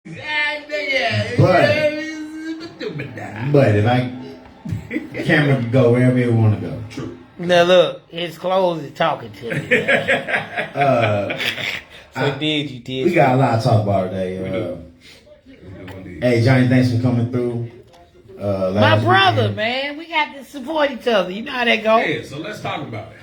But if the camera can go wherever it want to go. True. Now look, his clothes is talking to me. So did. We got a lot to talk about today. Hey, Johnny, thanks for coming through. My brother, man, we got to support each other. You know how that go. Yeah, so let's talk about it.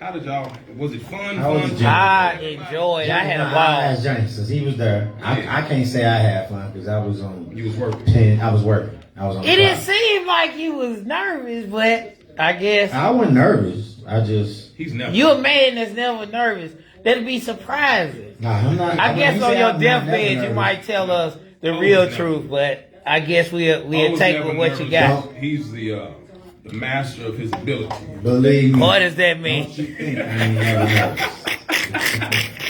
How did y'all? Was it fun? I enjoyed. I had a I ball. asked Johnny since he was there. I can't say I had fun because I was on. You was working. I was working. I was on. It didn't seem like you was nervous, but I guess I wasn't nervous. He's never. You a man that's never nervous. That'll be surprising. Nah, I'm not. I guess on your deathbed you might tell us the real truth, but I guess we'll take with what you got. He's the master of his ability. Believe me. What does that mean? Don't you think I ain't never nervous.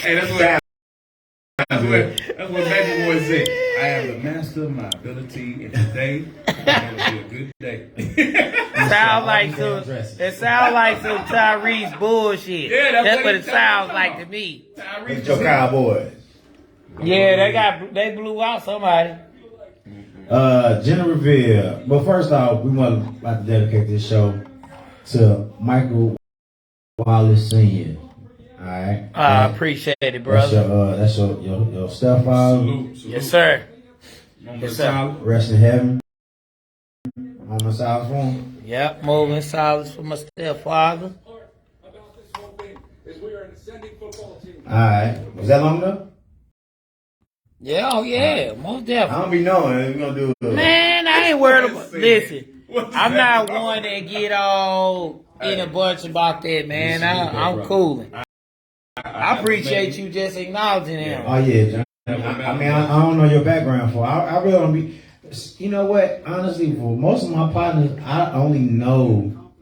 Hey, that's what Baby Boy said. I am the master of my ability, and today is going to be a good day. It sounds like some Tyrese bullshit. Yeah, that's what it sounds like to me. It's your Cowboys. Yeah, they blew out somebody. Generalville. But first off, we want to dedicate this show to Michael Wallace Sr. All right. I appreciate it, brother. That's your stepfather. Salute. Yes, sir. Yes, sir. Rest in heaven. Moment of silence for him. Yep, moving silence for my stepfather. All right. Was that long enough? Yeah, oh yeah, most I definitely. don't be knowing. We're going to do it. Man, I ain't worried about. Listen, I'm not one that get all in a bunch about that, man. I'm cooling. I appreciate you just acknowledging him. Oh, yeah, John. I mean, I don't know your background for. I really don't be. You know what? Honestly, for most of my partners, I only know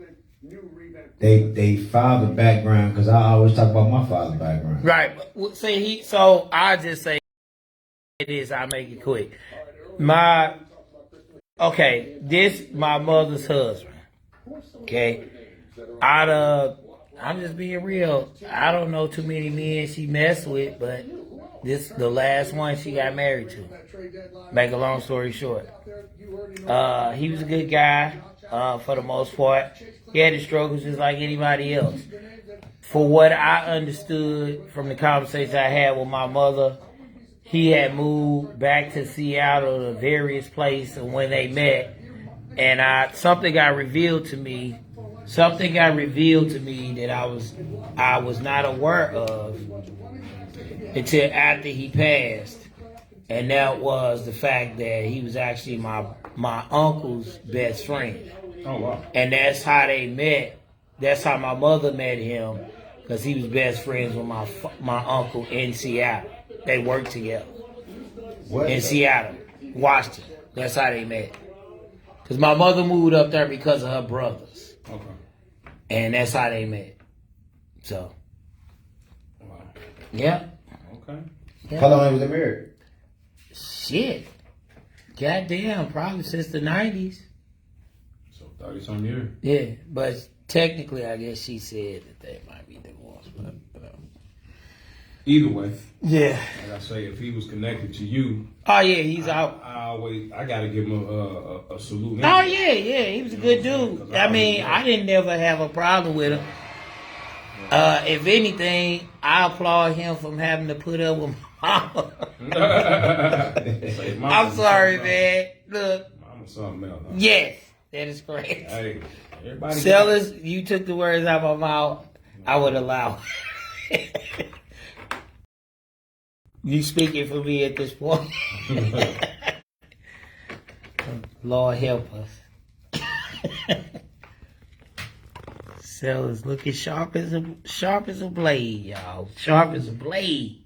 they father background because I always talk about my father's background. Right. So I just say this. I make it quick. My mother's husband. Okay. I'm just being real. I don't know too many men she messed with, but this the last one she got married to. Make a long story short. He was a good guy, for the most part. He had his struggles just like anybody else. For what I understood from the conversation I had with my mother, he had moved back to Seattle to various places when they met, and something got revealed to me that I was not aware of until after he passed, and that was the fact that he was actually my uncle's best friend. Oh wow! And that's how they met. That's how my mother met him, because he was best friends with my uncle in Seattle. They worked together in Seattle, Washington. That's how they met. Because my mother moved up there because of her brothers. Okay. And that's how they met. So. Wow. Yeah. Okay. Yeah. How long was they married? Shit. Goddamn, probably since the 90s. So 30-some years. Yeah, but technically, I guess she said that they might be divorced. But Either way. yeah. Like I say, if he was connected to you. Oh, yeah, he's out. I got to give him a salute. Oh, yeah, he was a good dude. I mean, I didn't never have a problem with him. If anything, I applaud him from having to put up with mama. I'm sorry, man. Look. Mama something else. Huh? Yes, that is correct. Hey, everybody. Sellers, you took the words out of my mouth. I would allow it. You speaking for me at this point. Lord help us. Sellers looking sharp as a blade, y'all. Sharp as a blade.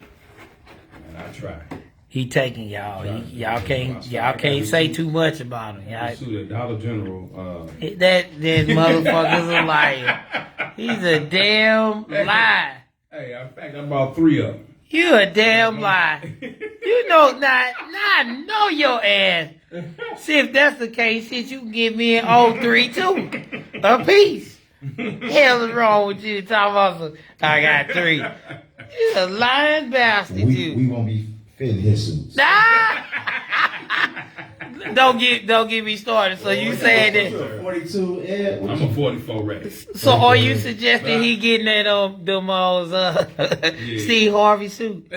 Man, I try. He taking y'all. Y'all can't say too much about him. Y'all. Shoot at Dollar General. That motherfucker's a liar. He's a damn lie. Hey, in fact, I bought 3 of them. You a damn lie. You know not. I know your ass. See, if that's the case, shit, you can give me an 03 too. A piece. Hell is wrong with you? Talking about I got 3. You a lying bastard, you. We won't be Fitting his suits. Don't get me started. So you saying that? 42. Yeah. I'm a 44 ready. So are you suggesting he getting that Steve Harvey suit?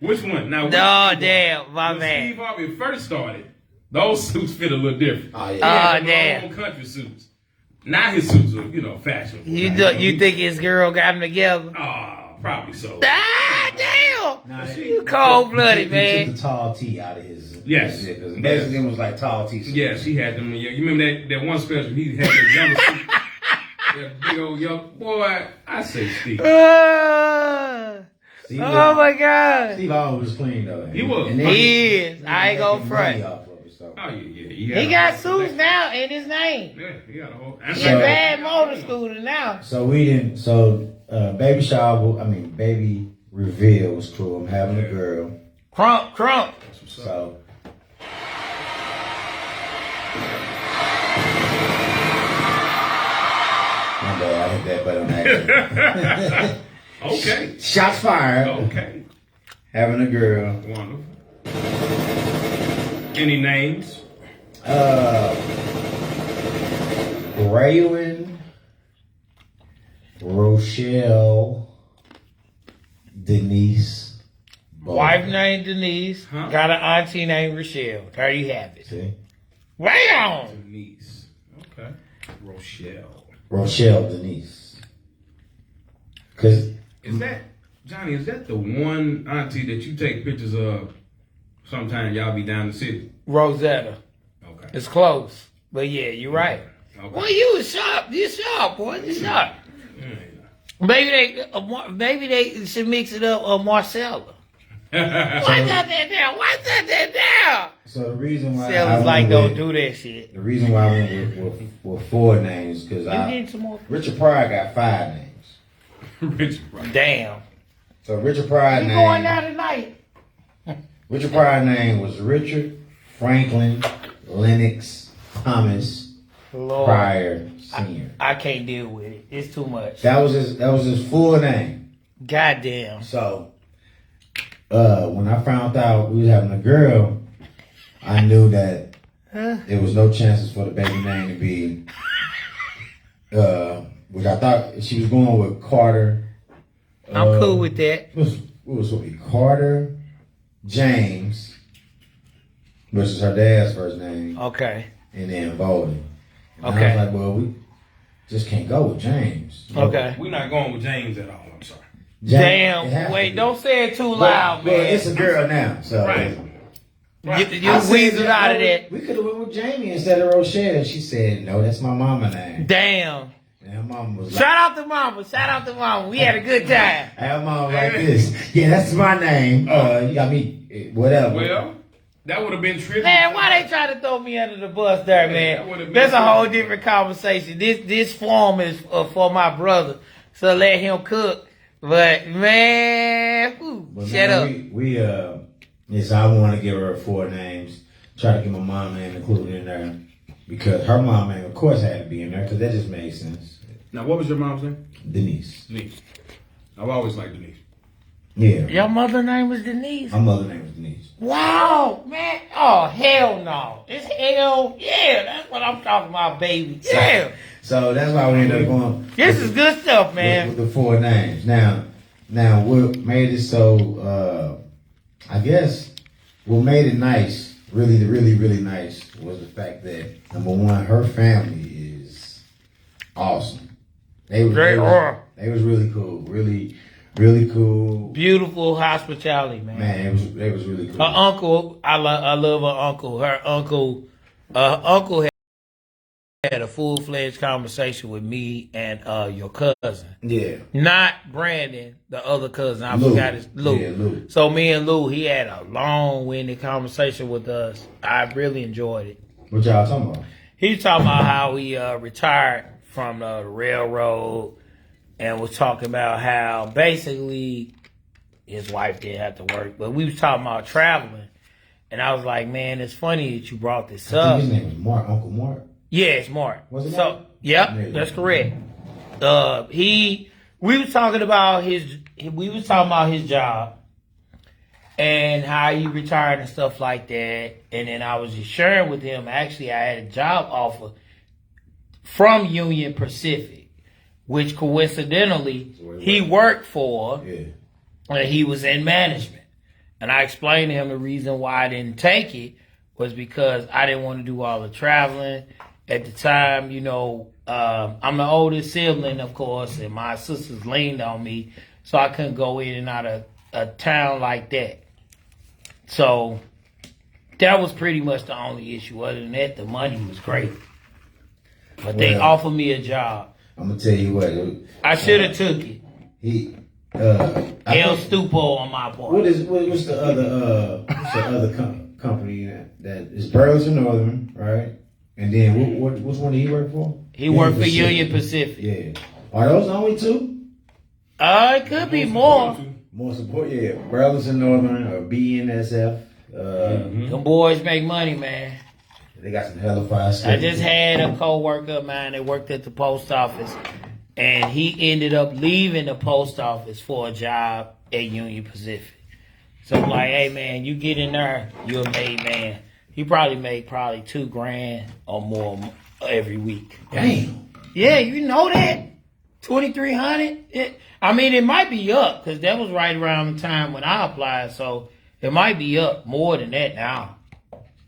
Which one? Now, Oh damn, my when man. Steve Harvey first started, those suits fit a little different. Oh, He yeah. had them damn. own country suits. Now his suits are, fashionable. You think his girl got him together? Probably so. Damn! Nah, You cold blooded, He man. took the tall T out of his. Yes. Because basically it was like tall T. Yeah, she had them. Yeah, you remember that one special? He had the younger suit. That big old young boy. I say Steve. Steve Oh my God. Steve always was clean though. He was. And then He is. I ain't gonna making front. money off of it, so. Oh yeah. He got suits now in his name. Yeah, he got a whole. He So- a bad motor scooter now. So we didn't. So baby shower. I mean, baby reveal was cool. I'm having a girl. Crump. That's what's up. So. My bad, I hit that button on accident. Okay. Shots fired. Okay. Having a girl. Wonderful. Any names? Raylan, Rochelle, Denise. Bowen. Wife named Denise. Huh? Got an auntie named Rochelle. There you have it. See? Right on. Denise. Okay. Rochelle. Rochelle Denise. Cause Is that Johnny? Is that the one auntie that you take pictures of? Sometime y'all be down the city. Rosetta. Okay. It's close. But yeah, you're right. Okay. Well, you was sharp. You sharp, boy. You sharp. Maybe they should mix it up on Marcella. Why not that down? Why not that down? so the reason why I Stella's went like, with- don't do that shit. The reason why I went with four names because You need some more. Richard Pryor got 5 names. Richard, right. Damn. So Richard Pryor You name. going down tonight? Richard Pryor name was Richard Franklin Lennox Thomas Lord. Pryor Sr. I can't deal with it. It's too much. That was his full name. Goddamn. So when I found out we was having a girl, I knew that there was no chances for the baby name to be which I thought she was going with Carter. I'm cool with that. It was supposed to be Carter James, which is her dad's first name, Okay. and then Bolden. And Okay. I was like, well, we just can't go with James. Okay. We're not going with James at all. I'm sorry. James, it Damn. has to Wait, be. don't say it too Well, loud, well, man. it's a girl now, so Right. You I said, weaseled out of that. We could have went with Jamie instead of Rochelle. She said, no, that's my mama name. Damn. And her mama was like, Shout out to mama. Shout out to mama. We had a good time. her mama like this. Yeah, that's my name. You got me, whatever. Well, that would have been tricky. Man, why they try to throw me under the bus there, that would've man? been That's a whole tricky. different conversation. This form is for my brother, so let him cook. But man, whew, But shut up. we yes, I want to give her 4 names. Try to get my mom name included in there because her mom name, of course, had to be in there because that just made sense. Now, what was your mom's name? Denise. Denise. I've always liked Denise. Yeah. Your mother name was Denise. My mother name was Denise. Wow, man. Oh hell no. It's hell yeah. That's what I'm talking about, baby. Yeah. So that's why we ended up going. This is good stuff, man. With the 4 names. Now, what made it so? I guess what made it nice, really, really, really nice, was the fact that number one, her family is awesome. They was really cool, really, really cool. Beautiful hospitality, man. Man, it was really cool. Her uncle, I love her uncle. Her uncle had a full-fledged conversation with me and your cousin. Yeah, Not Brandon, the other cousin. I Lou. forgot his Lou. Yeah, Lou. So me and Lou, he had a long-winded conversation with us. I really enjoyed it. what y'all talking about? He was talking about how he retired from the railroad and was talking about how basically his wife didn't have to work. But we was talking about traveling. And I was like, man, it's funny that you brought this I up. think his name was Mark, Uncle Mark. Yeah, it's Mark. Was it So, Mark? yep, Yeah. that's correct. We was talking about his job, and how he retired and stuff like that. And then I was just sharing with him, actually, I had a job offer from Union Pacific, which coincidentally he worked for, and he was in management. And I explained to him the reason why I didn't take it was because I didn't want to do all the traveling. At the time, you know, I'm the oldest sibling, of course, and my sisters leaned on me, so I couldn't go in and out of a town like that. So that was pretty much the only issue. Other than that, the money was great. But they offered me a job. I'm gonna tell you what. I should have took it. El think- Stupo on my part. what's the other company that is Burlington Northern, right? And then what's one that he worked for? He worked for Union Pacific. Yeah. Are those the only two? It could be more. More support, yeah. Burlington Northern or BNSF. Them boys make money, man. They got some hella fire stuff. I just had a co-worker of mine that worked at the post office, and he ended up leaving the post office for a job at Union Pacific. So I'm like, hey man, you get in there, you're a made man. He probably made $2,000 or more every week. Damn. Yeah, you know that. 2,300. I mean, it might be up because that was right around the time when I applied. So it might be up more than that now.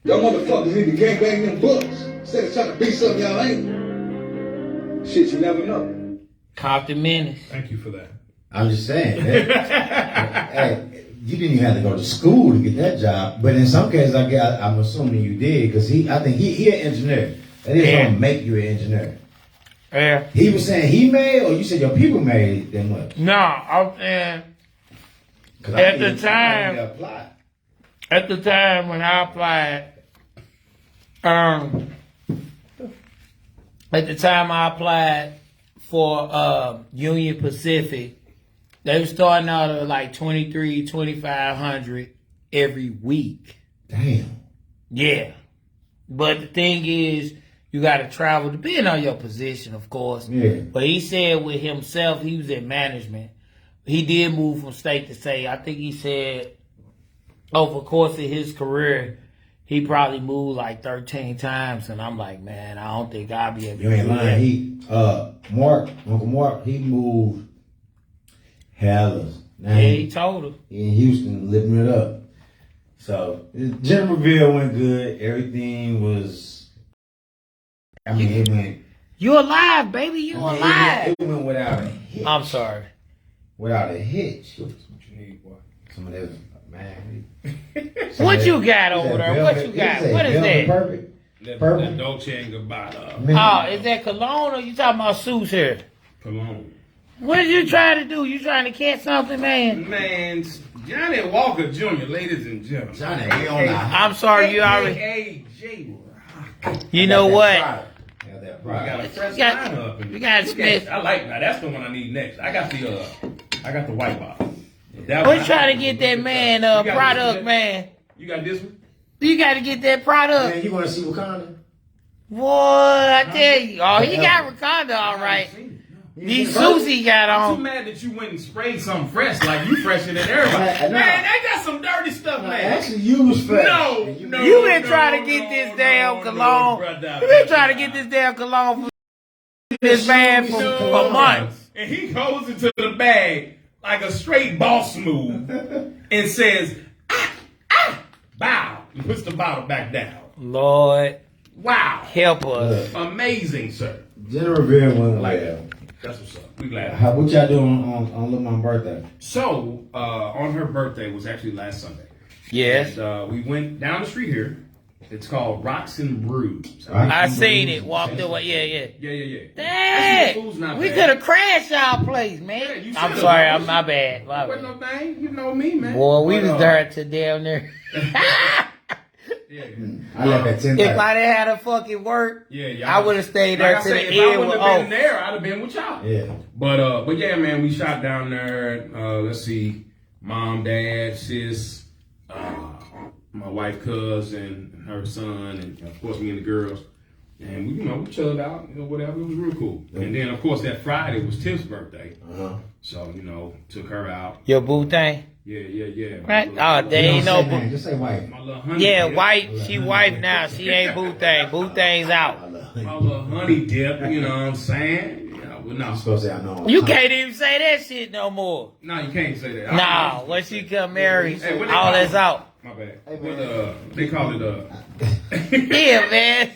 Y'all motherfuckers need to gangbang them books instead of trying to be something y'all ain't. Shit, you never know. Compton Menace. Thank you for that. I'm just saying. Hey, you didn't even have to go to school to get that job, but in some cases, I'm assuming you did because I think he an engineer. That is gonna make you an engineer. Yeah. He was saying he made, or you said your people made that much? No, I'm saying at the time when I applied, at the time I applied for Union Pacific, they were starting out at like 2,500 every week. Damn. Yeah. But the thing is, you got to travel, depending on your position, of course. Yeah. But he said with himself, he was in management. He did move from state to state. I think he said over the course of his career, he probably moved like 13 times. And I'm like, man, I don't think I'll be able You to ain't do lying. that. Uncle Mark, he moved hella. Now Yeah, he told her. in Houston, living it up. So General Reveal went good. Everything was. I mean, it went. You alive, baby. You alive. It went without a hitch. I'm sorry. Without a hitch. What you need, boy? Some of that, man. What you got over there? What you got? What is that? Perfect. That Purple. Dolce and Gabbana Oh, is that cologne or you talking about Sue's here? cologne. What are you trying to do? You trying to catch something, man? Man, Johnny Walker Jr., ladies and gentlemen. Johnny, we on the. I'm sorry, you already. AJ Rock. You know what? Have that We got pride. a fresh You got- lineup. you got Look Smith. at- I like that. That's the one I need next. I got the white bottle. That We're one- trying to get that man You got product, this, man. You got this one? You got to get that product. Man, you want to see Wakanda? Boy, I tell you. Oh, he got Wakanda all right. These suits he got I'm too on. mad that you went and sprayed something fresh, like you fresher than everybody. I know. Man, they got some dirty stuff, man. Actually, you was fresh. No, And you- no. You been trying to get this damn cologne. brother. You been trying to get this damn cologne from this man for months. And he goes into the bag like a straight boss move and says, bow. He puts the bottle back down. Lord, Wow. help us. Amazing, sir. General Reveal went Like well. That's what's up. We glad. What y'all doing on Lil Mom's birthday? So, on her birthday was actually last Sunday. Yes. And, we went down the street here. It's called Rocks and Brews. I seen it. Walked away. Yeah. Yeah. Actually, the Dang. food's not We bad. could have crashed y'all place, Yeah, man. you I'm should've. sorry. I'm my bad. My Wasn't bad. no thing. You know me, man. Boy, we But, was there to down there. Yeah. I left at 10:30. If I didn't have to fucking work, Yeah. I would have stayed there Like I to said, the if I end wouldn't with have been oh. there, I'd have been with y'all. Yeah. But yeah, man, we shot down there. Let's see, mom, dad, sis, my wife, cousin, and her son, and of course me and the girls. And we chilled out, whatever. It was real cool. And then of course that Friday was Tiff's birthday, Uh-huh. so took her out. Your boo thing? Yeah. Right? Oh, they You ain't don't no say name, boo. just say wife. My little honey Yeah, dip. wife. She wife now. She ain't boo thing. Boo thing's out. My little honey dip, you know what I'm saying? Yeah, well, no. I'm supposed to say I know. You can't even say that shit no more. No, you can't say that. Nah, when she come married, Hey, what they all call that's it? out. My bad. Hey, What, man. they call it, Yeah, man.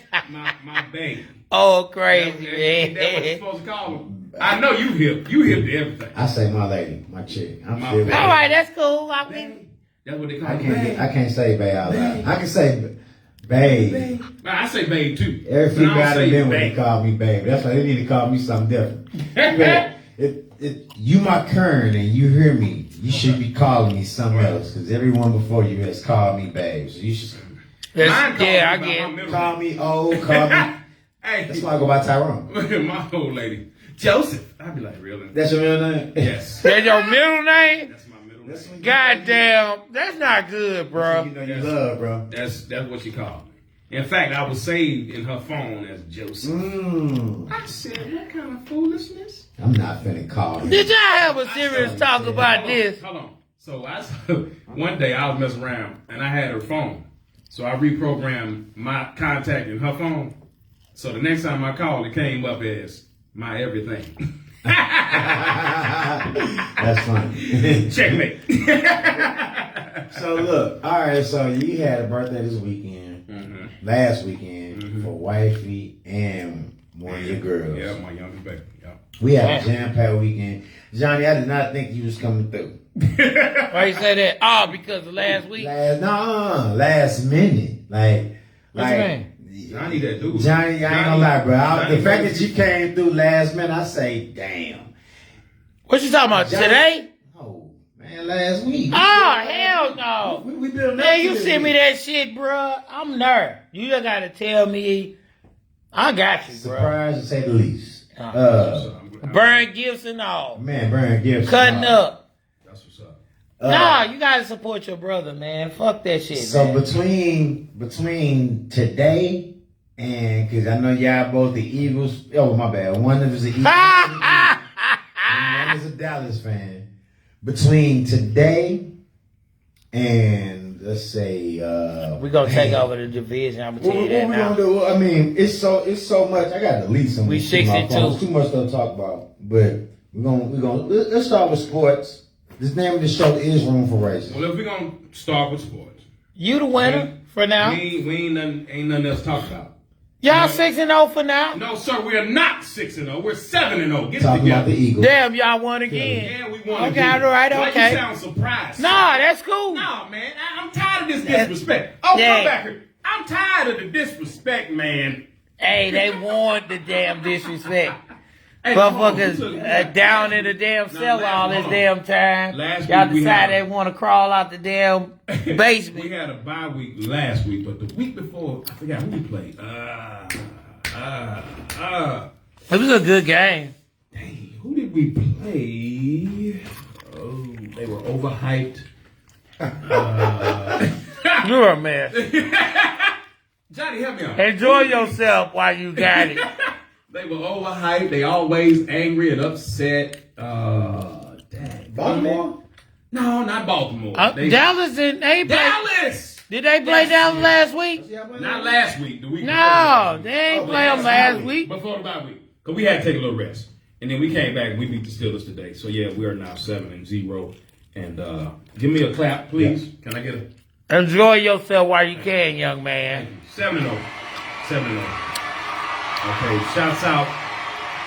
my baby. Oh, That's crazy, what you're man. supposed to call them. I know you hip. You hip to everything. I say my lady, my chick. I'm My still baby. All right, that's cool. I mean, That's what they call I it. can't say babe out loud. I can say babe. I say babe too. Every But I female don't out say of them when they babe. call me babe. That's why they need to call me something different. But you my current and you hear me, you should be calling me something else because everyone before you has called me babe. So you should Mine call yeah, I me by get my it. middle call name. me old, call me. Hey, That's why I go by Tyrone. my old lady, Joseph. I'd be like, really? That's your real name? Yes. That's your middle name? That's my middle name. Goddamn, that's not good, You bro. know you love, bro. That's what she called me. In fact, I was saved in her phone as Joseph. I said, what kind of foolishness? I'm not finna call you. Did y'all have a serious talk about Hold on, this? Hold on. So one day I was messing around and I had her phone. So I reprogrammed my contact in her phone. So the next time I called, it came up as my everything. That's funny. Checkmate. So look, all right. So you had a birthday this weekend, last weekend for wifey and one of your girls. Yeah, my youngest baby. Yeah. We had a jam-packed weekend. Johnny, I did not think you was coming through. Why you say that? Oh, because of last week? Last minute, What you Johnny, that dude. Johnny, I ain't gonna lie, bro. Johnny The fact knows- that you came through last minute, I say, damn. What you talking about? Johnny- Today? Oh man, last week. Oh, hell no. We built Man, you send me that shit, bro. I'm there. You just gotta tell me. I got you, bro. Surprise to say the least. Burn gifts and all. Man, Brian Gibson. Cutting up. That's what's up. Nah, you gotta support your brother, man. Fuck that shit, So man. between today and because I know y'all both the Eagles. Oh my bad. One of us an Eagles fan, and one is a Dallas fan. Between today and let's say We gonna take over the division. I'm gonna What tell you we that gonna now. do? I mean, it's so much. I got to delete some. We some of my 62. phones. Too much stuff to talk about. But let's start with sports. This name of the show is Room for Racism. Well, if we're going to start with sports. You the winner for now. We ain't nothing else to talk about. Y'all 6-0 for now. No, sir, we are not 6-0. We're 7-0. Get it Talking about together. the Eagles. Damn, y'all won again. Yeah, we won. Okay, again. all right, Why okay. you sound surprised? Nah, that's cool. No, man. I'm tired of this disrespect. Oh, Yeah. come back here. I'm tired of the disrespect, man. Hey, they want the damn disrespect. Hey, hold on, Motherfuckers who took- down in the damn cell all this damn time. Last Y'all week we decide had- they want to crawl out the damn We basement. had a bye week last week, but the week before, I forgot who we played. It was a good game. Dang, who did we play? Oh, they were overhyped. You're a mess. Johnny, help me out. Enjoy yourself while you got it. They were overhyped. They always angry and upset. Dang. Baltimore? No, not Baltimore. Dallas didn't. They play, Dallas. did they play Dallas last week? Not last week. The week No, before. they ain't play them last week. Before the bye week. Because we had to take a little rest. And then we came back and we beat the Steelers today. So yeah, we are now 7-0. And give me a clap, please. Yeah. Can I get a Enjoy yourself while you can, young man. 7-0. 7-0. Okay, shouts out.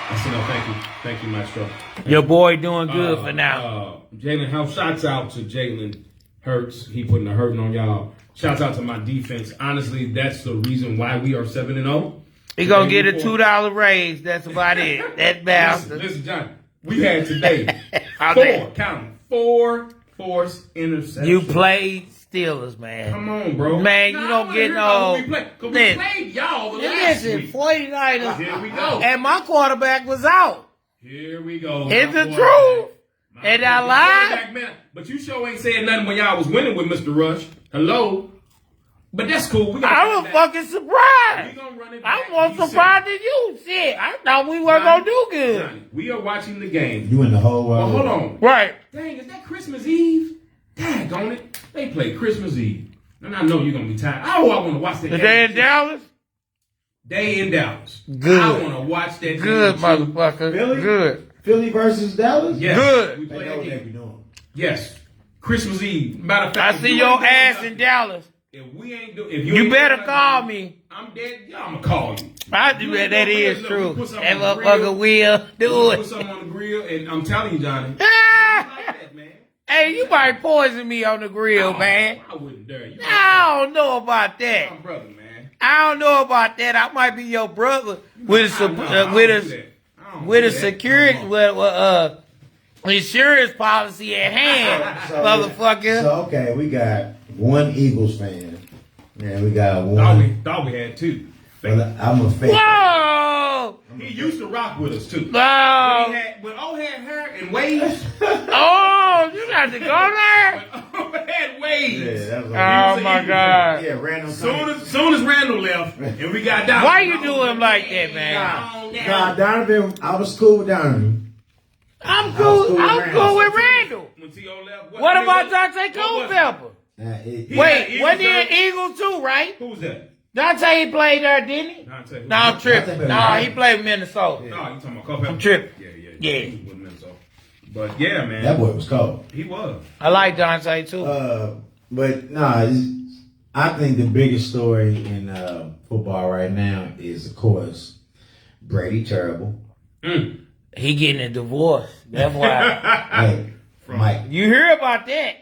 I said no, thank you. Thank you, Maestro. Your boy doing good for now. Jalen Hurts, shouts out to Jalen Hurts. He putting the hurting on y'all. Shouts out to my defense. Honestly, that's the reason why we are 7-0. He gonna get a $2 raise. That's about it. That bastard. Listen, John. We had today How four, they- count 'em, 4 forced interceptions. You played Steelers, man. Come on, bro. Man, you Nah, I don't wanna get hear about no- who we played, 'cause we Listen. played y'all the last Listen, week. 49ers. Here we go. And my quarterback was out. Here we go. It's my the boy. truth. My And boy. I The lied. quarterback, man. But you sure ain't saying nothing when y'all was winning with Mr. Rush. Hello. But that's cool. We I was fucking We surprised. gonna run it I'm back. more He said- surprised than you. Shit, I thought we weren't gonna do good. Johnny, we are watching the game. You in the whole Oh, world. hold on. Right. Dang, is that Christmas Eve? daggone it, they play Christmas Eve. And I know you're gonna be tired. I want to watch that. The day in Dallas? Day in Dallas. Good. I want to watch that. Good, game. motherfucker. Really? Good. Philly versus Dallas? Yes. Good. We They play know that what they game. be doing. Yes. Christmas Eve. Matter of I fact, see if you your ain't doing ass nothing, in Dallas. If we ain't do, if You ain't better doing call nothing, me. I'm dead. Yeah, I'm gonna call you. I do You that. ain't That gonna is look, true. we put something That on the motherfucker grill. will do Put it. something on the grill, and I'm telling you, Johnny. you like that, man. Hey, you might poison me on the grill, Oh, man. I wouldn't dare you. I don't know about that. My brother, man. I don't know about that. I might be your brother with I don't do a that. security insurance policy at hand, motherfucker. So okay, we got one Eagles fan. Yeah, we got one. Thought we had two. Well, I'm a fan. Whoa! He used to rock with us too. No! When O had hair and waves. Oh, you got to go there? O had waves. Yeah, that was Oh my God! yeah, random. Soon as Randall left, and we got down. Why you do him like that, man? Nah, Donovan, I was cool with Donovan. I'm was cool. cool with I'm Randall. cool with Randall. When T.O. left, What about Dante Culpepper? He Wait, had wasn't he Eagles an Eagles too, right? Who was that? Dante he played there, didn't he? Dante. Who? No, I'm tripping. No, he played Minnesota. No, you talking about Culpepper? I'm tripping. Yeah. Yeah. He was with Minnesota. But yeah, man. That boy was cold. He was. I like Dante too. But nah, I think the biggest story in football right now is, of course, Brady Terrible. He getting a divorce. That's why. Hey, Mike. You hear about that?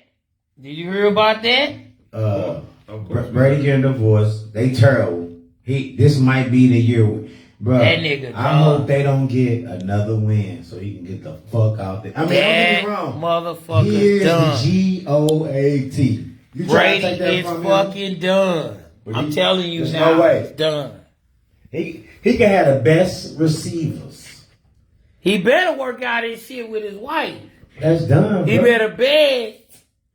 Did you hear about that? Of course. Brady getting divorced. They terrible. This might be the year, bro. That nigga I done. hope they don't get another win so he can get the fuck out there. I mean, don't get That me wrong. motherfucker He is done. the GOAT. You try to Brady take that is from him? fucking done. But I'm he- telling you there's now, no way. it's done. He can have the best receivers. He better work out his shit with his wife. That's done. He bro. better beg.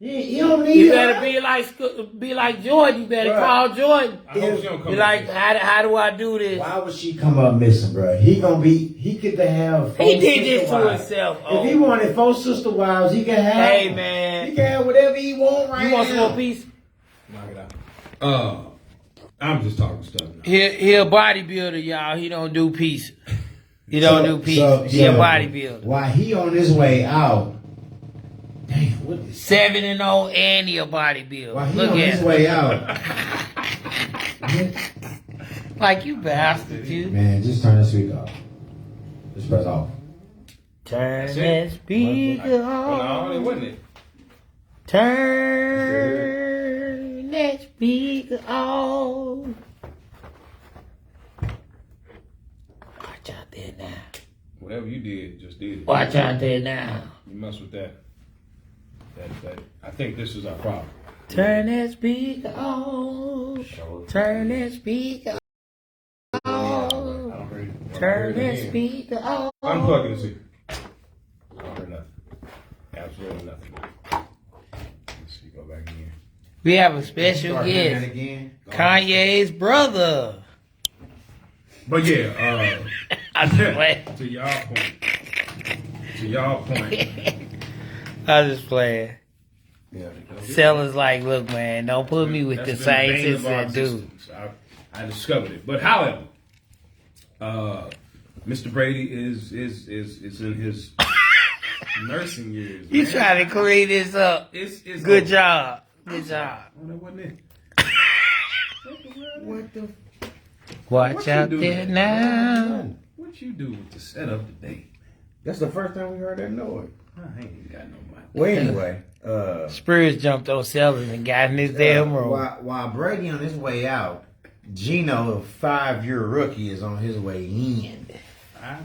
You don't need You that. better be like Jordan. You better Bruh. call Jordan. I hope she don't come Be like, back. how do I do this? Why would she come up missing, bro? He get to have. Four He did this sister to wives. himself. If he wanted 4 sister wives, he can have. Hey them. man, He can have whatever he want right you want some now. more piece? Knock it out. I'm just talking stuff now. He a bodybuilder, y'all. He don't do pieces. He don't do pieces. He a bodybuilder. While he on his way out, damn, what is? 7-0 and he a bodybuilder. While he Look on at his him. way out, Like you bastard, you. man, just turn the speaker off. Just press off. Turn that speaker Well, on. no, it wasn't it. Turn that speaker on. Watch out there now. Whatever you did, just did it. Watch out there now. You mess with that. I think this is our problem. Turn that speaker on. Turn that speaker on. I don't hear it. Turn that speaker on. Unplug it and see. I don't hear nothing. Absolutely nothing. Let's see. Go back in here. We have a special Start doing that guest, again. Kanye's brother. But yeah, I just playing. to y'all point. I just playing. Yeah, Sellers like, look, man, don't put me with the That's been same bane of our sense dude. existence. I discovered it. But however, Mr. Brady is in his nursing years. You man. trying to clean this up. It's Good over. job. Good job. Oh, that wasn't it. What the? Watch What you out do there there? now. What you do to set up the date? That's the first time we heard that noise. I ain't even got no money. Well, anyway, Spurs jumped on Sellers and got in his damn room. while Brady on his way out, Gino, a 5-year rookie, is on his way in.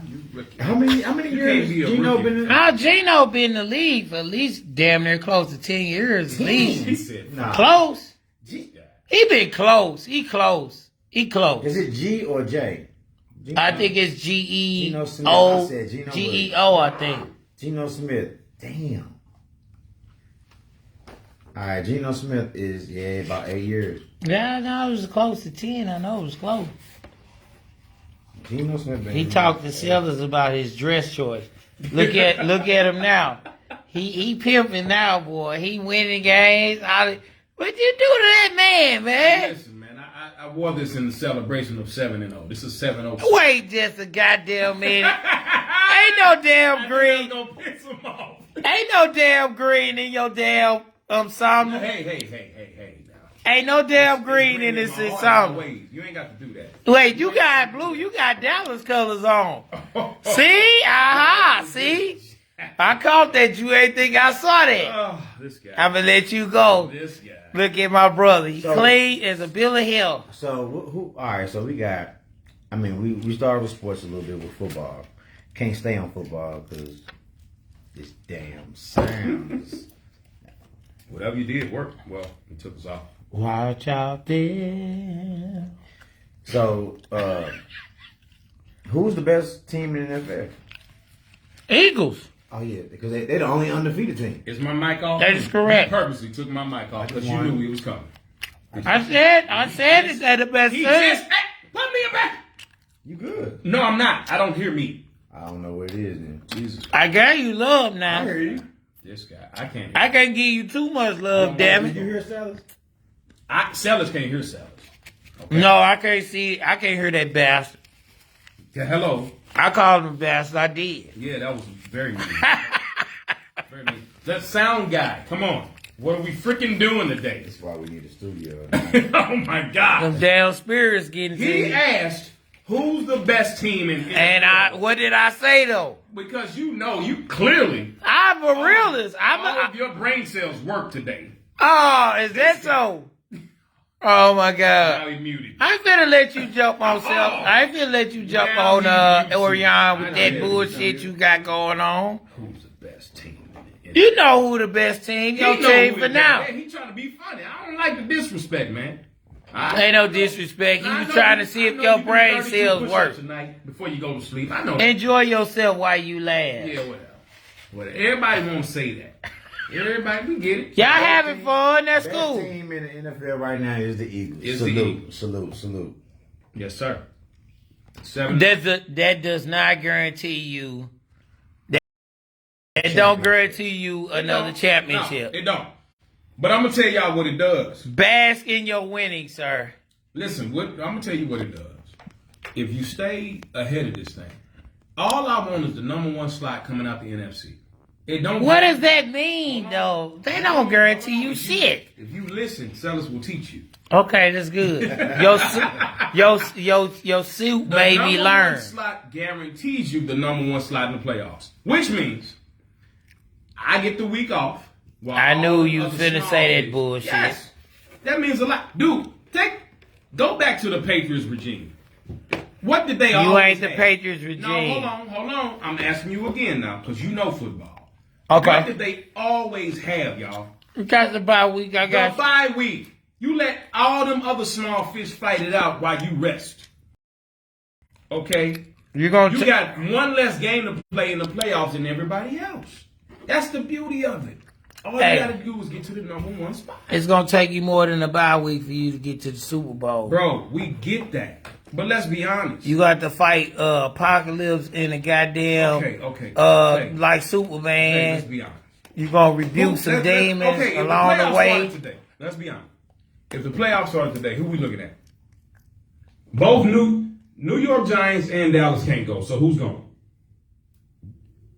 You rookie. How many You years can't be a Gino rookie. been in? Now Gino been in the league for at least damn near close to 10 years. At least. He said, Nah. Close. G- He been close. He close. He close. Is it G or J? Gino, I think it's G-E-O. Geno Smith. I said Geno G-E-O, I think. Geno Smith. Damn. All right, Geno Smith is about 8 years. Yeah, no, it was close to 10. I know it was close. Geno Smith. Been He talked to Sellers about his dress choice. Look at him now. He pimping now, boy. He winning games. What you do to that man? Listen, man, I wore this in the celebration of 7-0. This is 7-0. Wait just a goddamn minute. Ain't no damn green. Gonna piss him off. Ain't no damn green in your damn song. Hey. Ain't no damn green in this song. Wait, you ain't got to do that. Wait, you got blue. You got Dallas colors on. See? Aha. See? I caught that. You ain't think I saw that. Oh, this guy. I'm going to let you go. This guy. Look at my brother. He So- clean as a bill of hell. So who? All right. So we got. I mean, we started with sports a little bit with football. Can't stay on football because this damn sounds. Whatever you did worked. Well, it took us off. Watch out there. So, who's the best team in the NFL? Eagles. Oh yeah, because they're the only undefeated team. Is my mic off? That is correct. You purposely took my mic off because you knew he was coming. I said it's at the best He team. just, hey, put me back. You good? No, I'm not. I don't hear me. I don't know what it is then. Jesus. I gave you love I now. hear you. This guy. I can't hear. I can't give you too much love, damn Did you it. hear Sellers? Sellers can't hear Sellers. Okay. No, I can't hear that bastard. Yeah, hello. I called him a bastard. I did. Yeah, that was very mean. Very mean. That sound guy. Come on. What are we freaking doing today? That's why we need a studio. Oh my Them God. damn spirits getting to He you. asked, "Who's the best team in?" And what did I say though? because you clearly I'm a realist. all of your brain cells work today. Oh, is that so? Oh my Now God. he muted. I ain't finna let you jump on self. I ain't finna let you jump Now on you Orion I with know that that. bullshit you got going on. Who's the best team? You know who the best team, your He know team who for the now. best- He trying to be funny. I don't like the disrespect, man. Ain't no disrespect. He was trying to see if your brain cells work. Tonight before you go to sleep. I know. Enjoy yourself while you laugh. Yeah, whatever. Everybody won't say that. Everybody, we get it. Y'all having fun? That's Best cool. team in the NFL right now is the Eagles. Is the salute, Eagles. salute. Yes, sir. 7. That does not guarantee you. It don't guarantee you another championship. No, it don't. But I'm gonna tell y'all what it does. Bask in your winning, sir. Listen, I'm gonna tell you what it does. If you stay ahead of this thing, all I want is the #1 slot coming out the NFC. It don't. What does that mean, though? They don't guarantee you shit. If you listen, Sellers will teach you. Okay, that's good. Your suit The made me #1 learn. slot guarantees you the #1 slot in the playoffs, which means I get the week off. while I knew all you the other finna small say that teams- bullshit. Yes, that means a lot, dude. Go back to the Patriots regime. What did they You always ain't the have? Patriots No, regime. hold on. I'm asking you again now because you know football. What Okay. did they always have, y'all? You got the bye week. I The got you. bye week. You let all them other small fish fight it out while you rest. Okay? You're gonna. You got one less game to play in the playoffs than everybody else. That's the beauty of it. All Hey. you gotta do is get to the #1 spot. It's gonna take you more than a bye week for you to get to the Super Bowl. Bro, we get that. But let's be honest. You got to fight Apocalypse in the goddamn Okay. Hey, like hey, Superman. let's be honest. You gonna rebuke some demons if along the playoffs way. started today, let's be honest. If the playoffs started today, who we looking at? Both New York Giants and Dallas can't go. So who's going?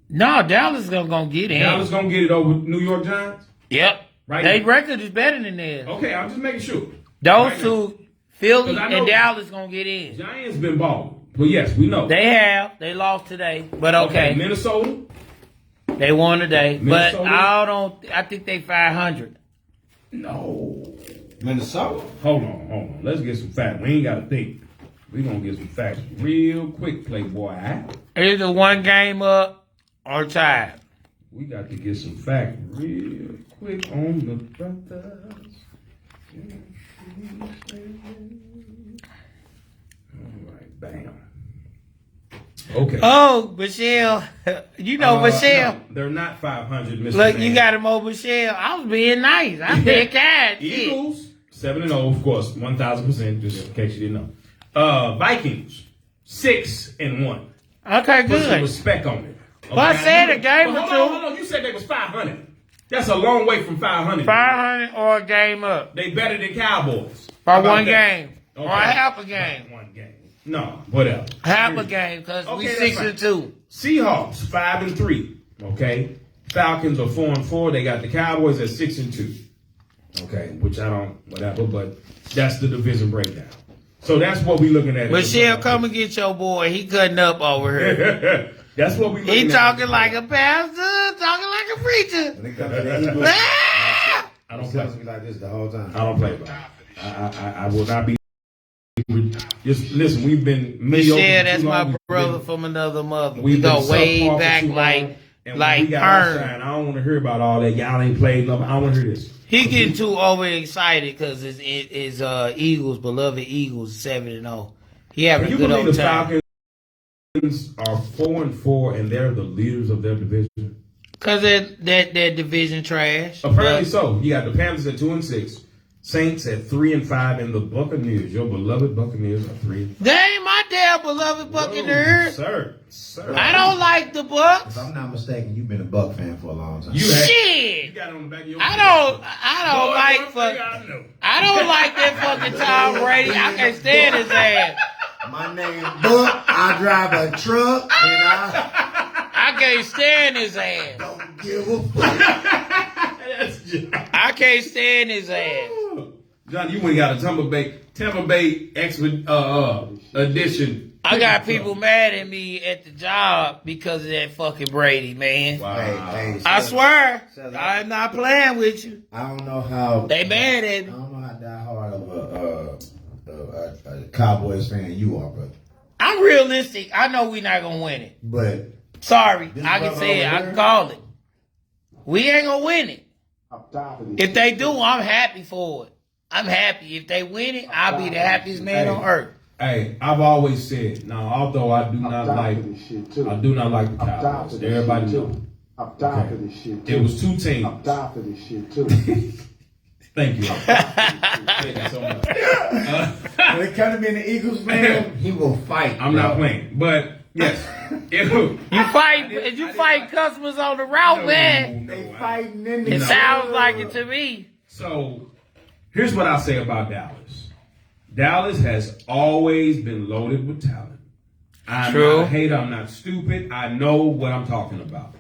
No, Dallas gonna get in. Dallas gonna get it over New York Giants? Yep. Right They now. record is better than theirs. Okay, I'm just making sure. Those Right two, Philly 'Cause I know- and Dallas gonna get in. Giants been balling. But yes, we know. They have. They lost today, but okay. Minnesota. They won today, but Minnesota? I think they 500. No. Minnesota. Hold on. Let's get some facts. We ain't gotta think. We gonna get some facts real quick, Playboy. Either one game up or tied. We got to get some facts real quick on the brothers. All right, bam. Okay. Oh, Michelle, you know Michelle. No, they're not 500, Mr. Look, Man. you got him over Michelle. I was being nice. I'm being kind. Shit. Eagles 7-0, of course, 1,000%, just in case you didn't know. Vikings 6-1. Okay, Put some good. respect on it. Well, I said a game But or hold two. on. You said they was 500. That's a long way from 500. 500 or a game up. They better than Cowboys. By How about one that? game. Okay. Or a half a game. One game. No, whatever. Half a game, because we Okay, that's 6-2. Seahawks 5-3. Okay. Falcons are 4-4. They got the Cowboys at 6-2. Okay, which I don't whatever, but that's the division breakdown. So that's what we looking at. Michelle, come and get your boy. He cutting up over here. That's what we looking He at. talking like a pastor, talking like a preacher. When it comes to the Eagles, Ah! I don't it play. sounds to me like this the whole time. I don't play about it. I will not be. Just listen. We've been Michelle, mediocre for that's too my long. We've brother been- from another mother. We've We been go way subpar for back too long, like and when we got our Pern. shine, I don't want to hear about all that. Y'all ain't played nothing. I don't want to hear this. He getting too overexcited because his Eagles, beloved Eagles, 7-0. He having Can a you good believe old the time. Falcons are 4-4 and they're the leaders of their division? Because that division trash. Apparently But so. You got the Panthers at 2-6, Saints at 3-5, and the Buccaneers, your beloved Buccaneers, are 3. they ain't my damn beloved Buccaneers. Sir. I don't like the Bucks. If I'm not mistaken, you've been a Buck fan for a long time. You had- You Shit. got it on the back of your I don't like fuck. I know. I don't like that fucking Tom Brady. I can't stand his ass. My name Buck. I drive a truck, and I I can't stand his ass. don't give a fuck. That's just... I can't stand his ass. John, you went and got a Tampa Bay edition. I got people mad at me at the job because of that fucking Brady, man. Wow. Hey, I swear, Shut up. I'm not playing with you. I don't know how. They mad I at me. don't know how diehard of a Cowboys fan you are, brother. I'm realistic. I know we're not gonna win it. But Sorry, This I can brother say it. over I here? can call it. We ain't gonna win it. I'm tired of this If they do, I'm happy for it. I'm happy. If they win it, I'll be the happiest man on earth. Hey, I've always said, now, although I do not like, I do not like the Cowboys. Everybody knows. I'm tired Okay. of this shit It too. was two I'm teams. tired of this shit too. Thank you. Thank you so much. when it comes to being an Eagles fan, he will fight. I'm not playing, but yes. You fight customers on the route, man. They fighting in the. It sounds like it to me. So, here's what I'll say about Dallas. Dallas has always been loaded with talent. I'm True. not a hater. I'm not stupid. I know what I'm talking about.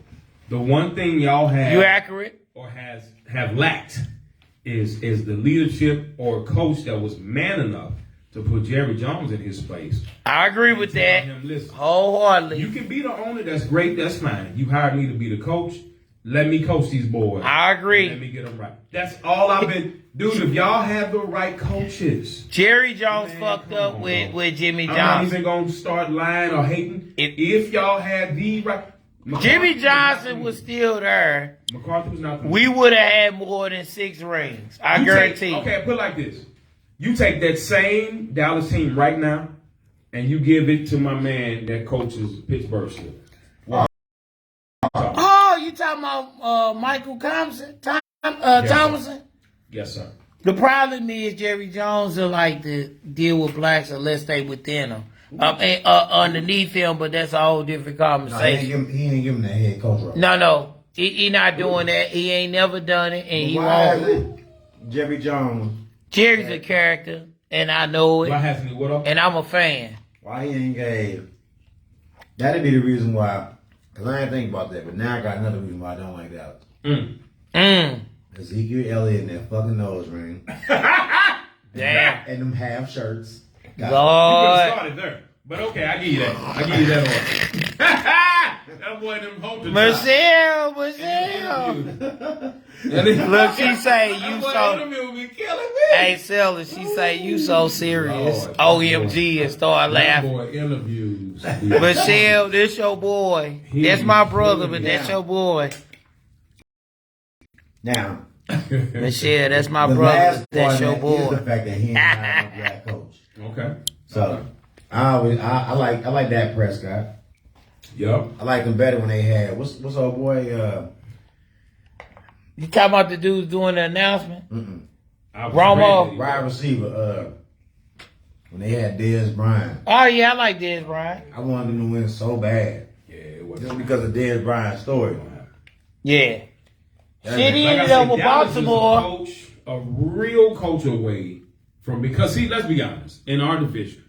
The one thing y'all have You accurate? or have lacked is the leadership or coach that was man enough to put Jerry Jones in his place. I agree with Tell that him, listen, wholeheartedly. you can be the owner. That's great. That's fine. You hired me to be the coach. Let me coach these boys. I agree. Let me get them right. That's all I've been. Dude, if y'all have the right coaches, Jerry Jones Man, fucked come up on, with, bro. with Jimmy I'm not Johnson. even going to start lying or hating. If y'all had the right. Jimmy Johnson was still there. McCarthy was not. We would have had more than 6 rings. I guarantee. Okay, put it like this. You take that same Dallas team right now, and you give it to my man that coaches Pittsburgh still. Wow. Oh, you talking about Michael Thompson? Thomason? Yes, sir. The problem is Jerry Jones don't like to deal with blacks unless they within him. And, underneath him, but that's a whole different No, he conversation. ain't giving that head coach role. No. He not doing that. He ain't never done it, and he Why won't. is it Jerry Jones? Jerry's a character, and I know Why it, hasn't he? What up? and I'm a fan. Why he ain't gave? That'd be the reason why. Cause I ain't think about that, but now I got another reason why I don't like that. Ezekiel Elliott and that fucking nose ring Damn. and them half shirts. You could have Lord. started there. But okay, I give you that. I give you that order. That boy them holding Michelle. Look, Look, she say you so. interview be killing me. Hey, Sella, she say you so serious. Lord, OMG, and start That laughing. boy interviews. Michelle, this your boy. That's my brother, but that's your boy. Now, Michelle, that's my the brother. last That's part your of that is the boy. fact that he ain't hired no black coach. Okay. So I like Dak Prescott. Yup. I like them better when they had what's old boy You talking about the dudes doing the announcement? I was Romo. ready. wide receiver when they had Dez Bryant. Oh yeah, I like this, Brian. I wanted them to win so bad. Yeah. it was Just because of Dez Bryant's story. Yeah. Shit like I ended said, up with Dallas is Baltimore. a real coach away from, because see, let's be honest, in our division,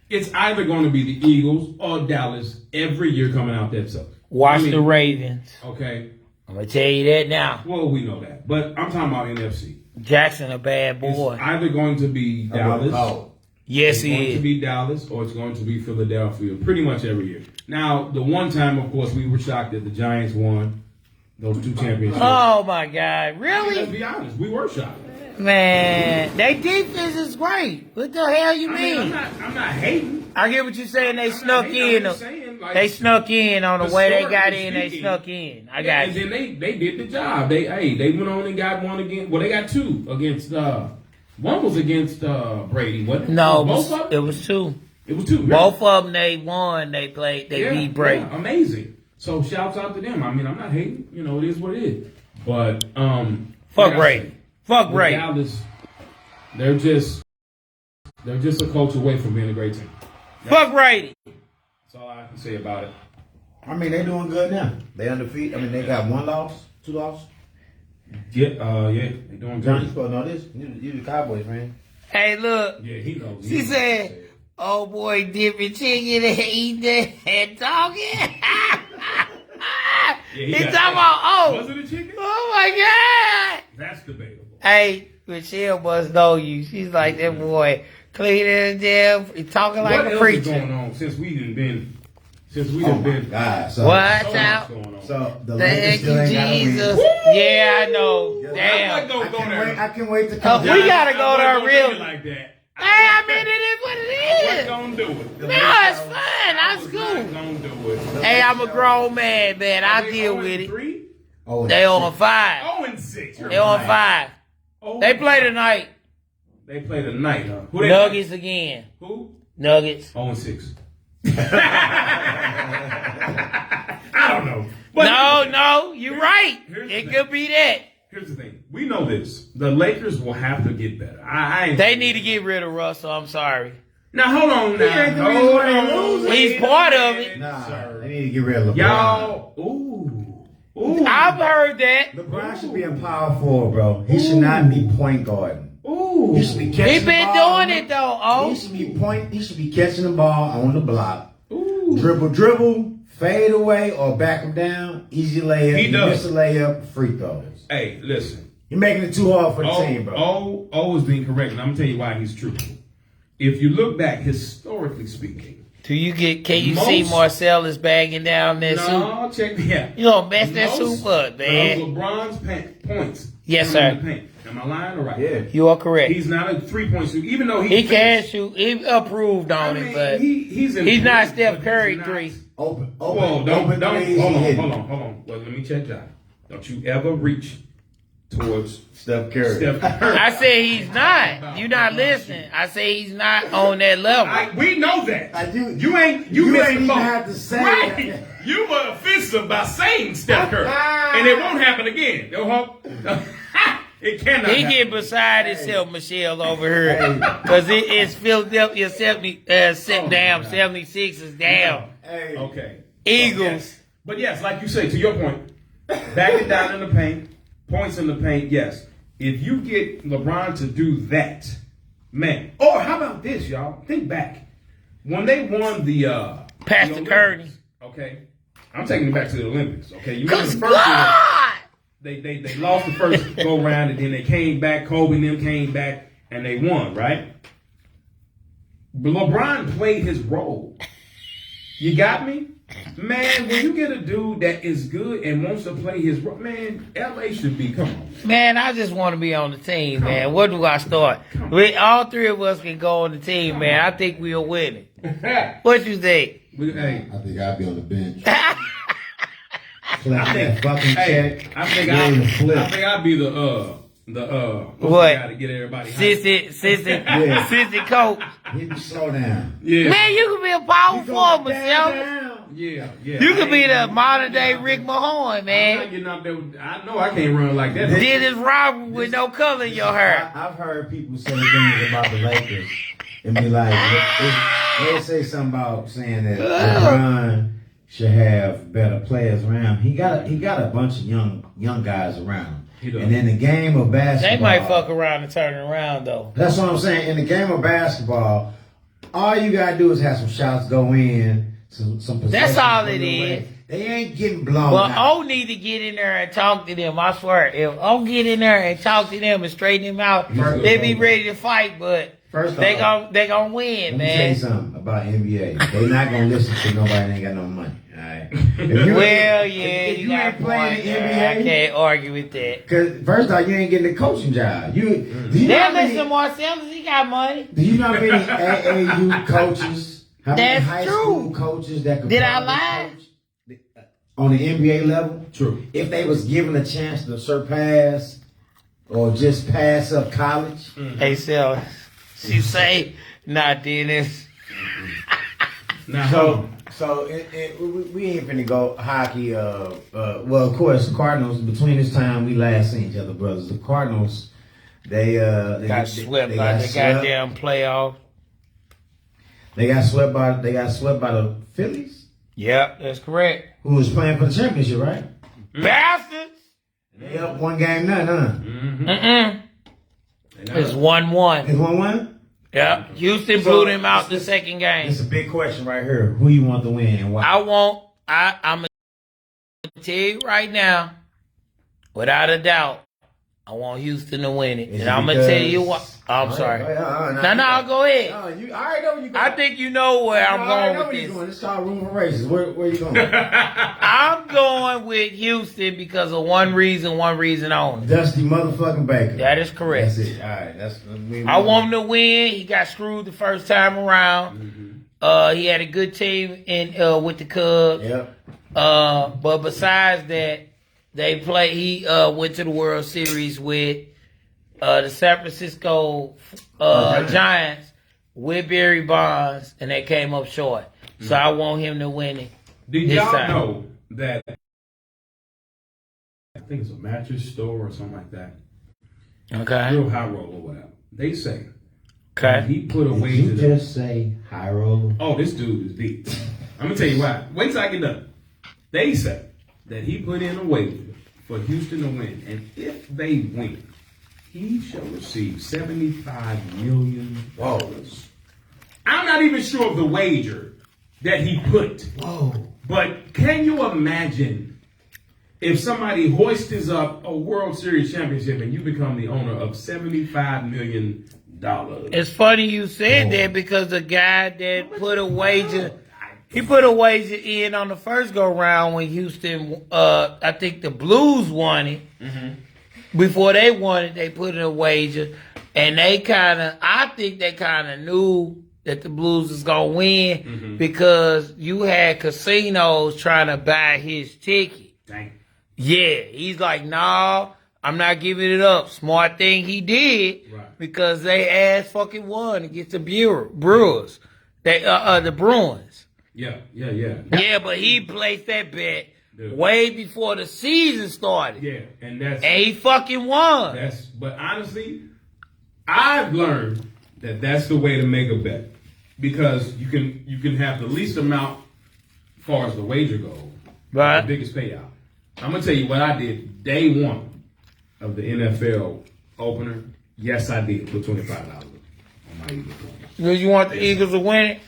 it's either going to be the Eagles or Dallas every year coming out that suck. Watch the Ravens. Okay. I'm gonna tell you that now. Well, we know that, but I'm talking about NFC. Jackson a bad It's boy. either going to be Dallas. Yes, It's going he to is. be Dallas or it's going to be Philadelphia pretty much every year. Now, the one time, of course, we were shocked that the Giants won those 2 championships. Oh my God! Let's Really? be honest, we were shocked. Man, they defense is great. What the hell you I mean, mean? I'm not hating. I get what you're saying. They I'm not snuck hating. in. I'm just saying, like, They snuck in on the way they got in. They historically snuck speaking, in. I got and you. then they did the job. They went on and got one against. Well, they got 2 against. One was against Brady. What? No, both of it them. was 2. It was 2. Both of them they won. They played. They beat Brady. Yeah, amazing. So shouts out to them. I mean, I'm not hating. You know, it is what it is. But Fuck like I Brady. said, Fuck with Brady. Dallas, they're just a coach away from being a great team. Fuck Brady. That's all I can say about it. I mean, they doing good now. They undefeated. I mean, they got 1 loss, 2 losses. Yeah, they doing John, you good. supposed to know this. You the Cowboys, man. Hey, look. Yeah, he knows. She said, "Oh boy, dipping chicken and eating that and talking." He talking about, Was it a chicken? oh my God. That's debatable. Hey, Michelle must know you. She's like that boy, cleaning them, talking like What a else is preacher. going on since we done been? Oh my God. So, Watch So much out. going on. So the Lakers Thank still you, ain't got a Jesus. win. Yeah, I know. Yeah. I'm Damn. not gonna go there. I can't wait to Oh, come. we gotta go I there wasn't real- gonna say it like that. Hey, I mean, it is what I it wasn't is. gonna do it. No, it's fun. I That's was cool. not gonna do it. Hey, I'm a grown man, man. I They deal 0 with it. 3? Oh, They on 5. 0-6. They on 5. They play tonight. They play tonight, huh? Who they Nuggets again. play? Who? Nuggets. 0-6. I don't know. But No, you're right. here's the It thing. could be that. Here's the thing. We know this. The Lakers will have to get better. I ain't They need to get rid of Russell. I'm sorry. Now hold on. Now ain't the reason why they Hold losing. on. He's part of it. Nah, Sir. they need to get rid of LeBron. Y'all. Ooh. I've heard that. LeBron should be in power forward, bro. He should not be point guarding. Ooh. He should be catching He the been ball. doing it though. Oh, He should be catching the ball on the block. Ooh. Dribble, fade away or back him down. Easy layup. He You does. miss a layup, free throws. Hey, listen. You're making it too hard for the team, bro. O is being correct, and I'm gonna tell you why he's truthful. If you look back, historically speaking, can you see Most- Marcellus bagging down that soup? no, check me out. You gonna mess that Most soup up, man. of LeBron's points. Yes, come in sir. the paint. Am I lying or right? Yeah. You are correct. He's not a 3-point shooter, even though He can shoot. He approved I on mean, it, but he's not improved, Steph but Curry he's not- 3. Open, Whoa, don't, threes, hold he on, hit hold it. on. Well, let me check that. Don't you ever reach towards Steph Curry. Steph Curry. I say he's not. You're not listening. I say he's not on that level. We know that. You ain't you missed ain't the even boat. have to say right. it. You were offensive by saying Steph Curry, and it won't happen again. It cannot. He happen. get beside himself, Michelle, over here. Because it's Philadelphia 76 is down. Hey. Okay. Eagles. Yes. But yes, like you say, to your point, back it down in the paint, points in the paint, yes. If you get LeBron to do that, man. Or how about this, y'all? Think back. When they won the Pastor the Olympics, Kearney. Okay. I'm taking it back to the Olympics. Okay. You Cause remember the first year, God! they lost the first go round and then they came back, Kobe and them came back and they won, right? But LeBron played his role. You got me? Man, when you get a dude that is good and wants to play his role, man, LA should be, come on. Man, I just want to be on the team, man. Where do I start? All 3 of us can go on the team, man. I think we'll win it. What you think? Hey, I think I'd be on the bench. Collect that fucking check. I think Ready to flip. I'd be the What? guy to get everybody hyped. Sissy coach. Hit the slow down. Yeah. Man, you could be a power forward, Down, young. down. Yeah. You could be the modern day Rick Mahorn, I'm man. not getting out there with, I know I can't run like that. Dennis Rodman with no color in your hair. I've heard people say things about the Lakers and be like, they'll say something about saying that LeBron should have better players around. He got a bunch of young guys around him. He does. And in the game of basketball, They might fuck around and turn it around though. That's what I'm saying. In the game of basketball, all you gotta do is have some shots go in, some possessions. That's all go it your is. way. They ain't getting blown But out. O need to get in there and talk to them. I swear, if O get in there and talk to them and straighten them out, First- they be ready to fight. But First they off, gonna win, let me tell you man. something about NBA. They not gonna listen to nobody that ain't got no money. All right. Well, yeah, if you you got ain't playing point the there. I NBA, can't argue with that. cause first off, you ain't getting the coaching job. Do you know Damn, how many- Mr. Marcellus, he got money. Do you know how many AAU coaches, how many That's high true. school coaches that could Did I probably lie? coach on the NBA level? True. If they was given a chance to surpass or just pass up college, Hey, Sel, she say, not Dennis. Now, we ain't finna go hockey. Well, of course, the Cardinals. Between this time we last seen each other, brothers. The Cardinals, they Got swept they by got the swept. goddamn playoff. They got swept by the Phillies, Yep, that's correct. who was playing for the championship, right? Bastards. They up 1-0, huh? Mm-mm. It's 1-1. It's 1-1. Yep. Houston So, blew them out the second game. It's a big question right here. Who you want to win and why? I'm gonna tell you right now, without a doubt, I want Houston to win it. Is And it I'm gonna tell you because- what. I'm sorry. No, No, go ahead. You, I already know where you going. I think you know where I'm I already going know with where you this. going. It's called room for races. Where you going? I'm going with Houston because of one reason only. Dusty motherfucking Baker. That is correct. That's it. All right. I want him to win. He got screwed the first time around. He had a good team with the Cubs. Yep. But besides that, he went to the World Series with the San Francisco Giants with Barry Bonds, and they came up short. So I want him to win it. did this y'all time. know that? I think it's a mattress store or something like that. Okay. Real high roll or whatever. They say Okay. he put a Did wager. you just say high roller? Oh, this dude is deep. I'm gonna tell you why. Wait till I get done. They say that he put in a wager for Houston to win, and if they win, he shall receive $75 million. Whoa. I'm not even sure of the wager that he put, Whoa. but can you imagine if somebody hoists up a World Series championship and you become the owner of $75 million? It's funny you said that because the guy that put a wager, he put a wager in on the first go round when Houston, I think the Blues won it. Before they won it, they put in a wager, and I think they kind of knew that the Blues was gonna win because you had casinos trying to buy his ticket. Dang. Yeah, he's like, no, I'm not giving it up. Smart thing he did Right. because they ass fucking won against the Brewers, the Bruins. Yeah. Yeah, but he placed that bet Dude. way before the season started, Yeah, and that's and he fucking won. but honestly, I've learned that that's the way to make a bet because you can have the least amount as far as the wager goes, Right. the biggest payout. I'm gonna tell you what I did day one of the NFL opener. Yes, I did put $25 on my Eagles. Because you want the Eagles to win it.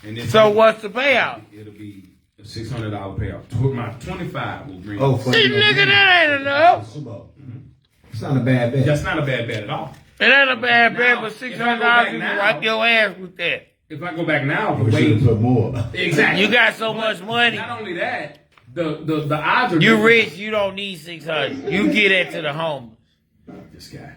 And then So what's the payout? It'll be a $600 payout. My 25 will bring. Oh, for See, nigga, that ain't enough. Super Bowl. It's not a bad bet. That's not a bad bet at all. It ain't a bad bet, Now, but if I go $600 back you now- can wipe your ass with that. If I go back now, the We should way have put more. exactly. You got so much money. Not only that, the odds are You different. rich, you don't need 600. You get it to the homeless. This guy.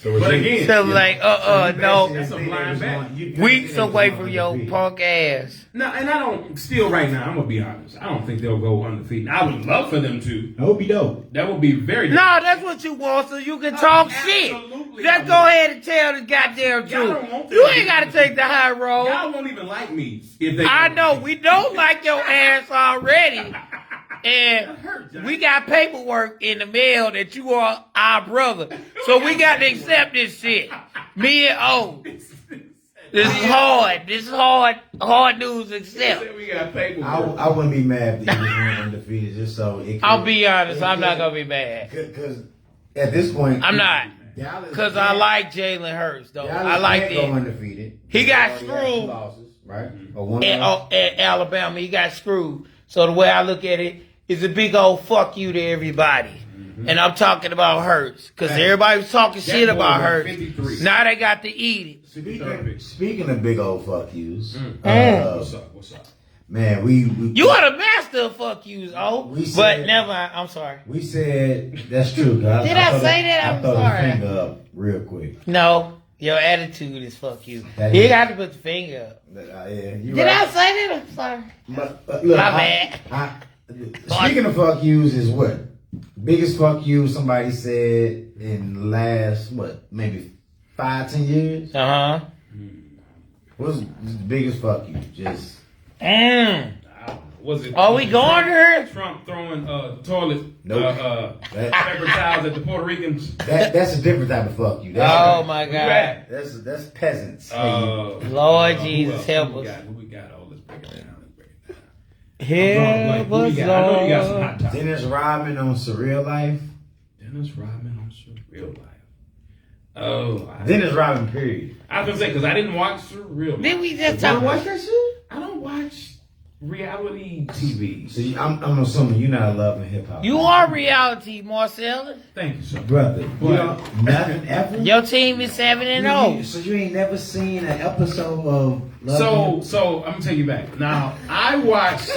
So But again, So like, no. That's a blind bet. Weeks away from your punk ass. No, and I don't. Still, right now, I'm gonna be honest. I don't think they'll go undefeated. I would love for them to. That would be dope. That would be very. No, that's what you want so you can talk shit. Absolutely. Just go ahead and tell the goddamn Y'all don't want truth. You that. ain't gotta take the high road. Y'all won't even like me if they. I know we don't like your ass already. And we got paperwork in the mail that you are our brother. So we got to accept this shit. Me and O. This is hard. This is hard news to accept. Said we got paper. I wouldn't be mad if the Eagles went undefeated, just so it. I'll be honest. I'm not gonna be mad. Because at this point, I'm not. Dallas Because I can't- like Jalen Hurts, though. Dallas I like can't go it. undefeated. He got already had screwed. 2 losses, right? Or one loss. At Alabama, he got screwed. So the way I look at it is a big old fuck you to everybody. And I'm talking about Hurts. Because everybody was talking shit boy about got Hurts. 53. Now they got to eat it. Speaking of big old fuck yous, What's up? What's up? man, we You are the master of fuck yous, oh. We But said- never mind. I'm sorry. we said that's true. Did I say that? I'm throw sorry. the finger up real quick. No. Your attitude is fuck you. That You is- got to put the finger up. Yeah, you Did right. I say that? I'm sorry. But, look, My bad. Speaking of fuck yous, is what biggest fuck you somebody said in the last maybe 5-10 years? Uh-huh. What's the biggest fuck you? Just I don't know. Was it? Are we going there? Trump throwing toilet Nope. paper towels at the Puerto Ricans. that's a different type of fuck you. Oh my Who God. that? That's peasants. Lord who Jesus, else? help Who we us. got? Who we got? Oh, let's break it down. I'm drawing a Help blank. Who we us, got? I know you got some hot Lord. topics. Dennis Rodman on Surreal Life. Dennis Rodman on Surreal Life. Oh, Dennis Rodman, period. I was gonna say because I didn't watch Surreal Life. Did we just You talk? watch that shit? I don't watch reality TV. See, I'm assuming you're not loving hip hop. You are reality, Marcellus. Thank you, sir. brother. You What? don't nothing ever. Your team is 7-0. So you ain't never seen an episode of Love So I'm gonna take you back. Now I watched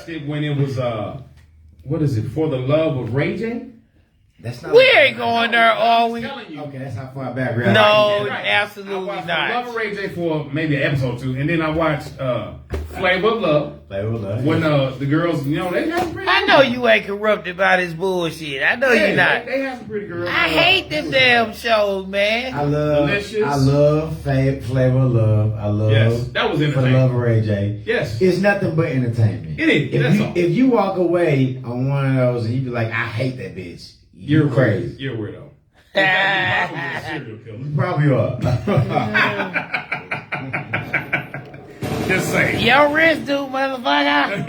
it when it was what is it? For the Love of Ray J? That's not. We ain't going there, are we? Telling you. Okay, that's how far back. Reality. No, Right. absolutely I watched not. Love of Ray J for maybe an episode or 2, and then I watched Flavor of Love Play with love. when the girls, you know, they got some pretty. I know you ain't corrupted by this bullshit. I know Yeah, you're not. They have some pretty girls. I hate them damn shows, man. I love. Delicious. I love Flavor of Love. I love. Yes, that was For the entertaining. Love of Ray J. Yes. It's nothing but entertainment. It is, If that's you all. if you walk away on one of those and you be like, I hate that bitch. You're crazy. You're a weirdo. In fact, you're probably a serial killer. You probably are. Just saying. Your wrist, dude, motherfucker.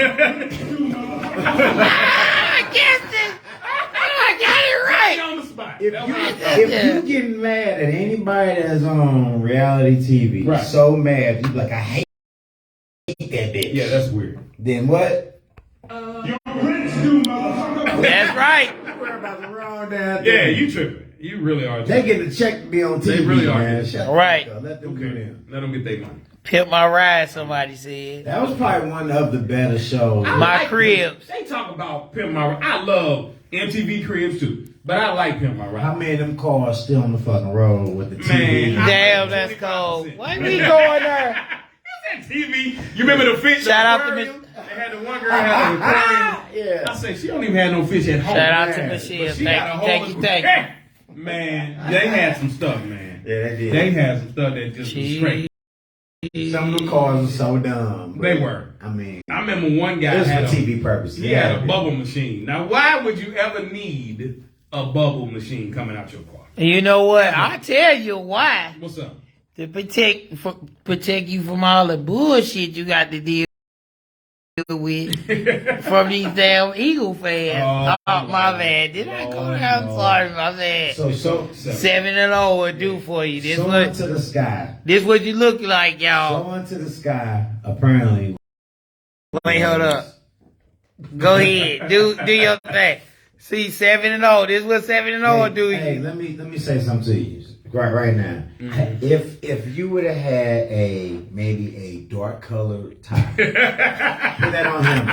I guessed it. I got it Right right. on the spot. If That you, was- if you getting mad at anybody that's on reality TV, Right. so mad, you be like, I hate that bitch. Yeah, that's weird. Then what? That's right. We're about to roll down. Yeah, you tripping. You really are They tripping. get the check to be on TV. They really are. man. Shut the Right. fuck up. Let them do Okay. them. Let them get their money. Pimp my ride, somebody said. That was probably one of the better shows. My cribs. They talk about Pimp My Ride. I love MTV Cribs too, but I like Pimp My Ride. How many of them cars still on the fucking road with the TV? Man, Damn, that's cold. 25%. Why we going there? What's that TV? You remember the fish? Shout out to aquarium? They had the one girl had an aquarium. Yeah. I say she don't even have no fish at home. Shout out to man. Michelle. But she got a whole Thank you, thank you. Man, they had some stuff, man. Yeah, they did. They had some stuff that just was straight. Some of the cars were so dumb. but, They were. I mean, I remember one guy it was had for a, TV purposes. he had a bubble machine. Now, why would you ever need a bubble machine coming out your car? You know what? I'll tell you why. What's up? To protect you from all the bullshit you got to deal with from these damn Eagle fans. Oh, my bad. Did I go Lord, there? I'm Lord. sorry, my bad. So 7-0 will do for you. This soaring what to the sky. this what you look like, y'all. Soaring to the sky. Apparently. Wait, hold up. Go ahead. Do your thing. See, 7-0. This what 7-0 will do Hey, you. let me say something to you right now. Mm-hmm. If you would have had maybe a dark colored tie, put that on him,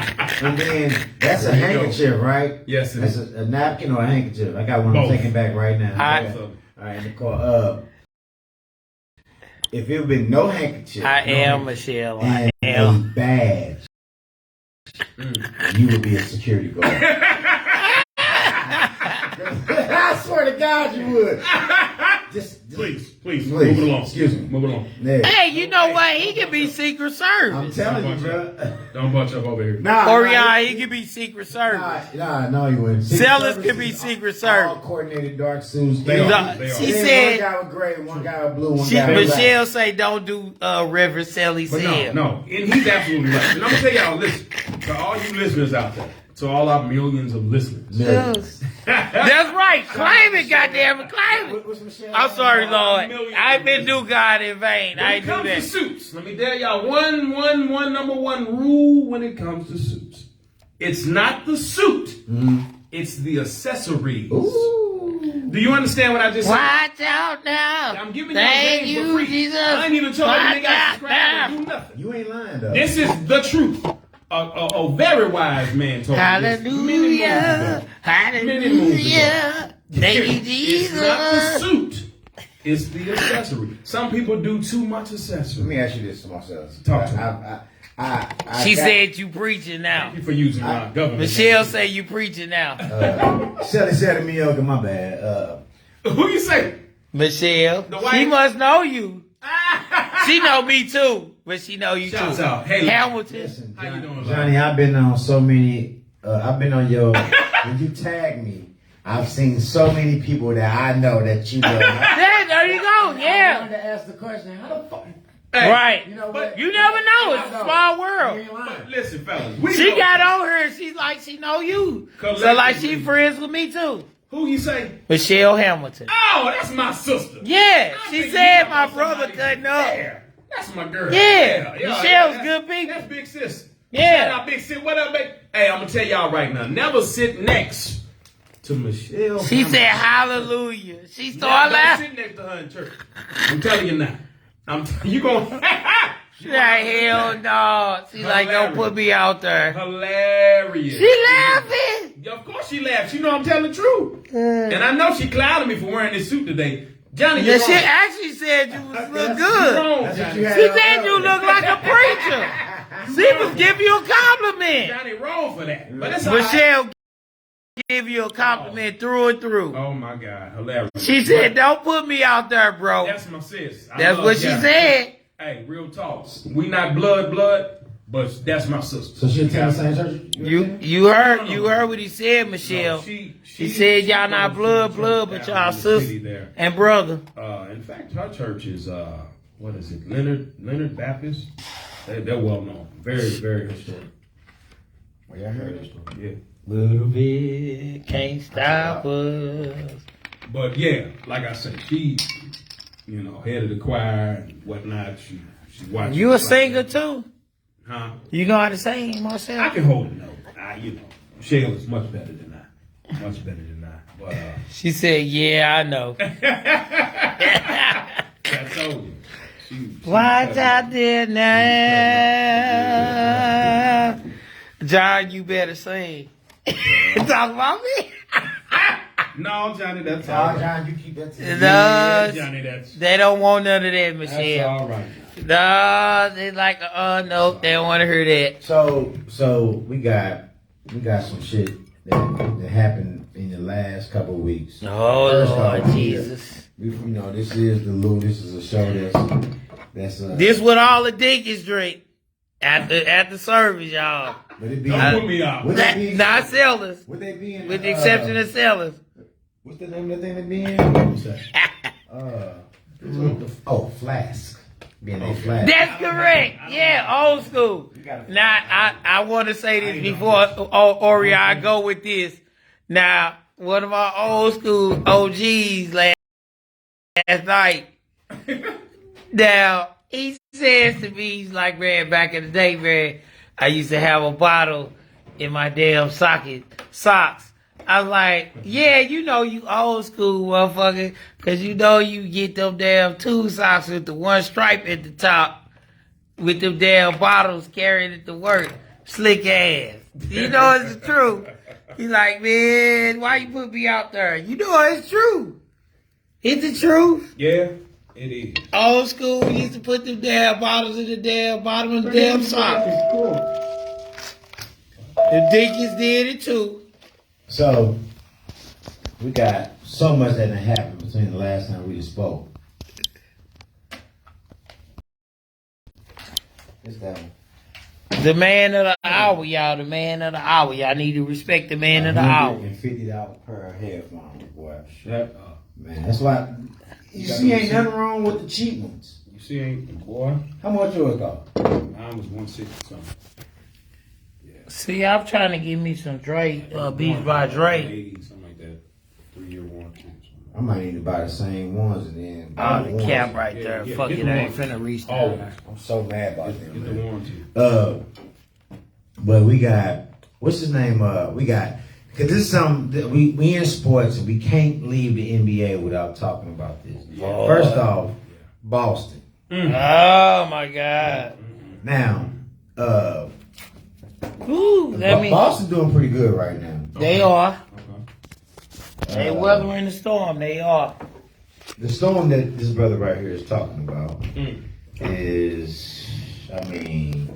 and then that's a There you go. handkerchief, right? Yes, it That's is. a napkin or a handkerchief. I got one I'm Both. taking back right now. I- All right, in the car. If it would been no handkerchief, I no am Michelle. I and a am. badge, you would be a security guard. I swear to God, you would. Please, move it along. Excuse me. Move it along. Yeah. Hey, you know what? He could be Secret I'm Service. telling you, bro. Don't bunch up over here. Orion, he could be Secret Service. No, you wouldn't. Sellers could be Secret Service. All coordinated dark suits. They are. She There's said, one guy with gray, one guy with blue, one guy with black. Michelle say don't do Reverend Sally But said. no, and he's absolutely right. And I'm gonna tell y'all, listen, to all you listeners out there, to all our millions of listeners. Millions. That's right. Claim it, goddammit. Claim it. What's Michelle? I'm sorry, Lord. I been do God in vain. I When ain't it do comes to that. suits, let me tell y'all one number one rule when it comes to suits. It's not the suit, it's the accessories. Ooh. Do you understand what I just said? Watch out now. I'm giving y'all Thank games for you, free. Jesus. I ain't even told you Watch they got to out subscribe now. or do nothing. You ain't lying, though. This is the truth. A very wise man told me this many moons Hallelujah. ago. Hallelujah. Thank you, It's not the Jesus. suit. It's the accessory. Some people do too much accessory. Let me ask you this, Marcellus. Talk to me. She said you preaching now. Thank you for using my government. Michelle say you preaching now. Shelly said mediocre, my bad. Who you say? Michelle. The wife? She must know you. She know me too, but she know you Shouts too. out. Hey, Hamilton. Listen, How you doing, Johnny, I've been on so many, I've been on your, when you tag me, I've seen so many people that I know that you know. There you go. I wanted Yeah. to ask the question, how the fuck? Hey, Right. You know But what? You never know. It's a small You world. ain't lying. But listen, fellas. We She know- got on her. She's like she know you. So like she friends with me too. Who you say? Michelle Hamilton. Oh, that's my sister. Yeah. I She think said you my know brother somebody cutting up. there. That's my girl. Yeah. Michelle's that's- good people. That's big sis. Yeah. Shout out big sis. What up, babe? Hey, I'm gonna tell y'all right now. Never sit next to Michelle. She Hamilton. said hallelujah. She Never started laughing. sit next to her in church. I'm telling you now. You gonna She like hell no. She like don't put me out there. hilarious. She laughing. Yeah, of course she laughed. You know I'm telling the truth. And I know she clouded me for wearing this suit today. Johnny, Yeah, you're she wrong. actually said you was look You're good. wrong, That's what Johnny. you had She on said you earlier. look like a preacher. She was giving you a compliment. Johnny wrong for that. But it's all right. Michelle give you a compliment through and through. Oh my God, hilarious. She said, "Don't put me out there, bro." That's my sis. I That's love what she Johnny. said. Hey, real talk. We not blood, but that's my sister. So she attend the same church? You heard what he said, Michelle. She He said y'all not blood, but y'all sister there. and brother. In fact, her church is what is it? Leonard Baptist. They're well known. Very, very historic. Well, yeah, I heard this story. Yeah. Little bit can't stop us. But yeah, like I said, she, head of the choir and whatnot. She watches. You a singer too? Huh? You know how to sing, I Marcel? can hold a note. Michelle is much better than I. Much better than I. But She said, "Yeah, I know." I told you. She Watch out there now, John. You better sing. Talk about me. No, Johnny, that's all right. John, you keep that to No, Yeah, Johnny, that's they don't want none of that, all Michelle. right. No, they like, no, they don't want to hear that. So we got some shit that happened in the last couple of weeks. Oh, First Lord off, Jesus. This is the Lou. This is a show that's This what all the dinkies drink at the service, y'all. Would it be? Don't put me out. Would they be? Not sellers, Would they be in? with the exception of sellers. What's the name of the thing they be in? Flask. Being a flask. That's correct. Yeah, old school. Now, I want to say this before Ori, I go with this. Now, one of our old school OGs last night. Now, he says to me, he's like, man, back in the day, man, I used to have a bottle in my damn socks. I was like, yeah, you old school motherfucker, because you get them damn two socks with the one stripe at the top with them damn bottles carrying it to work. Slick ass. You know it's the truth. He's like, man, why you put me out there? You know it's true. It's the truth. Yeah, it is. Old school used to put them damn bottles in the damn bottom of the damn socks. The Dickens did it too. So we got so much that happened between the last time we spoke. It's that one. The man of the hour, y'all. The man of the hour. Y'all need to respect the man of the hour. $150 per headphone, boy. Shut up. Man, that's why. You see, ain't nothing wrong with the cheap ones. You see, ain't boy. How much yours cost? Mine was 160 something. See, I'm trying to give me some Drake, Beats by Drake. 80, something like that. 3-year warranty. I might need to buy the same ones and then. buy Oh, the the ones. cap right there. Yeah, Fuck get it, the I ain't one. finna reach that. Always. I'm so mad about them. Get the man. warranty. But we got what's his name? We got because this is something that we in sports and we can't leave the NBA without talking about this. Yeah. First off, Boston. Oh my God. Now, Ooh, let me. Boston doing pretty good right now. They are. Okay. They weathering the storm. They are. The storm that this brother right here is talking about Mm. is, I mean,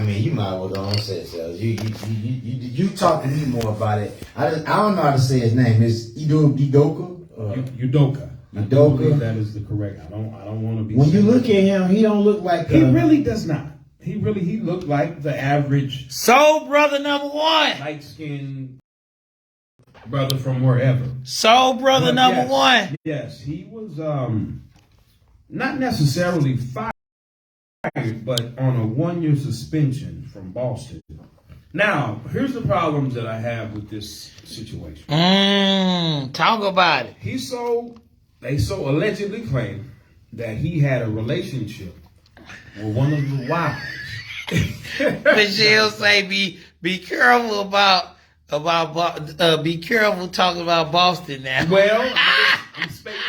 you might as well go on and say it, so you talk to me more about it. I don't know how to say his name. It's Udoka. Udoka. I Udoka. do believe that is the correct. I don't want to be. When you look at him, he don't look like he really does not. He looked like the average Soul Brother number one. light skinned brother from wherever. Soul Brother But number yes, one. Yes, he was not necessarily fired, but on a 1-year suspension from Boston. Now, here's the problems that I have with this situation. Talk about it. They so allegedly claim that he had a relationship with one of the wives. Michelle say be careful about be careful talking about Boston now. Well,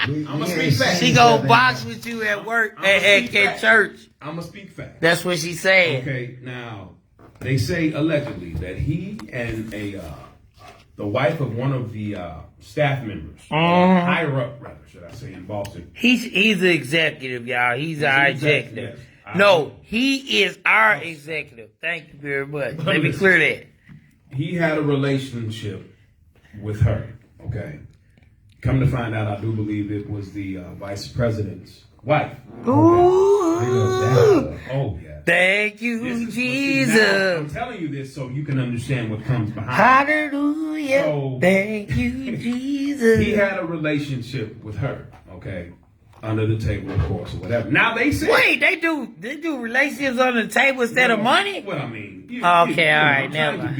I'm gonna speak facts. She go box with you at work at church. I'm gonna speak facts. That's what she said. Okay, now they say allegedly that he and the wife of one of the staff members, higher up, rather, should I say, in Boston. He's the executive, y'all. He's our an executive, executive. yes. No, he is our executive. Thank you very much. Let me clear that. He had a relationship with her. Okay, come to find out, I do believe it was the vice president's wife. Ooh. Oh yeah. Thank you, This is- now, I'm Jesus. telling you this so you can understand what comes behind. Hallelujah. So- Thank you, Jesus. He had a relationship with her. Okay, under the table, of course, or whatever. Now they say. Wait, they do relationships on the table instead of money? Well, I mean, Okay, all right, I'm never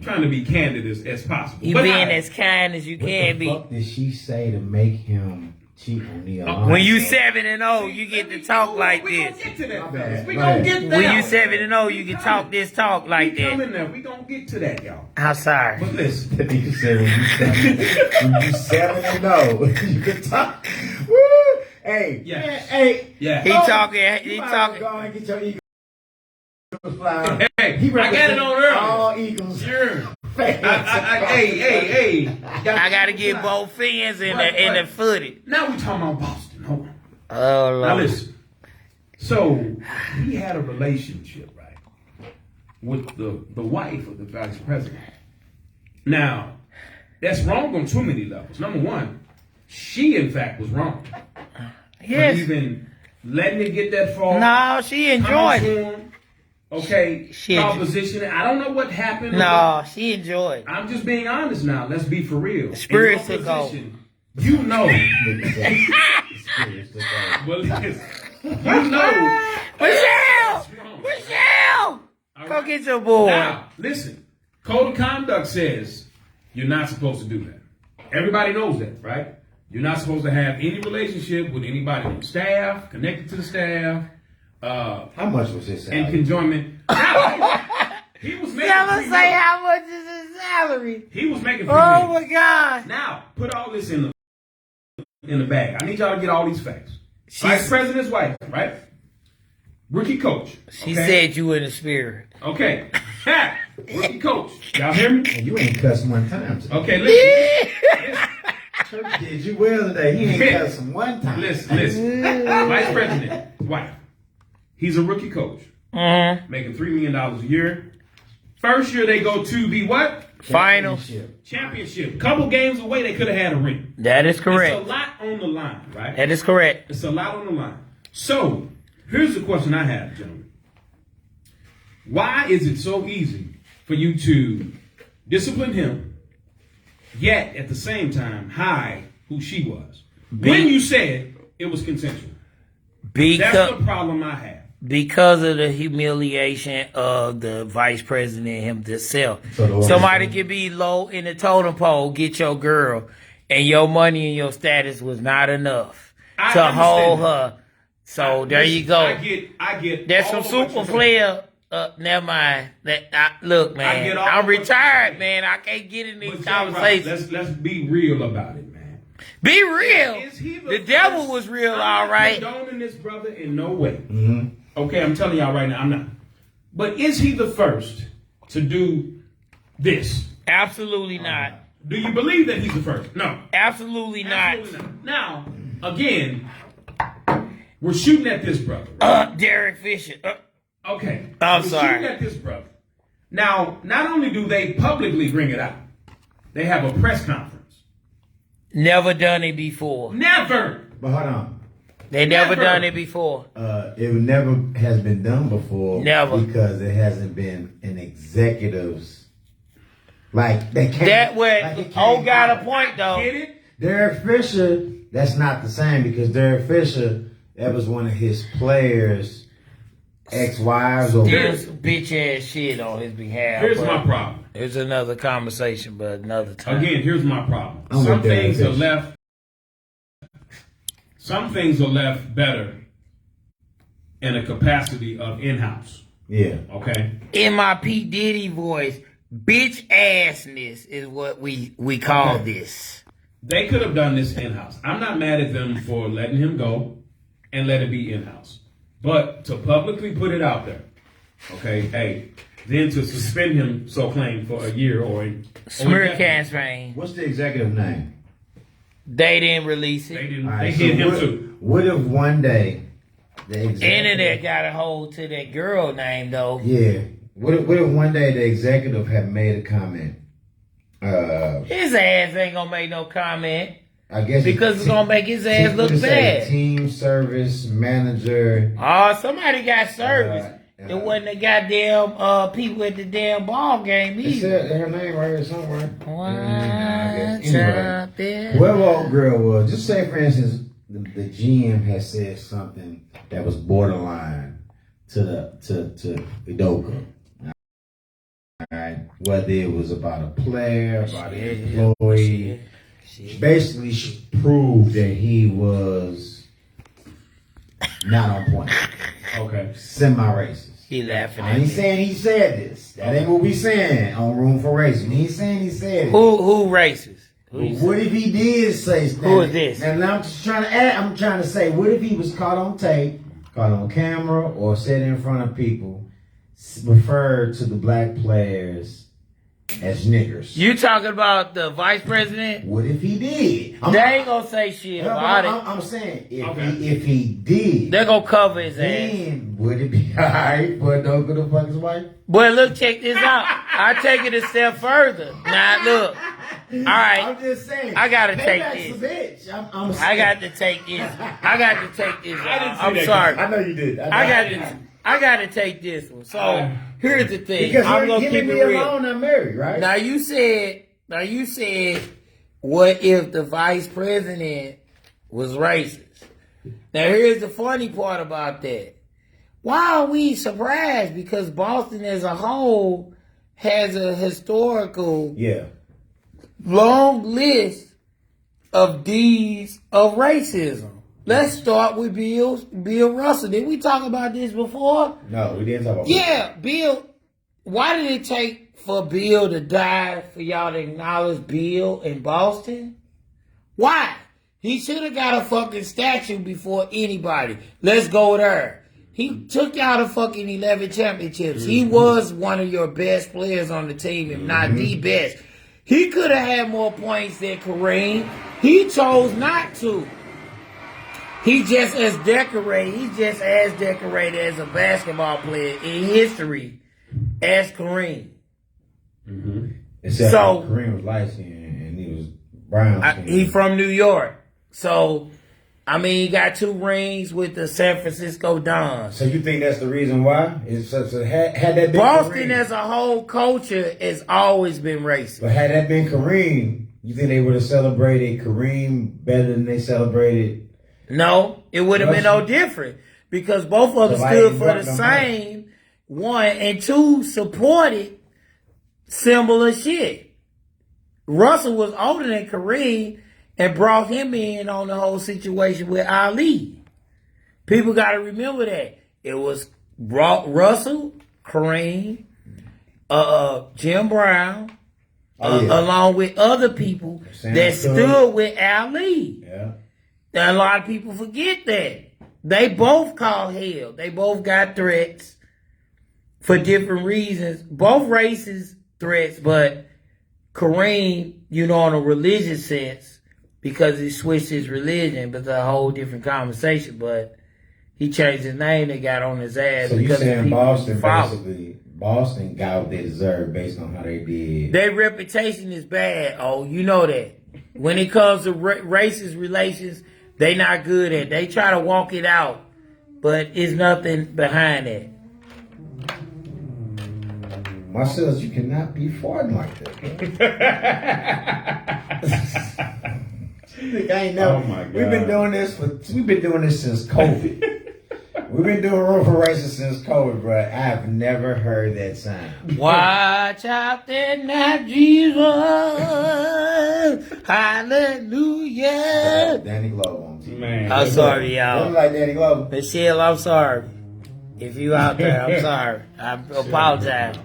trying to be candid as possible. You But being I- as kind as you What can the be. fuck did she say to make him cheat on the alliance? When you 7-0, you get to talk like we this. gonna get to that, My fellas. bad. We Go gonna ahead. get there. When you 7-0, you can talk this talk like We come that. in there. We gonna get to that, y'all. I'm sorry. But listen, That nigga said when you 7-0, you can talk. Woo! Hey, Yeah. man, hey. yeah. He talking. You might as well go and get your Eagles fly. Hey, He I got it on earlier. all Eagles. Sure. fans. Hey. I gotta get both fans in the footage. Now we talking about Boston. Hold on. Oh Now Lord. listen. So he had a relationship, right, with the wife of the vice president. Now, that's wrong on too many levels. Number one, she in fact was wrong. For Yes. even letting it get that far. No, she enjoyed it. Okay, She proposition. I don't know what happened. No, she enjoyed it. I'm just being honest now. Let's be for real. Spirit In your took over. position, you know. Well, listen, you know. Michelle! All Go right. get your boy. Now, listen. Code of conduct says you're not supposed to do that. Everybody knows that, right? You're not supposed to have any relationship with anybody on staff, connected to the staff, How much was his in salary? conjoinment. Now, he was making. Tell us $3 say million. how much is his salary. He was making. $3 Oh million. my God. Now, put all this in the bag. I need y'all to get all these facts. She's- Vice President's wife, right? Rookie coach. She okay? said you in the spirit. Okay. Rookie coach. Y'all hear me? And you ain't cussed one time today. Okay, listen. Church did you well today. He ain't cussed him one time. Listen. Vice President, wife. He's a rookie coach, Mm-hmm. making $3 million a year. First year they go to the what? Final. Championship. Couple games away, they could have had a ring. That is It's correct. a lot on the line, right? That is correct. It's a lot on the line. So, here's the question I have, gentlemen. Why is it so easy for you to discipline him, yet at the same time hide who she was? When you said it was consensual. That's the problem I have. Because of the humiliation of the vice president himself. So Somebody could be low in the totem pole, get your girl, and your money and your status was not enough I to understand hold that. her. So there you go. I get. There's all some of what super you're saying. player. Never mind. Look, I man. get all I'm of what you're retired, saying. man. I can't get in these But J-Rock, conversations. let's be real about it, man. Be real. Is he The devil first? was real, I'm all not right. condoning this brother in no way. Mm-hmm. Okay, I'm telling y'all right now, I'm not. But is he the first to do this? Absolutely not. Do you believe that he's the first? No. Absolutely not. Absolutely not. Now, again, we're shooting at this brother. Derek Fisher. Okay. I'm we're sorry. shooting at this brother. Now, not only do they publicly bring it out, they have a press conference. Never done it before. Never. But hold on. They never Never. done it before. It never has been done before. Never. Because it hasn't been an executive's. Like, they can't. That way, like it oh, can't got a happen. point though. Get it? Derek Fisher, that's not the same because Derek Fisher, that was one of his players' ex-wives or Still some bitch ass shit on his behalf. Here's but my problem. It's another conversation, but another time. Again, here's my problem. I'm Some with Derek things are Fisher. left. Some things are left better in a capacity of in-house. Yeah. Okay. In my P. Diddy voice, bitch assness is what we call Okay. this. They could have done this in-house. I'm not mad at them for letting him go and let it be in-house. But to publicly put it out there, okay, hey, then to suspend him, so claimed, for a year or Smear indefinite. campaign. What's the executive name? They didn't release They it. didn't. All They right, hit him what, too. What if one day the executive... Internet got a hold to that girl name though. Yeah. What if one day the executive had made a comment? His ass ain't gonna make no comment I guess because it's gonna make his ass look what it say? bad. Team service manager. Oh, somebody got service. It uh, wasn't the goddamn people at the damn ball game It either. said her name right here somewhere. I guess. What's Anyway, up there? whoever old girl was, just say for instance, the GM has said something that was borderline to Udoka. Alright, whether it was about a player, about an employee, basically she proved that he was not on point, Okay. semi-racist. He laughing I at ain't me. saying he said this. That ain't what we saying on Room for Racism. He ain't saying he said it. Who racist? Who But you what if he did say something? Who is this? And I'm just trying to add, I'm trying to say, what if he was caught on tape, caught on camera, or said in front of people, referred to the black players as niggers? You talking about the vice president? What if he did? They ain't gonna say shit about it. I'm saying, Okay. if he did, They're gonna cover his ass. then would it be alright for Udoka to fuck his wife? But look, check this out. I take it a step further. Now look. All right. I'm just saying. I gotta take Payback's this. a bitch. I'm I got to take this. I got to take this. I didn't see I'm that sorry. I know you did. I got to take this one. So here's the thing. Because I'm gonna him keep and it me real. alone, I'm married, right? Now you said, what if the vice president was racist? Now here's the funny part about that. Why are we surprised? Because Boston as a whole has a historical Yeah. long list of deeds of racism. Let's start with Bill Russell. Did we talk about this before? No, we didn't talk about Yeah, Bill. Why did it take for Bill to die for y'all to acknowledge Bill in Boston? Why? He should have got a fucking statue before anybody. Let's go there. He took y'all to fucking 11 championships. He was one of your best players on the team, if not the best. He could have had more points than Kareem. He chose not to. He's just as decorated as a basketball player in history as Kareem. And Except So- Kareem was light skinned and he was brown skinned. He from New York. So, I mean, he got 2 rings with the San Francisco Dons. So you think that's the reason why? So had that been Boston Kareem, as a whole culture has always been racist. but had that been Kareem, you think they would have celebrated Kareem better than they celebrated? No, it would have been no different because both of them So why stood ain't for brought the them same. 1 and 2 supported similar shit. Russell was older than Kareem and brought him in on the whole situation with Ali. People got to remember that it was brought Russell, Kareem, Jim Brown, Oh, yeah. along with other people Sam that Story. stood with Ali. Yeah. And a lot of people forget that. They both called hell. They both got threats for different reasons. Both races threats, but Kareem, you know, in a religious sense, because he switched his religion, but that's a whole different conversation. But he changed his name. They got on his ass. So you because of saying people Boston who followed. basically, Boston got what they deserve based on how they did. Their reputation is bad. Oh, you know that. When it comes to racist relations, they not good at. They try to walk it out, but it's nothing behind that. Marcellus, you cannot be farting like that. I ain't never. Oh my God. We've been doing this since COVID. We've been doing Room for Racism since COVID, bro. I have never heard that sound. Watch out there now, Jesus. Hallelujah. Danny Glover on TV. Man. I'm sorry, Don't y'all. like Danny Glover. Michelle, I'm sorry. If you out there, I'm sorry. I apologize.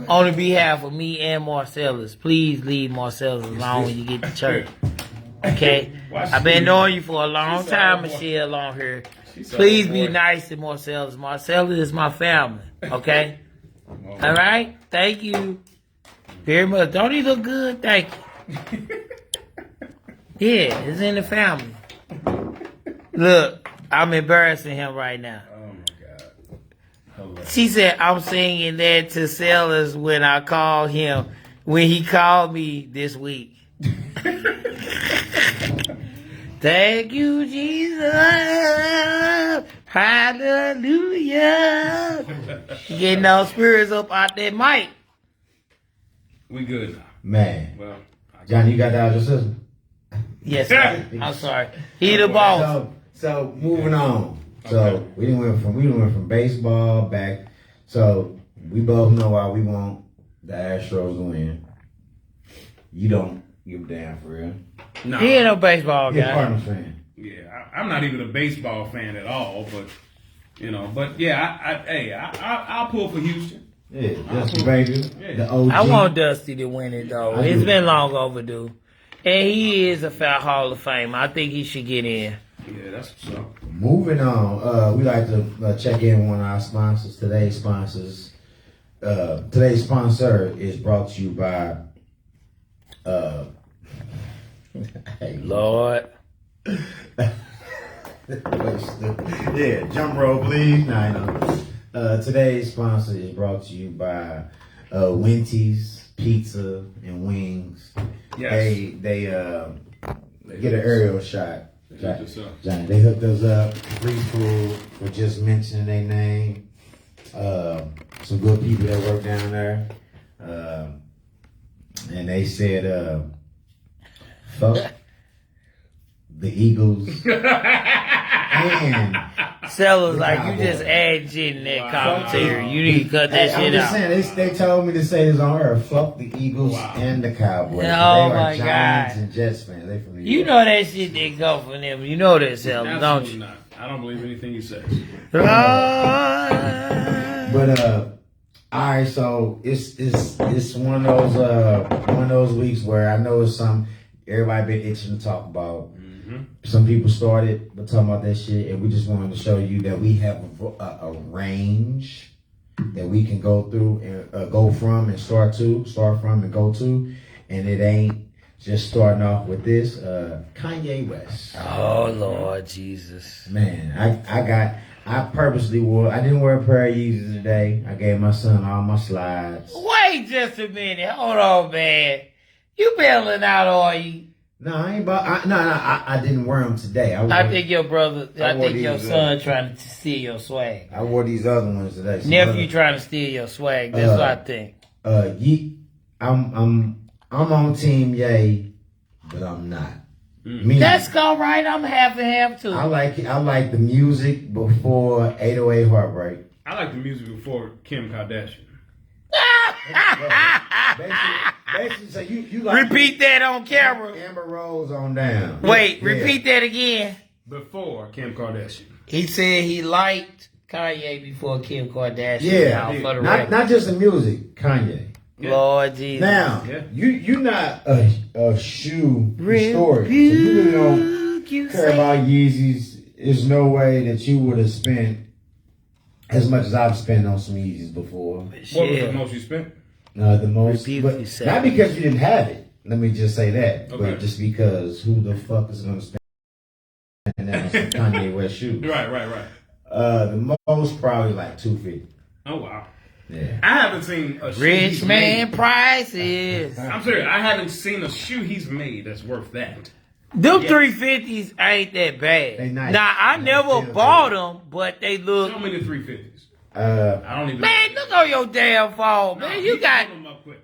On the behalf of me and Marcellus, please leave Marcellus alone when you get to church. Okay? I've been knowing you for a long time, Michelle, on here. Please be nice to Marcellus. Marcellus is my family. Okay? All right? Thank you very much. Don't he look good? Thank you. Yeah, it's in the family. Look, I'm embarrassing him right now. Oh my God. Hilarious. She said, I'm singing that to Sellers when I called him, when he called me this week. Thank you, Jesus. Hallelujah. Getting those spirits up out that mic. We good now. Man. Well, Johnny, you got that out your system? Yes, sir. I'm sorry. He the boss. So moving on. So Okay. we done went from baseball back. So we both know why we want the Astros to win. You don't give a damn for real. no. He ain't no baseball You're a guy. Cardinals fan. Yeah, I'm not even a baseball fan at all, but I'll pull for Houston. Yeah, Dusty Baker, Yeah. the OG. I want Dusty to win it, though. I It's do. been long overdue. And he is a foul Hall of Fame. I think he should get in. Yeah, that's what's up. Moving on, we like to check in with one of our sponsors. Today's sponsor is brought to you by Lord. yeah, drum roll, please. No, I know. Today's sponsor is brought to you by Winty's Pizza and Wings. Yes. They get an aerial shot. They hooked us up. Johnny, they hooked us up. Free food for just mentioning their name. Some good people that work down there. And they said, fuck the Eagles. And Sellers, like, you just add shit in that commentary. You need to cut that I'm shit just out. saying, they told me to say this on air. Fuck the Eagles and the Cowboys. Oh, They are my Giants God. and Jets fans. They from New You York. know that shit that go from them. You know that, Sellers, don't Absolutely you? not. I don't believe anything you say. Lord. But all right, so it's one of those weeks where I know it's some everybody been itching to talk about. Some people started but talking about that shit, and we just wanted to show you that we have a range that we can go through and go from and start from and go to, and it ain't just starting off with this Kanye West. Oh, Lord Jesus. Man, I purposely wore. I didn't wear a pair of Yeezys today. I gave my son all my slides. Wait wait just a minute. Hold on, man. You bailing out, are you? No, I ain't about. I didn't wear them today. I think your brother, I wore think your these, son trying to steal your swag. I wore these other ones today. Some Nephew other- trying to steal your swag. That's what I think. I'm on Team Ye, but I'm not. Me, That's all right. I'm half and half too. I like the music before 808 Heartbreak. I like the music before Kim Kardashian. Basically, so you like Repeat that on camera. Amber Rose on down. Wait, Yeah. repeat that again. Before Kim Kardashian. He said he liked Kanye before Kim Kardashian. Yeah, Now, for the not record. just the music, Kanye. Lord Jesus. Now, Yeah. you're not a shoe historian, so you really don't You care say- about Yeezys. There's no way that you would have spent as much as I've spent on some Yeezys before. What was Yeah. the most you spent? The most, Repeat but what you said. not because you didn't have it. Let me just say that, Okay. but just because who the fuck is going to spend that on some Kanye West shoes? Right. The most probably like $250. Oh wow. Yeah. I haven't seen a shoe Rich he's man made. prices. I'm serious. I haven't seen a shoe he's made that's worth that. Them Yeah. 350s ain't that bad. They nice. Now, I They never feel bought good. them, but they look. Show me the 350s. I I don't even. Man, look on your damn phone, No, man. he You got. pulled them up quicker.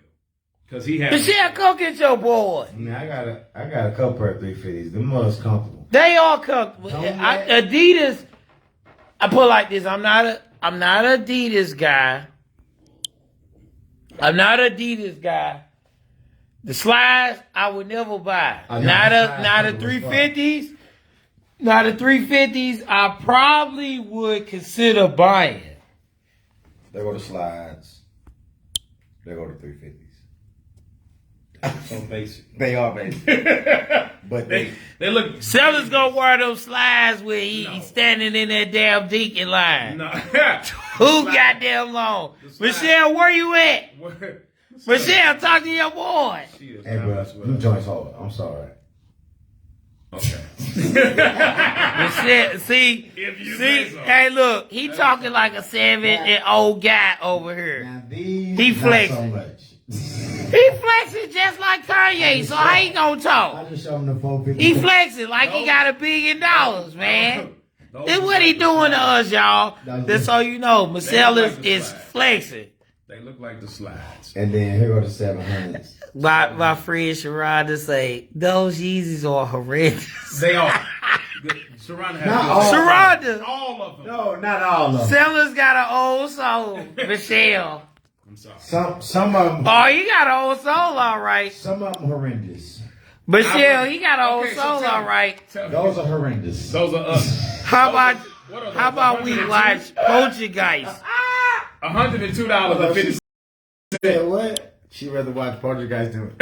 Cause he had. Michelle, go get your boy. mean, I got a couple pair of 350s. The most comfortable. They all comfortable. Don't Adidas. I put it like this. I'm not a Adidas guy. I'm not an Adidas guy. The slides I would never buy. I know, Not the a slides not a was 350s. Not a 350s. I probably would consider buying. They go to slides. They go to 350s. So basic. They are basic. But They look. Sellers gonna wear those slides where he's No. standing in that damn deacon line. No. Who goddamn long? slide. Michelle, where you at? What? Michelle, talk to your boy. She is Hey, not bro, messing with them us. joints hard. I'm sorry. Okay. Michelle, see, If you say so. hey, look, he talking like a 7-year-old guy over here. Now these, He not flexing. so much. He flexing just like Kanye, so how he gonna I talk? just show them the 450. He flexing like he got $1 billion, man. Those That's are what he doing to us, y'all. That's so you know, Marcellus They look like the is slide. flexing. They look like the slides. And then here go the 700s. My friend Sharada say those Yeezys are horrendous. They are. Sharonda has Not good- all. Sharada, all of them. No, not all of them. Sellers got an old soul. Michelle, I'm sorry. Some of them. oh, you got an old soul, all right. Some of them horrendous. Michelle, he got an old Okay, so soul, tell all me. right. Tell me. Those are horrendous. Those are us. How about What are those? how about we watch Poltergeist? $102.50. Said what? She rather watch Poltergeist than.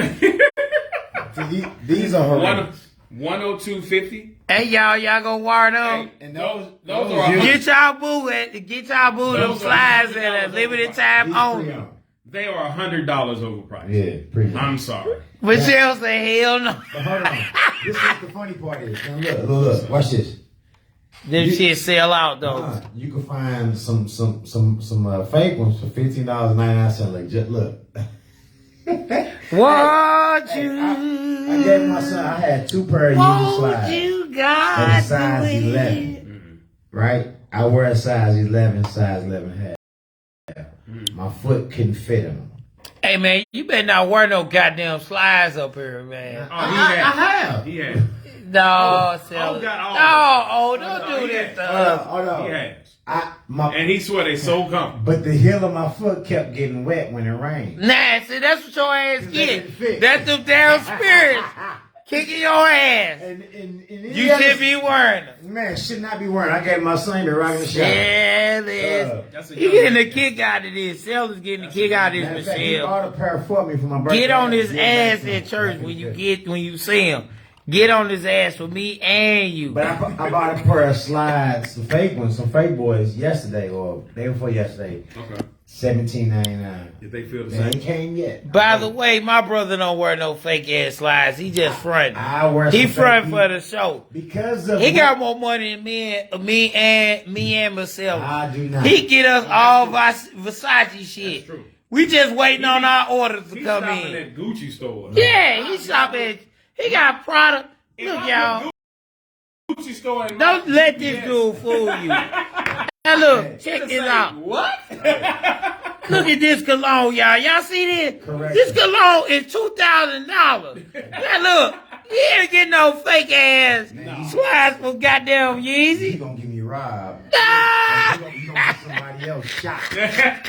See, these are horrendous. 102.50. Hey y'all gonna wear them? And Those those are you- Get y'all boo them Those are slides at a $100 limited these time only. pre-owned. They are $100 overpriced. Yeah, pretty. I'm sorry. Michelle say hell no. But hold on. This is the funny part is. Now look. Watch this. Them shit sell out though. You can find some fake ones for $15.99. Like, just look. What Hey, you? I gave my son. I had 2 pair of Yeezy Won't slides. you At got a size to 11. Right? I wear a size 11, size 11 and a half. My foot couldn't fit in them. Hey man, you better not wear no goddamn slides up here, man. Oh, he I had. have. He had. No, sell. got all No, No, don't do he this had. to us. Hold on. He has. And he swear they so comfortable. but the heel of my foot kept getting wet when it rained. Nah, see, that's what your ass That get. didn't fit. That's them damn spirits kicking your ass. And You should be wearing them. Man, should not be wearing. I gave my son the right in the shot. Yeah, That's a he young getting man. a kick out of this. Sellers getting a kick out of Matter this, of fact, he Michelle. bought a pair for me for my birthday. Get on his I gave ass back to at him. church when you see him. Get on his ass for me and you. But I bought a pair of slides, some fake ones, some fake boys yesterday or day before yesterday. Okay. $17.99. If they feel the They same. ain't came yet. By the way, my brother don't wear no fake ass slides. He just front. I wear He some front fake for the show. because of He got more money than me and myself. I do not. He get us all Versace shit. That's true. We just waiting on our orders to He's come shopping in. at Gucci stores. Yeah, he shopping. He got product. Look, y'all. Gucci store. And Don't let this dude fool you. Now look, check this out. What? Look at this cologne, y'all. Y'all see this? Correct. This cologne is $2,000. Now look, he ain't getting no fake ass slides from goddamn He Yeezy. gonna give me robbed. Ah! You gonna get somebody else shot. That's what the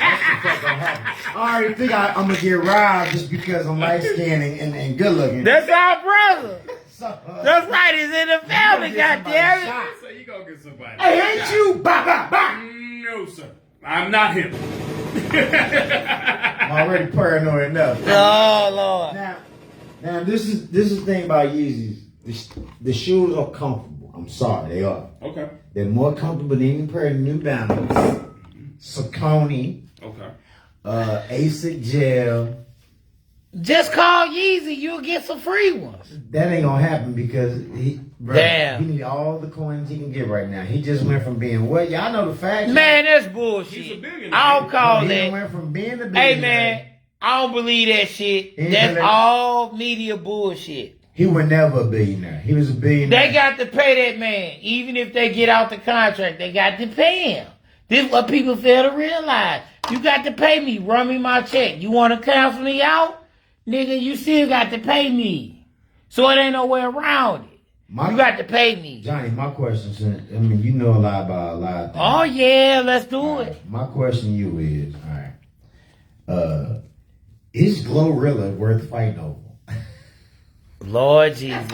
fuck gonna happen. I already think I'm gonna get robbed just because I'm light skinned and good looking. That's our brother. So, That's right, it's in the family, you gonna get somebody goddammit. shot. So you gonna get somebody. Hey, ain't you? Bah, bah, bah. No, sir. I'm not him. I'm already paranoid enough. Oh Lord. Now this is the thing about Yeezys. The shoes are comfortable. I'm sorry, they are. Okay. They're more comfortable than any pair of New Balance, Saucony, Okay. Asic Gel. Just call Yeezy, you'll get some free ones. That ain't gonna happen because he need all the coins he can get right now. He just went from being what? Y'all know the facts. Man, that's He's a bullshit. billionaire. I don't call He that. went from being the Hey man, I don't believe that shit. He That's been- all media bullshit. He was never a billionaire. He was a billionaire. They got to pay that man. Even if they get out the contract, they got to pay him. This is what people fail to realize. You got to pay me. Run me my check. You want to cancel me out? Nigga, you still got to pay me. So it ain't no way around it. You got to pay me. Johnny, my question, since I mean you know a lot about a lot of things. Oh yeah, let's do it. My question to you is, all right, is Glorilla worth fighting over? Lord Jesus.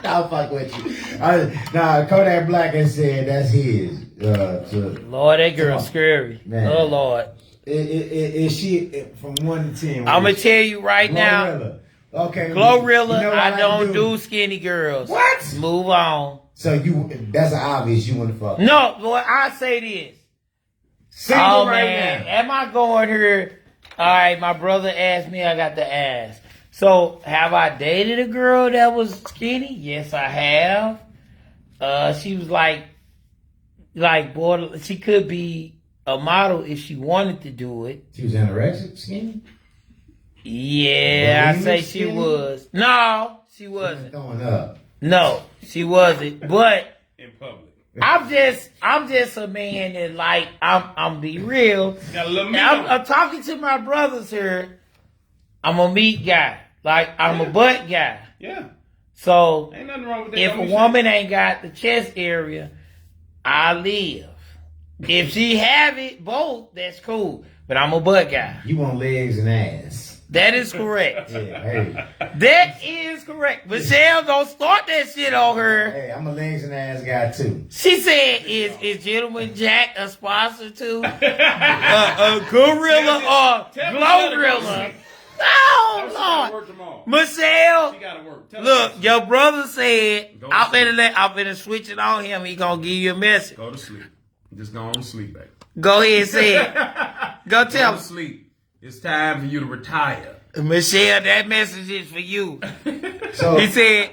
I'll fuck with you. Kodak Black has said that's his. Lord, that girl scary. Man. Oh Lord. Is she from 1 to 10? I'm gonna tell you right now. Glorilla. Okay. Glorilla, you know what I like don't to do skinny girls. What? Move on. So that's obvious you want to fuck. No, boy, I say this. Single Oh right man, now. am I going here? All right, my brother asked me, I got to ask. So, have I dated a girl that was skinny? Yes, I have. She was like border. She could be a model if she wanted to do it. She was anorexic, skinny. Yeah, I Bulimic say she skinny? was. No, she She wasn't. throwing up. No, she wasn't. But In public. I'm just a man that like I'm be real. Got a little meat I'm, on it. I'm talking to my brothers here. I'm a meat guy. Like I'm a butt guy. Yeah. So Ain't nothing wrong with that. if Don't a be woman ain't got the chest area, I live. If she have it both, that's cool. But I'm a butt guy. You want legs and ass. That is correct. Yeah, hey. That is correct. Michelle, don't start that shit on her. Hey, I'm a legs and ass guy too. She said, "Is Gentleman Jack a sponsor to a Gorilla or Tell me how to work. Glorilla?" She gotta Oh work tomorrow. Lord, Michelle. She gotta work. Tell her Look, to your brother said, Go I'm to finna switch it on him. He gonna give you a message. go to sleep. Just go on to sleep, baby. Go ahead and say it. Go Go tell to him. sleep. It's time for you to retire. Michelle, that message is for you. So, He said,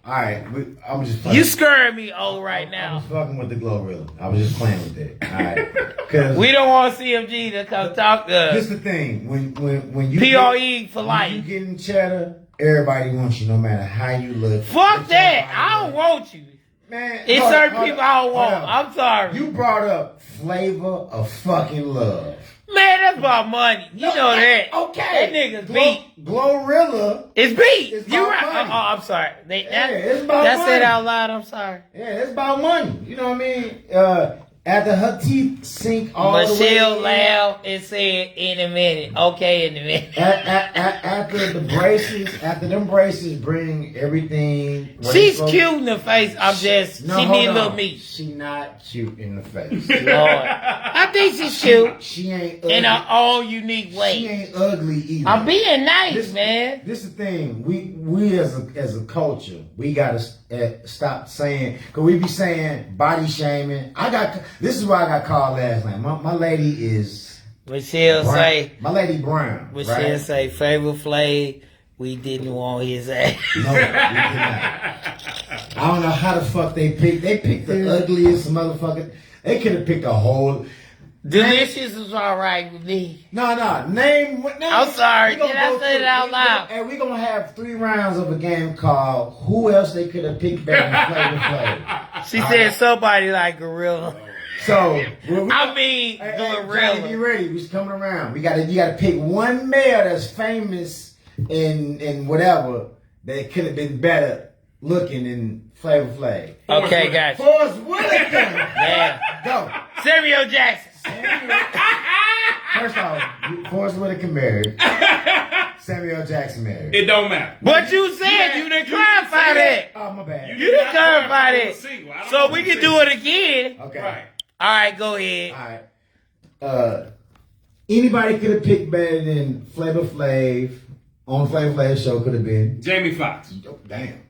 all right, I'm just fucking. you scaring me old right I now. was fucking with the Glorilla. I was just playing with it. All right, because We don't want CMG to come talk to this us. the thing when you PRE for when you life. getting cheddar, everybody wants you no matter how you look. Fuck that. Everybody I don't want you. Man, It's hold- certain hold people up, I don't want. hold up. I'm sorry. You brought up flavor of fucking love. Man, that's about money. You know that. Okay. That nigga's beat. Glorilla. It's beat. It's You about right. money. Oh, I'm sorry. Yeah, it's about That money. said out loud, I'm sorry. Yeah, it's about money. You know what I mean? After her teeth sink all the way Michelle in, laughed and said, in a minute. Okay, in a minute. after them braces bring everything. where She's they cute in the face. She hold need a on. little meat. She not cute in the face. Lord. I think she's cute She ain't ugly. in her own unique She way. ain't ugly either. I'm being nice, This- man. This is the thing. We as a culture, we gotta stop saying. Cause we be saying body shaming. This is why I got called last night. My lady is Michelle brown. say, My lady Brown. Michelle right? say, favorite Flav, we didn't want his ass. No, we did not. I don't know how the fuck they picked. They picked the ugliest motherfucker. They could have picked a whole. Delicious is all right with me. No. Name. I'm sorry. We gonna Did I go say it through- out loud? And we're gonna have 3 rounds of a game called Who Else They Could Have Picked Better Than Flavor Flav. She said somebody like Gorilla. So I mean, Johnny, Gorilla. get ready. We're coming around. You gotta pick one male that's famous in whatever that could have been better looking than Flavor Flav. Okay, gotcha. Forrest Whitaker. Yeah. Go. Samuel Jackson. First off, Forrest Whitaker married. Samuel Jackson married. It don't matter. But you said you didn't clarify that. Oh, my bad. You didn't clarify that. So we can do it again. Okay. Right. All right, go ahead. All right. Anybody could have picked better than Flavor Flav on Flavor Flav's show could have been. Jamie Foxx. Oh, damn.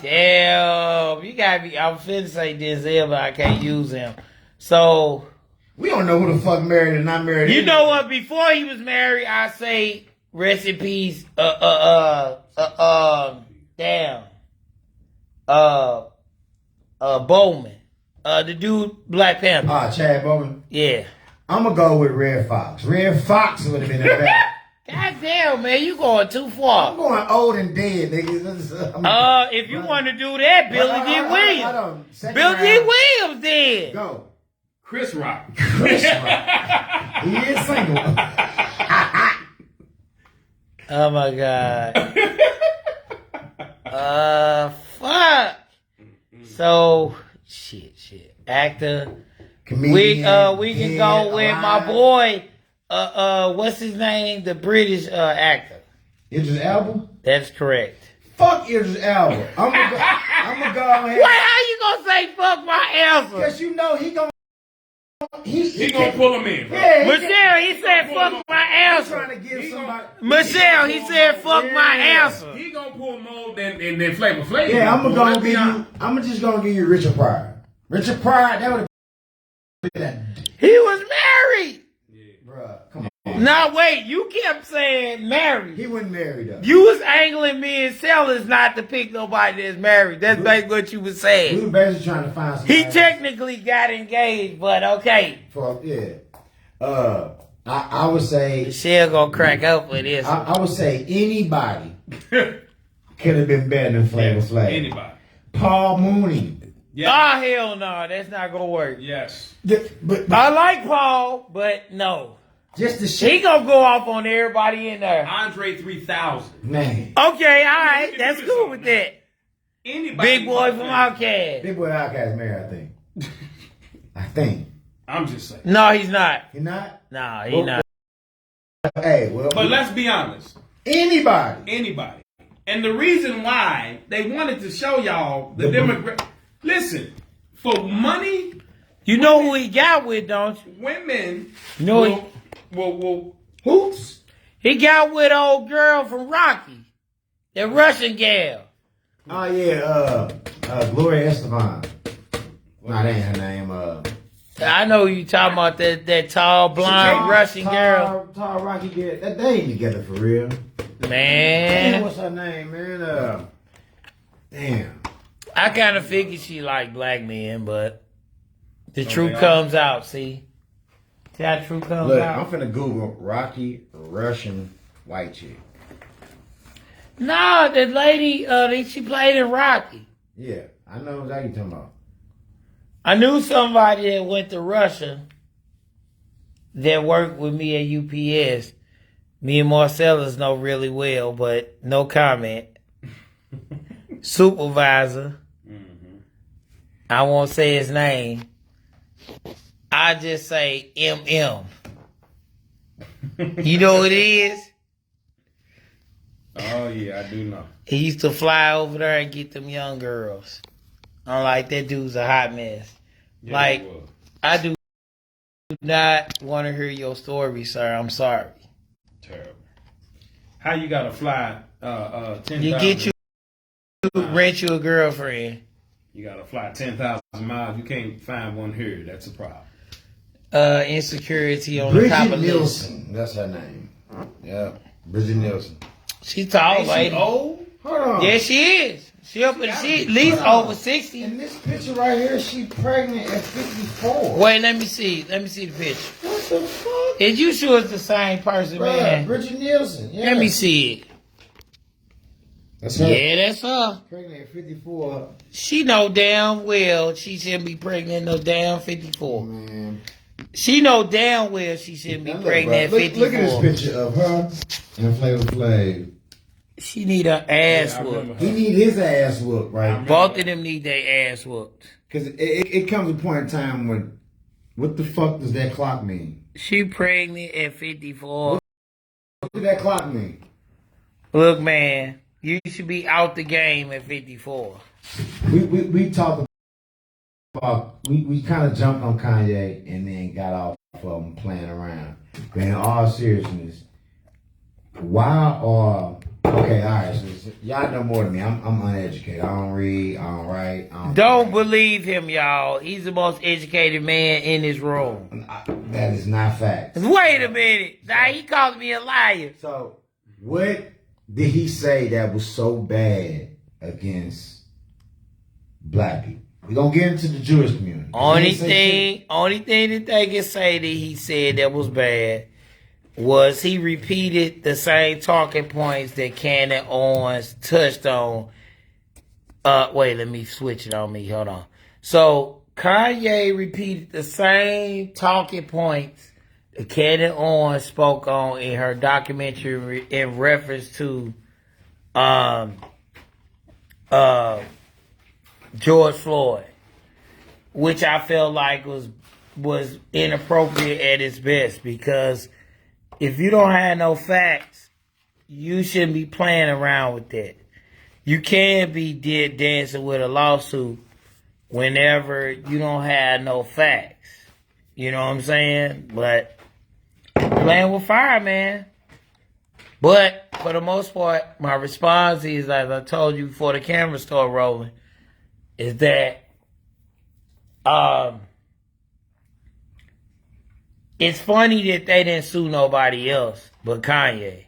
Damn, you gotta be. I'm finna say Denzel, but I can't use him. So We don't know who the fuck married and not married. you know what? Before he was married, I say rest in peace. Damn. Bowman. The dude, Black Panther. Chad Bowman. Yeah. I'm gonna go with Red Fox. Red Fox would have been the best. God damn, man, you going too I'm far. going old and dead, nigga. If you want to do that, Billy D. Williams. Billy D. Williams did. Go. Chris Rock. Chris Rock. He is single. Oh my God. Fuck. So shit. Actor. Comedian, We can dead, go with my alive. boy. What's his name? The British actor. Idris Elba. That's correct. Fuck Idris Elba. I'm gonna go ahead. Why? How you gonna say fuck my answer? Because you know he gonna. He gonna pull him in, bro. Yeah, Michelle, he said fuck my He's answer. trying to give somebody. Michelle, he said fuck my Yeah. answer. He gonna pull more than Flavor Flav. Yeah, I'm Let's gonna be give you. honest. I'm just gonna give you Richard Pryor. Richard Pryor, that would have been that. He was married. Bruh, come on. Now wait, you kept saying married. He wasn't married though. You was angling me and Sellers not to pick nobody that's married. That's basically what you was We saying. were basically trying to find somebody. He technically got engaged, but okay. I would say. Michelle gonna crack up with this. I would say anybody could have been better than Flavor Flav. Anybody. Paul Mooney. Yeah. Oh hell no, that's not gonna work. Yes. But I like Paul, but no. just the shit. He gonna go off on everybody in there. Andre 3000. Man. Okay, all right, that's cool with that. Anybody. Big boy from Outkast. Big Boy Outkast married, I think. I think. I'm just saying. No, he's not. He not? No, he not. Hey, well. But let's be honest. Anybody. Anybody. And the reason why they wanted to show y'all the demographic. Listen, for money, You know who he got with, don't you? women You know will hoops. he got with old girl from Rocky, that Russian gal. Oh, yeah. Gloria Estefan. Nah, that ain't her name. I know you talking about that tall blonde Russian girl. Tall Rocky girl. They ain't together for real. Damn, Man, what's her name, man? Damn. I kind of figured she liked black men, but the So truth they are. comes out. See how the truth comes Look, I'm out. finna Google Rocky Russian white chick. No, the lady, she played in Rocky. Yeah, I know exactly what you're talking about. I knew somebody that went to Russia that worked with me at UPS. Me and Marcellus know really well, but no comment. Supervisor. I won't say his name. I just say MM. You know what it is? Oh yeah, I do know. He used to fly over there and get them young girls. I'm like, that dude's a hot mess. Yeah, Like, it was. I do not want to hear your story, sir. I'm sorry. Terrible. How you gotta fly 10,000? You get you rent you a girlfriend. You gotta fly 10,000 miles. You can't find one here. That's a problem. Insecurity on the top Bridget of the list. Nielsen. That's her name. Yeah, Bridget Nielsen. She tall, Ain't she lady. old? Hold on. Yeah, she is. She at least over 60. In this picture right here, she pregnant at 54. Wait, let me see. Let me see the picture. What the fuck? Is you sure it's the same person, man? Bridget Nielsen. Yeah. Let me see it. That's her. Yeah, that's her. Pregnant at 54. She know damn well she shouldn't be pregnant no damn 54. Man. She know damn well she shouldn't be Now look, pregnant at bro, 54. Look at this picture of her and Flavor Flav. She need her ass I remember whooped. her. He need his ass whooped, right? Both of them need their ass whooped. Because it comes a point in time when, what the fuck does that clock mean? She pregnant at 54. What does that clock mean? Look, man, you should be out the game at 54. We talked about, we kind of jumped on Kanye and then got off of him playing around. But in all seriousness, why are, okay, all right, so y'all know more than me. I'm uneducated. I don't read, I don't write. I Don't believe him, y'all. He's the most educated man in this room. That is not fact. Wait a minute. Now he called me a liar. So, what did he say that was so bad against black people? We're going to get into the Jewish community. Only thing that they can say that he said that was bad was he repeated the same talking points that Candace Owens touched on. Wait, let me switch it on me. Hold on. So Kanye repeated the same talking points that Candace Owens spoke on in her documentary in reference to George Floyd, which I felt like was inappropriate at its best, because if you don't have no facts, you shouldn't be playing around with that. You can't be dancing with a lawsuit whenever you don't have no facts. You know what I'm saying? But playing with fire, man. But for the most part, my response is, as I told you before the camera started rolling, is that it's funny that they didn't sue nobody else but Kanye.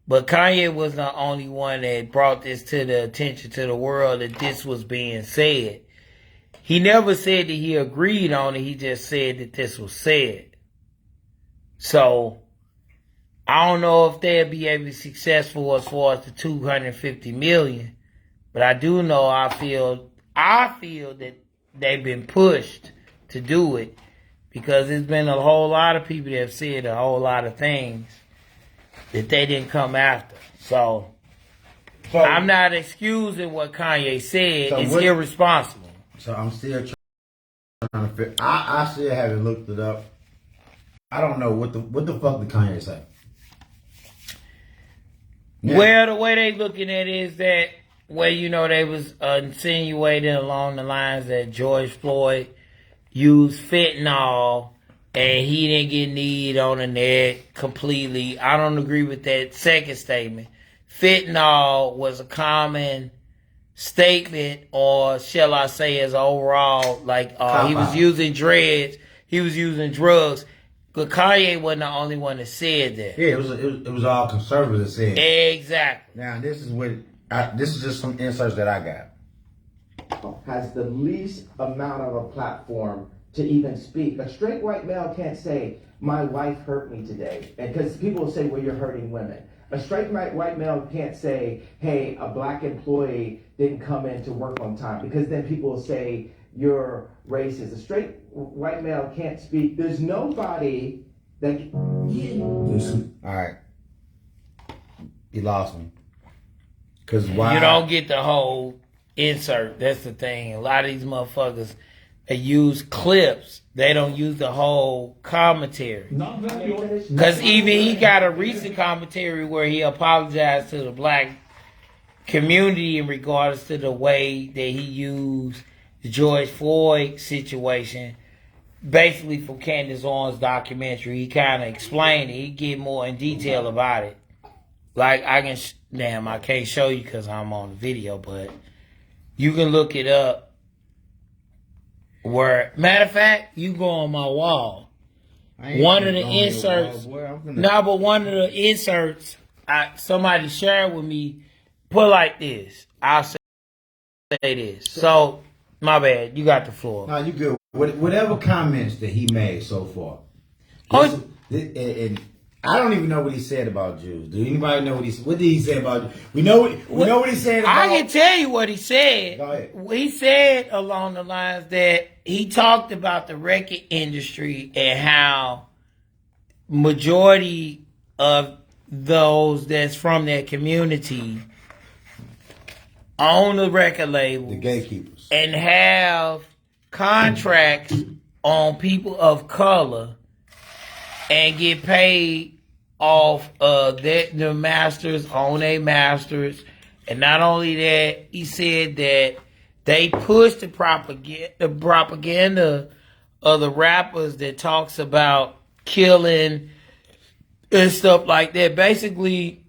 But Kanye was the only one that brought this to the attention to the world that this was being said. He never said that he agreed on it. He just said that this was said. So I don't know if they'll be able to be successful as far as the $250 million. But I do know I feel that they've been pushed to do it, because there's been a whole lot of people that have said a whole lot of things that they didn't come after. So I'm not excusing what Kanye said. It's irresponsible. So I'm still trying to figure. I still haven't looked it up. I don't know what the fuck did Kanye say. Yeah. Well, the way they looking at it is that, well, you know, they was insinuating along the lines that George Floyd used fentanyl and he didn't get kneed on the neck completely. I don't agree with that second statement. Fentanyl was a common statement, or shall I say as overall, like he was using dreads, he was using drugs. But Kanye wasn't the only one that said that. Yeah, it was all conservatives that said. Exactly. Now this is just some insights that I got. Has the least amount of a platform to even speak. A straight white male can't say, my wife hurt me today, because people will say, well, you're hurting women. A straight white male can't say, hey, a black employee didn't come in to work on time, because then people will say you're racist. A straight white male can't speak. There's nobody that Listen, all right. You lost me. Cause why? You don't get the whole insert. That's the thing. A lot of these motherfuckers, they use clips. They don't use the whole commentary. Because even he got a recent commentary where he apologized to the black community in regards to the way that he used the George Floyd situation. Basically, from Candace Owens' documentary, he kind of explained it. He get more in detail about it. Like, I can't show you because I'm on the video, but you can look it up. Where, matter of fact, you go on my wall. One of the inserts, but one of the inserts, somebody shared with me, put like this. I'll say say this. So, my bad. You got the floor. No, you good. Whatever comments that he made so far. Oh. And I don't even know what he said about Jews. Do anybody know what did he say about? We know what he said about. I can tell you what he said. Go ahead. He said along the lines that he talked about the record industry and how majority of those that's from that community own the record label, The gatekeepers. and have contracts on people of color and get paid off of the masters on their masters. And not only that, he said that they push the propaganda of the rappers that talks about killing and stuff like that. Basically,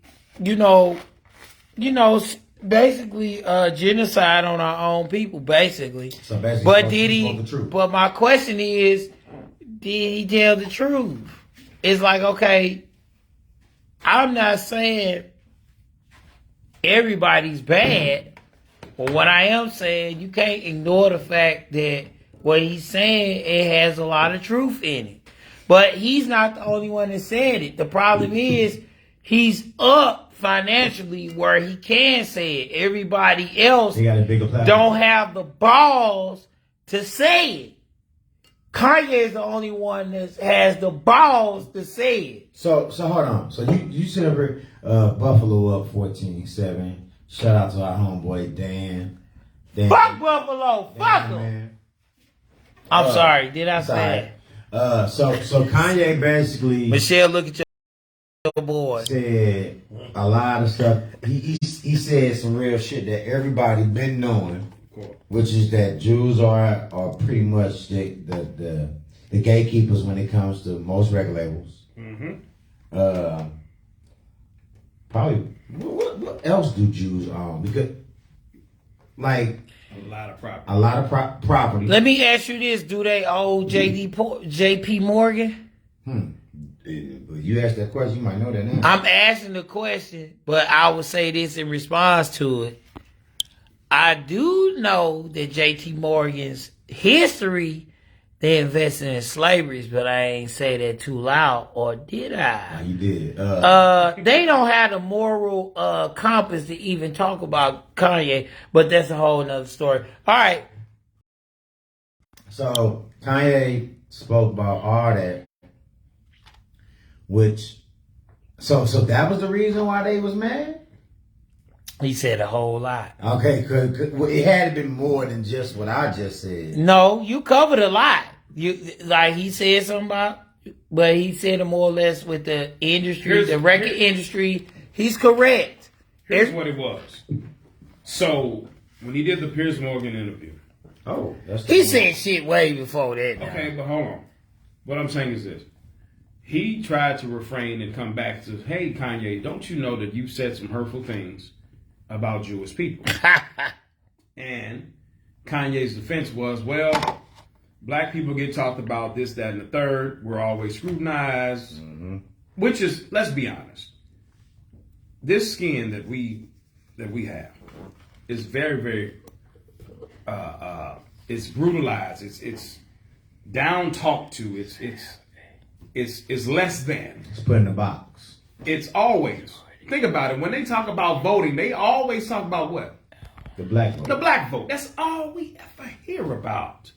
basically genocide on our own people, basically. So basically, But spoke- did spoke he? the truth. But my question is, did he tell the truth? It's like, okay, I'm not saying everybody's bad, but what I am saying, you can't ignore the fact that what he's saying, it has a lot of truth in it. But he's not the only one that said it. The problem is he's up financially where he can say it. Everybody else They got a bigger platform. don't have the balls to say it. Kanye is the only one that has the balls to say it. So hold on. So you said over Buffalo up 14-7. Shout out to our homeboy Dan. Fuck Buffalo. Fuck him. Man. I'm sorry. Did I say Sorry. So Kanye basically that? Michelle, look at your boy. said a lot of stuff. He said some real shit that everybody been knowing, which is that Jews are pretty much the gatekeepers when it comes to most record labels. Probably what else do Jews own? Because like A lot of property. a lot of property. Let me ask you this: do they owe JP Morgan? You asked that question, you might know that now. I'm asking the question, but I would say this in response to it. I do know that JT Morgan's history, they invested in slavery, but I ain't say that too loud, or did I? You did. They don't have the moral compass to even talk about Kanye, but that's a whole nother story. All right. So Kanye spoke about all that, which so that was the reason why they was mad. He said a whole lot. Okay, well, it had to be more than just what I just said. No, you covered a lot. He said something about, but he said it more or less with the industry, the record industry. He's correct. Here's what it was. So when he did the Piers Morgan interview, Oh, that's He said shit way before that. now. okay, but hold on. What I'm saying is this. He tried to refrain and come back to, hey, Kanye, don't you know that you've said some hurtful things about Jewish people? And Kanye's defense was, well, black people get talked about this, that, and the third. We're always scrutinized. Which is, let's be honest, this skin that we have is very, very, it's brutalized. It's down talked to. It's less than. It's put in the box. It's always. Think about it. When they talk about voting, they always talk about what? The black vote. The black vote. That's all we ever hear about.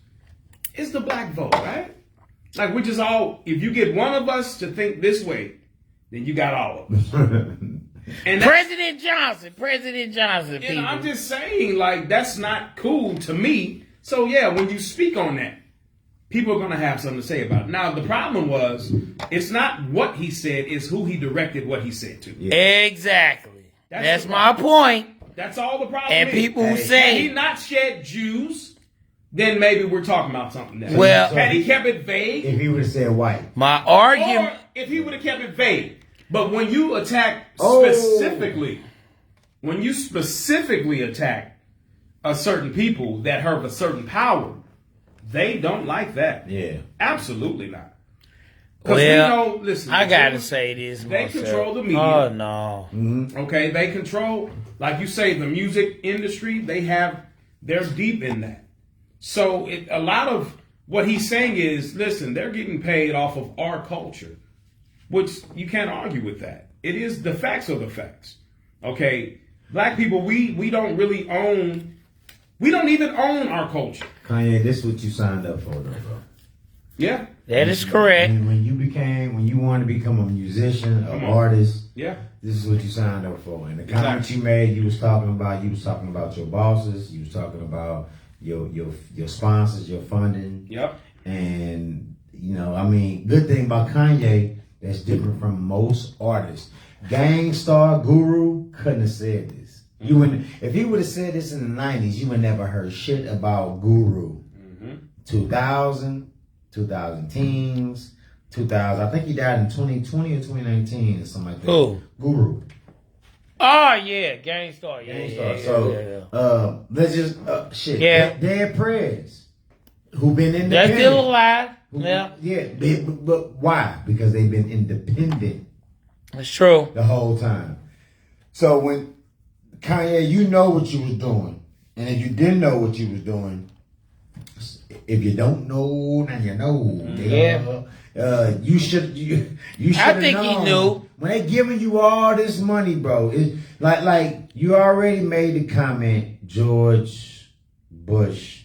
It's the black vote, right? Like we just all, if you get one of us to think this way, then you got all of us. And President Johnson, you people. know, I'm just saying, like, that's not cool to me. So yeah, when you speak on that, people are gonna have something to say about it. Now the problem was, it's not what he said, it's who he directed what he said to. Yeah. Exactly. That's the my point. That's all the problem And is. people who Hey, Had he say, not shed Jews, then maybe we're talking about something else. Well- had he kept it vague, If he would have said white. my or argument, if he would have kept it vague. But when you attack Oh. specifically attack a certain people that have a certain power, they don't like that. Yeah. Absolutely not. Because well, we know, listen, I gotta Jews, say this they myself. control the media. Oh, no. Okay, they control, like you say, the music industry. They have They're deep in that. So a lot of what he's saying is, listen, they're getting paid off of our culture, which you can't argue with that. It is the facts are the facts. Okay, black people, we don't really own, we don't even own our culture. Kanye, this is what you signed up for, though, bro. Yeah, That is correct. When you wanted to become a musician, an artist, yeah. this is what you signed up for. And the comments you made, you was talking about your bosses, you was talking about your sponsors, your funding. Yep. And I mean, good thing about Kanye that's different from most artists. Gangstar Guru couldn't have said this. You wouldn't, if he would have said this in the 90s, you would never heard shit about Guru. 2000, 2000 teens, 2000. I think he died in 2020 or 2019 or something like that. Who? Guru. Oh yeah, Gangstar. Yeah, So let's just shit. Yeah. Dead Prez, who been independent. They're still alive. Who- Yeah, But why? Because they've been independent that's true. the whole time. So when Kanye, you know what you was doing, and if you didn't know what you was doing, if you don't know, now you know. Yeah. You should. You should. I think he knew. When they giving you all this money, bro. It, like you already made the comment. George Bush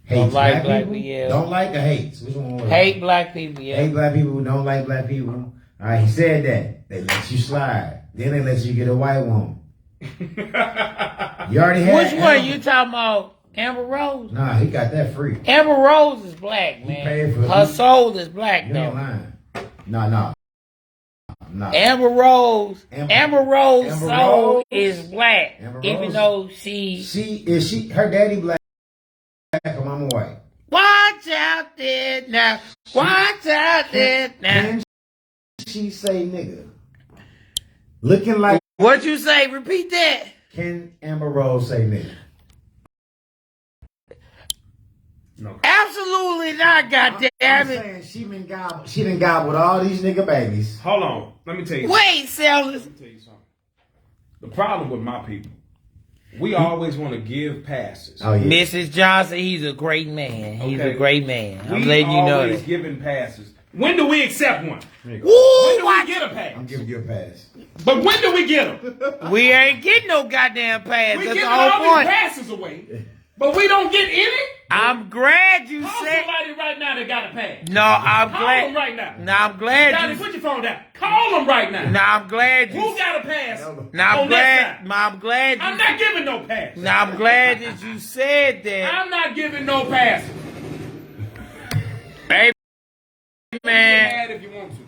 hates Don't like black people. people, yeah. Don't like or hates. Which one was it? Hate black people. Yeah. Hate black people who don't like black people. All right, he said that. They let you slide. Then they let you get a white woman. You already had. Which one you talking about? Amber Rose? Nah, he got that free. Amber Rose is black, man. paid for it. Her soul is black, You ain't though. lying. Nah. Amber Rose Amber soul Rose? is black, Amber even Rose? though she. Her daddy black, her mama white. Watch out there now. Watch out there now. Can she say nigga? Looking like, What you say? Repeat that. can Amber Rose say nigga? No. Absolutely not, goddamn I'm it. saying she done gobbled all these nigga babies. Hold on. Let me tell you. Wait, Sellers. Let me tell you something. The problem with my people, we always want to give passes. Oh yeah. Mrs. Johnson, he's a great man. He's Okay. a great man. I'm We letting you know always that. giving passes. When do we accept one? When Woo, do we watch. get a pass? I'm giving you a pass. But when do we get them? We ain't getting no goddamn pass. We That's giving the whole all these point. passes away, but we don't get any. I'm glad you Call said. somebody right now that got a pass. No, I'm Call glad. them right now. No, I'm glad Johnny, you. put your phone down. Call them right now. No, I'm glad Who you. got a pass? No, I'm on that glad. side? No, I'm glad I'm you. not giving no pass. No, I'm glad that you said that. I'm not giving no passes. Hey, Get man. mad if you want to.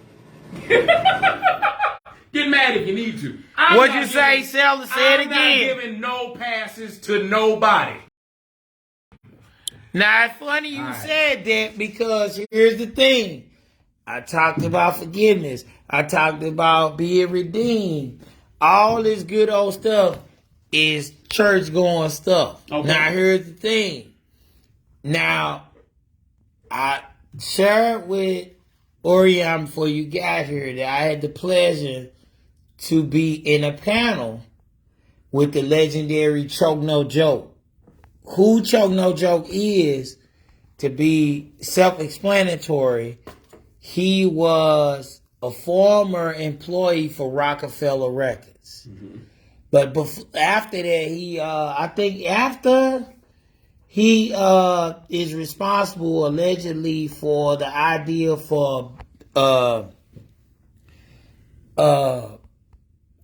Get mad if you need to. I'm What'd not you say, giving- Sellers? Say it I'm not again. giving no passes to nobody. Now, it's funny you Alright. said that because here's the thing. I talked about forgiveness. I talked about being redeemed. All this good old stuff is church going stuff. Okay. Now, here's the thing. Now, I shared with Orion before you got here that I had the pleasure to be in a panel with the legendary Choke No Joke. Who Choke No Joke is, to be self-explanatory, he was a former employee for Rockefeller Records. But after that, he is responsible allegedly for the idea for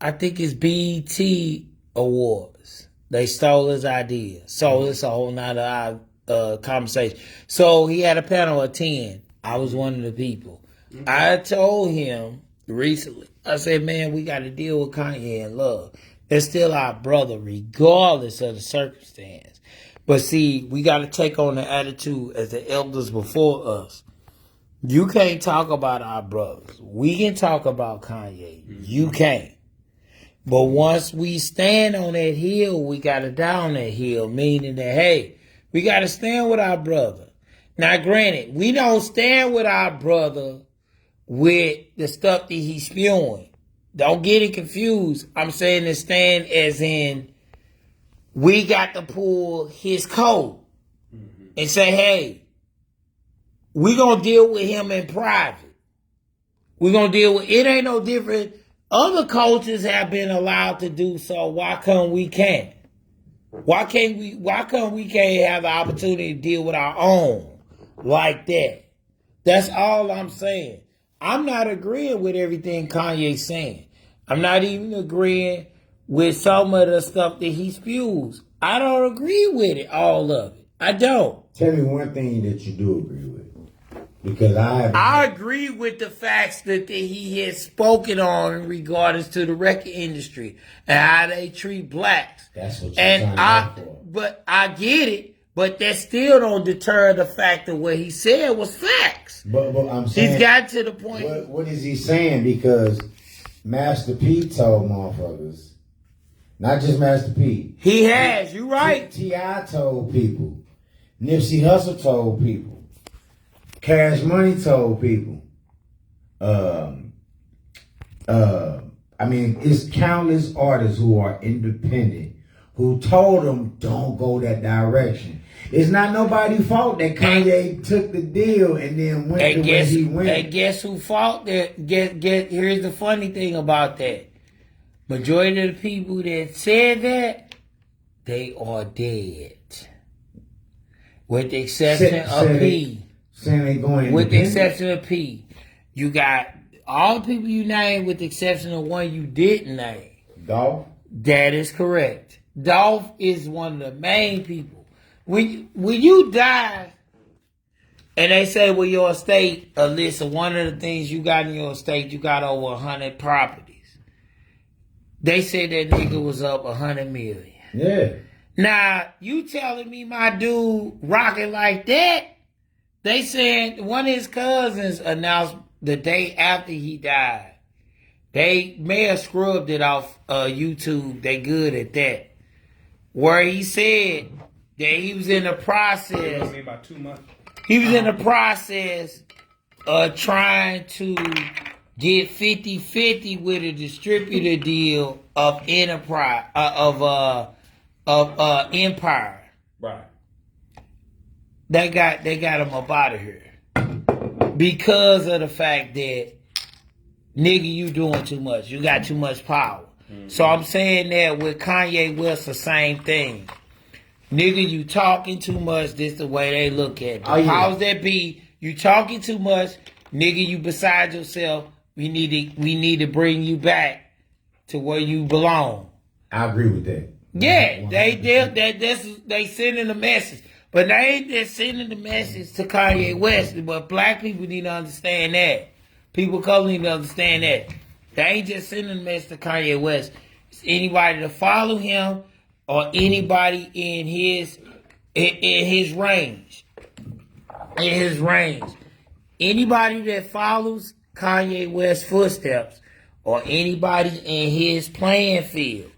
I think it's BET Awards. They stole his idea. So it's a whole nother conversation. So he had a panel of 10. I was one of the people. I told him recently, I said, man, we got to deal with Kanye and Love. They're still our brother, regardless of the circumstance. But see, we got to take on the attitude as the elders before us. You can't talk about our brothers. We can talk about Kanye. You can't. But once we stand on that hill, we got to down that hill, meaning that, hey, we got to stand with our brother. Now, granted, we don't stand with our brother with the stuff that he's spewing. Don't get it confused. I'm saying to stand as in we got to pull his code and say, hey, we're going to deal with him in private. We're going to deal with, it ain't no different. Other coaches have been allowed to do so. Why come we can't? Why come we can't have the opportunity to deal with our own like that? That's all I'm saying. I'm not agreeing with everything Kanye's saying. I'm not even agreeing with some of the stuff that he spews. I don't agree with it, all of it. I don't. Tell me one thing that you do agree with. Because I agree with the facts that he has spoken on in regards to the record industry and how they treat blacks. That's what you're trying to go for. But I get it, but that still don't deter the fact that what he said was facts. But I'm saying, he's got to the point. What is he saying? Because Master P told motherfuckers, not just Master P. He has, you right. T.I. told people. Nipsey Hussle told people. Cash Money told people. I mean, it's countless artists who are independent who told them don't go that direction. It's not nobody's fault that Kanye took the deal and then went to where he went. And guess who fought that? Here's the funny thing about that. Majority of the people that said that, they are dead. With the exception of P. Saying they going with the exception of P. You got all the people you named with the exception of one you didn't name. Dolph? That is correct. Dolph is one of the main people. When you die, and they say, well, your estate, Alyssa, one of the things you got in your estate, you got over 100 properties. They said that nigga was up 100 million. Yeah. Now, you telling me my dude rocking like that? They said one of his cousins announced the day after he died. They may have scrubbed it off YouTube. They good at that. Where he said that he was in the process. About 2 months. He was in the process of trying to get 50-50 with a distributor deal of Enterprise of Empire. Right. They got him up out of here because of the fact that nigga, you doing too much. You got too much power. Mm-hmm. So I'm saying that with Kanye West, the same thing. Nigga, you talking too much. This the way they look at it. Oh, yeah. How's that be? You talking too much, nigga. You beside yourself. We need to bring you back to where you belong. I agree with that. Yeah, they sending a message. But they ain't just sending the message to Kanye West. But black people need to understand that. People of color need to understand that. They ain't just sending the message to Kanye West. It's anybody to follow him or anybody in his range. In his range. Anybody that follows Kanye West's footsteps or anybody in his playing field,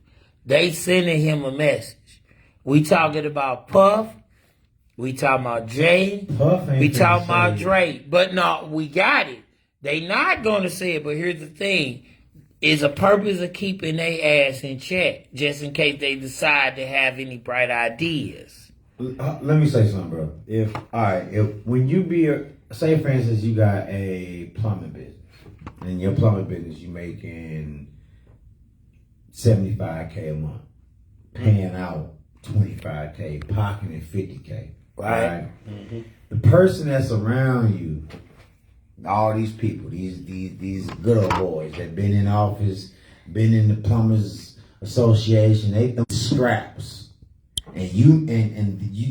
they sending him a message. We talking about Puff. We talking about Jay. We talking about Drake. But no, we got it. They not going to say it, but here's the thing. Is a purpose of keeping their ass in check, just in case they decide to have any bright ideas. Let me say something, bro. If when you say for instance you got a plumbing business, and your plumbing business you making $75K a month, paying out $25K, pocketing $50K. Right? Mm-hmm. The person that's around you, all these people, these good old boys that been in office, been in the Plumbers Association, they throw scraps. And you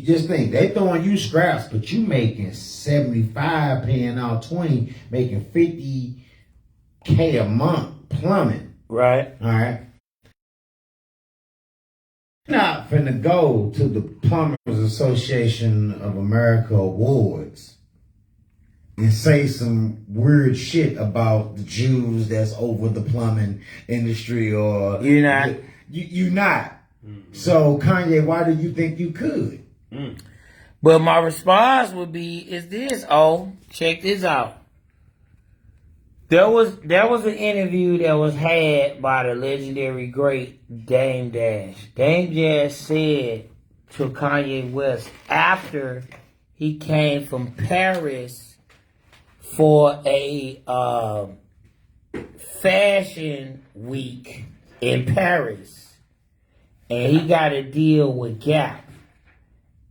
just think they throwing you scraps, but you making 75, paying out 20, making 50K a month plumbing. Right. All right. Not finna go to the Plumbers Association of America Awards and say some weird shit about the Jews that's over the plumbing industry, or you're not. You're not. Mm-hmm. So Kanye, why do you think you could? Mm. But my response would be, is this, check this out. There was an interview that was had by the legendary great Dame Dash. Dame Dash said to Kanye West after he came from Paris for a fashion week in Paris, and he got a deal with Gap.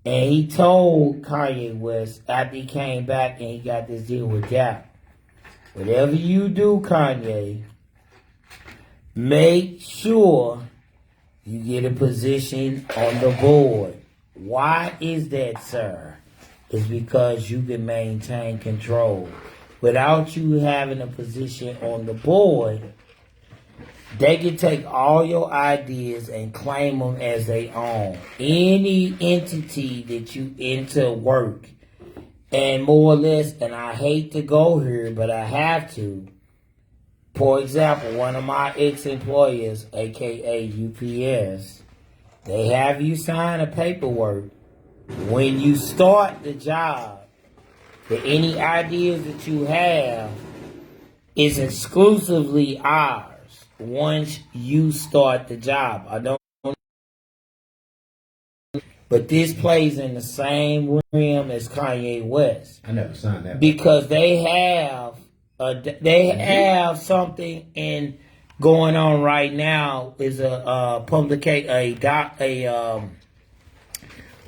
And he told Kanye West after he came back and he got this deal with Gap, whatever you do, Kanye, make sure you get a position on the board. Why is that, sir? It's because you can maintain control. Without you having a position on the board, they can take all your ideas and claim them as their own. Any entity that you enter work, and more or less, and I hate to go here, but I have to. For example, one of my ex-employers, aka UPS, they have you sign a paperwork when you start the job that any ideas that you have is exclusively ours once you start the job. I don't. But this plays in the same realm as Kanye West. I never signed that. Because they have something in going on right now is a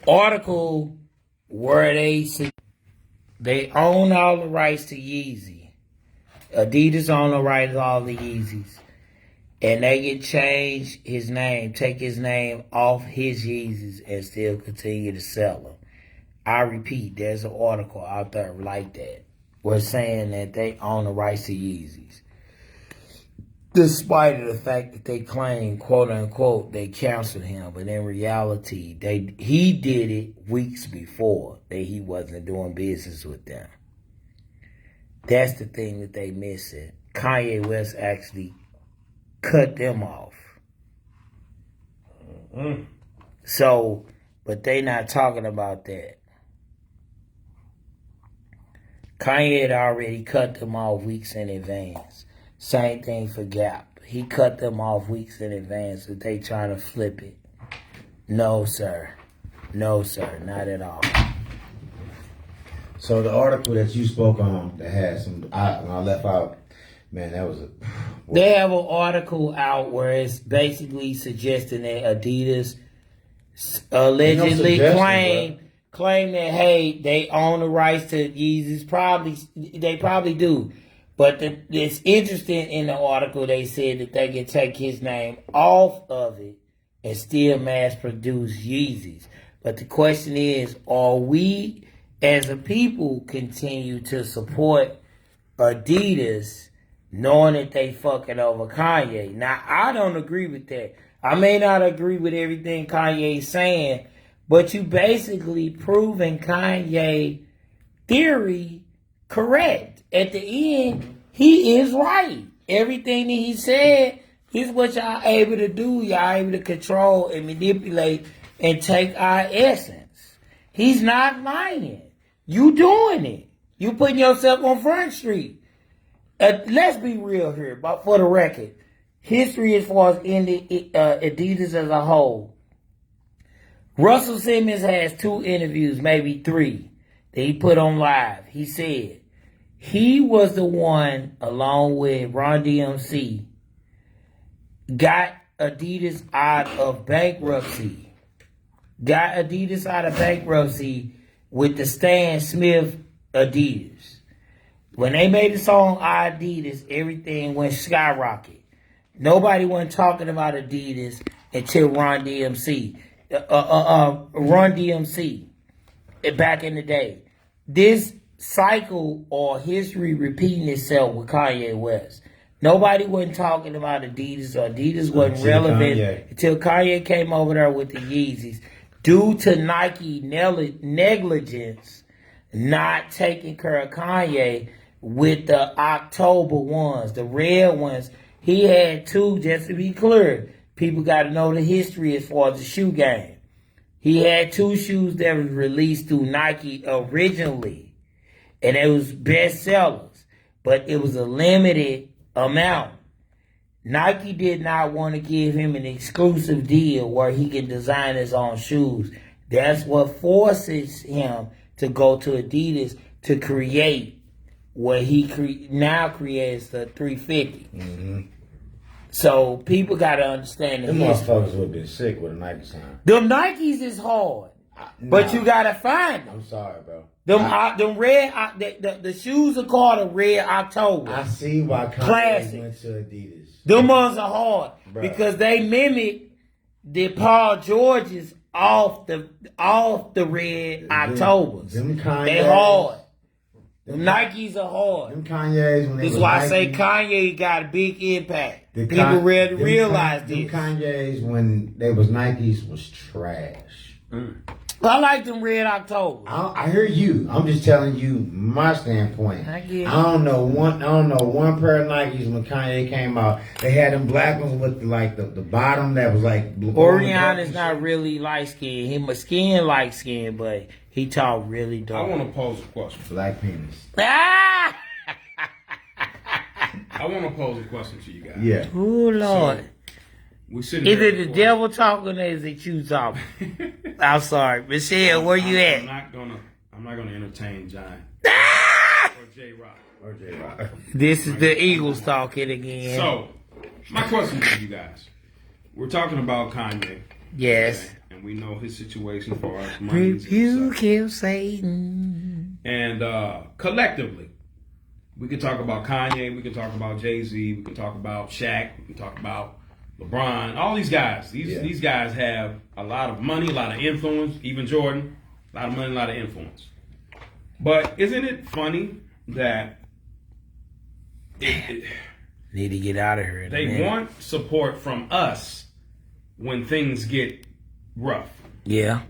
article where they own all the rights to Yeezy. Adidas own the rights to all the Yeezys. And they can change his name, take his name off his Yeezys and still continue to sell them. I repeat, there's an article out there like that. We're saying that they own the rights to Yeezys. Despite of the fact that they claim, quote unquote, they canceled him. But in reality, he did it weeks before that he wasn't doing business with them. That's the thing that they missing. Kanye West actually cut them off. Mm-hmm. So, but they not talking about that. Kanye had already cut them off weeks in advance. Same thing for Gap. He cut them off weeks in advance, but they trying to flip it. No, sir. No, sir. Not at all. So the article that you spoke on that had some, I left out, man, that was a... They have an article out where it's basically suggesting that Adidas allegedly claim that, hey, they own the rights to Yeezys. They probably do. But it's interesting in the article, they said that they can take his name off of it and still mass produce Yeezys. But the question is, are we as a people continue to support Adidas knowing that they fucking over Kanye? Now, I don't agree with that. I may not agree with everything Kanye's saying, but you basically proving Kanye theory correct. At the end, he is right. Everything that he said is what y'all able to do. Y'all able to control and manipulate and take our essence. He's not lying. You doing it. You putting yourself on Front Street. Let's be real here, but for the record, history as far as Adidas as a whole. Russell Simmons has 2 interviews, maybe 3, that he put on live. He said he was the one, along with Run DMC, got Adidas out of bankruptcy. Got Adidas out of bankruptcy with the Stan Smith Adidas. When they made the song Adidas, everything went skyrocket. Nobody wasn't talking about Adidas until Run DMC. Run DMC back in the day. This cycle or history repeating itself with Kanye West. Nobody wasn't talking about Adidas, or Adidas wasn't relevant until Kanye came over there with the Yeezys. Due to Nike negligence, not taking care of Kanye with the October ones, the red ones. He had 2, just to be clear. People got to know the history as far as the shoe game. He had 2 shoes that was released through Nike originally, and it was best sellers. but it was a limited amount. Nike did not want to give him an exclusive deal where he can design his own shoes. That's what forces him to go to Adidas to create what he now creates the 350. Mm-hmm. So people got to understand the Them history. motherfuckers would be sick with a Nike sign. Them Nikes is hard, but Nah. you got to find them. I'm sorry, bro. Them red, the shoes are called a Red October. I see why Kanye Classic. went to Adidas. Them ones are hard Bruh. because they mimic the Paul Georges off the Red Octobers. Them Kanye's. They hard. Them Nikes are hard. Them Kanye's when they This is was why I say Nike, Kanye got a big impact. the People Kan- really them realize Them this. Kanye's when they was Nikes was trash. I like them Red Octobers. I hear you. I'm just telling you my standpoint. I get it. I don't know one pair of Nikes when Kanye came out. They had them black ones with like the bottom that was like blue. Orion is not really light skinned. He my skin light skinned, but he talk really I dark. want to pose a question. black penis. Ah! I want to pose a question to you guys. Yeah. Oh Lord. We sitting Is here it the recording. devil talking or is it you talking? I'm sorry. Michelle, where you I'm at? not gonna entertain John Ah! or J Rock. Or J-Rock. This is the Eagles talking again. So, my question to you guys: we're talking about Kanye, yes. okay? And we know his situation for our money. Rebuke him, Satan. And collectively, we could talk about Kanye, we could talk about Jay-Z, we could talk about Shaq, we could talk about LeBron, all these guys. These guys have a lot of money, a lot of influence, even Jordan, a lot of money, a lot of influence. But isn't it funny that Need to get out of here. in a they minute. want support from us when things get rough? Yeah,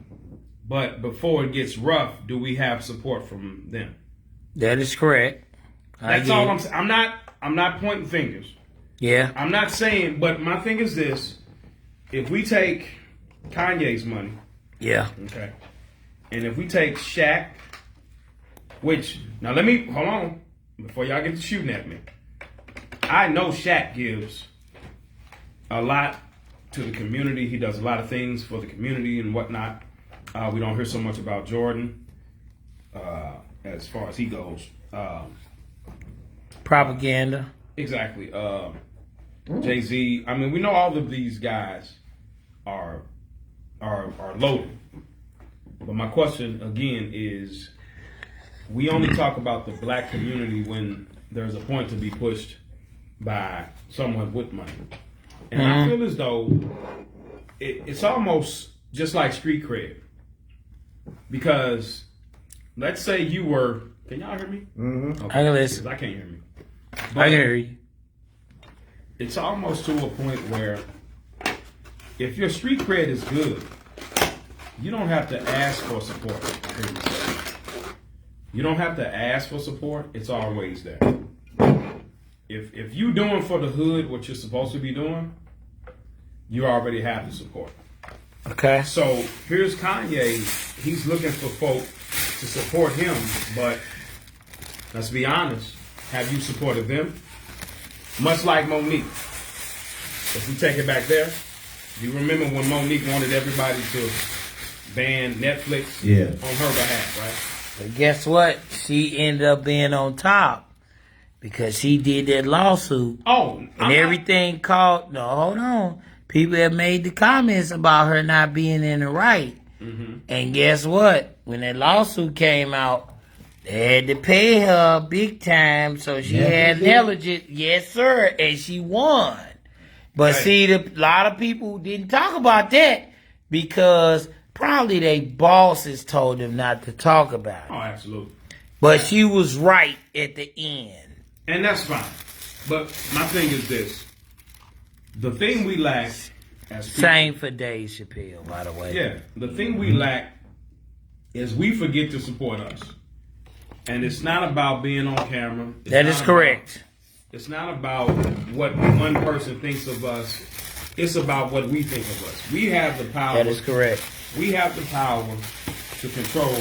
But before it gets rough, do we have support from them? that is correct. That's all I'm saying. I'm not pointing fingers. Yeah. I'm not saying, but my thing is this: if we take Kanye's money, Yeah. okay, and if we take Shaq, which now let me hold on before y'all get to shooting at me. I know Shaq gives a lot to the community. He does a lot of things for the community and whatnot. We don't hear so much about Jordan as far as he goes. Propaganda. Exactly. Jay-Z. I mean, we know all of these guys are loaded. But my question again is, we only talk about the black community when there's a point to be pushed by someone with money. And I feel as though it's almost just like street cred. Because let's say you were, can y'all hear me? Mm-hmm. Okay. I can listen. 'Cause I can't hear me. I can hear you. It's almost to a point where if your street cred is good, you don't have to ask for support. I hear you say. You don't have to ask for support. It's always there. If you doing for the hood what you're supposed to be doing, you already have the support. Okay. So here's Kanye. He's looking for folk to support him, but let's be honest. Have you supported them? Much like Monique. If we take it back there, do you remember when Monique wanted everybody to ban Netflix on her behalf, right? But guess what? She ended up being on top because she did that lawsuit. Oh, And everything called. No, hold on. People have made the comments about her not being in the right. And guess what? When that lawsuit came out, they had to pay her big time, so she had negligence. Yes, sir, and she won. But Right. see, a lot of people didn't talk about that because probably their bosses told them not to talk about Oh, it. absolutely. But she was right at the end. And that's fine. But my thing is this. The thing we lack as people, Same for Dave Chappelle, by the way. yeah, the thing we lack is we forget to support us. And it's not about being on camera. It's That not is correct. It's not about what one person thinks of us. It's about what we think of us. We have the power. That is correct. We have the power to control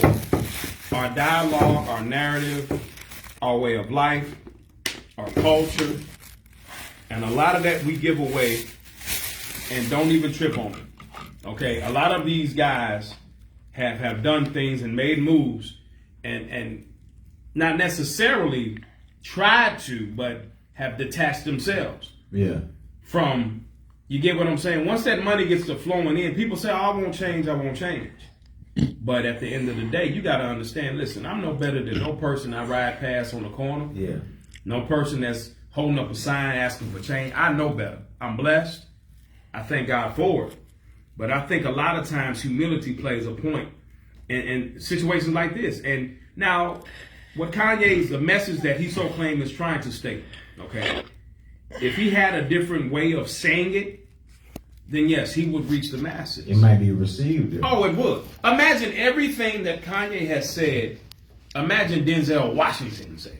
our dialogue, our narrative, our way of life. our culture, and a lot of that we give away and don't even trip on it. Okay, a lot of these guys have done things and made moves and not necessarily tried to, but have detached themselves Yeah. from, you get what I'm saying? Once that money gets to flowing in, people say, oh, I won't change. But at the end of the day, you got to understand, listen, I'm no better than no person I ride past on the corner. Yeah. No person that's holding up a sign asking for change. I know better. I'm blessed. I thank God for it. But I think a lot of times humility plays a point in situations like this. And now, what Kanye's, the message that he so claimed is trying to state, okay, if he had a different way of saying it, then yes, he would reach the masses. It might be received. Oh, it would. Imagine everything that Kanye has said. Imagine Denzel Washington saying.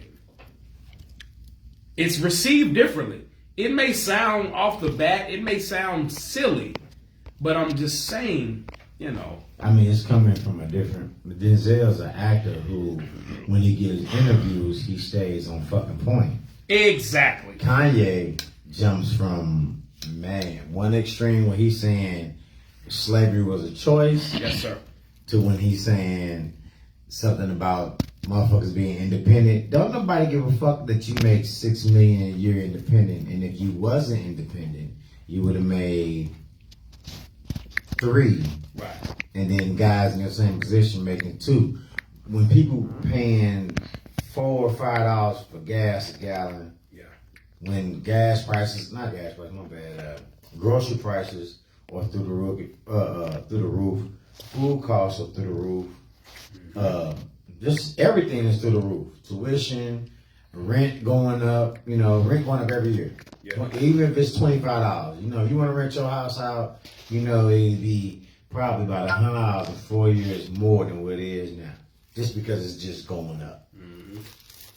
It's received differently. It may sound off the bat, it may sound silly, but I'm just saying, you know. I mean, it's coming from a different. Denzel's an actor who, when he gives interviews, he stays on fucking point. Exactly. Kanye jumps from, man, one extreme where he's saying slavery was a choice. Yes, sir. To when he's saying something about motherfuckers being independent. Don't nobody give a fuck that you make $6 million a year independent, and if you wasn't independent, you would have made 3. Right. And then guys in your same position making 2. When people paying $4 or $5 for gas a gallon, Yeah. when gas prices, not gas prices, my bad, grocery prices are through the roof, food costs are through the roof, just everything is through the roof. Tuition, rent going up, rent going up every year. Yeah. Even if it's $25, if you want to rent your house out, it'd be probably about $100 in 4 years more than what it is now, just because it's just going up. Mm-hmm.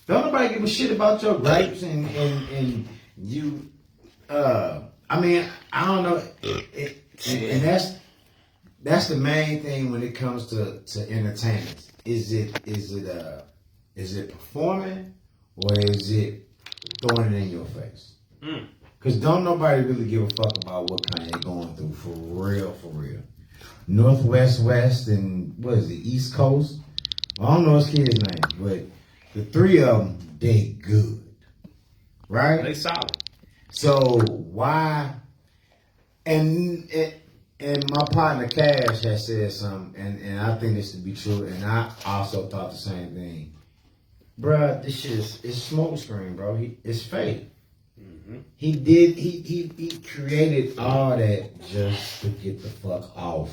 Don't nobody give a shit about your gripes and you. I mean, I don't know, and that's the main thing when it comes to entertainment. Is it performing or is it throwing it in your face? Because don't nobody really give a fuck about what Kanye going through for real. Northwest, West, and what is it, East Coast? I don't know his kid's name, but the 3 of them, they good. Right? They solid. So why? And my partner Cash has said something, and I think this to be true, and I also thought the same thing. Bruh, this shit is smoke screen, bro. It's fake. Mm-hmm. He created all that just to get the fuck off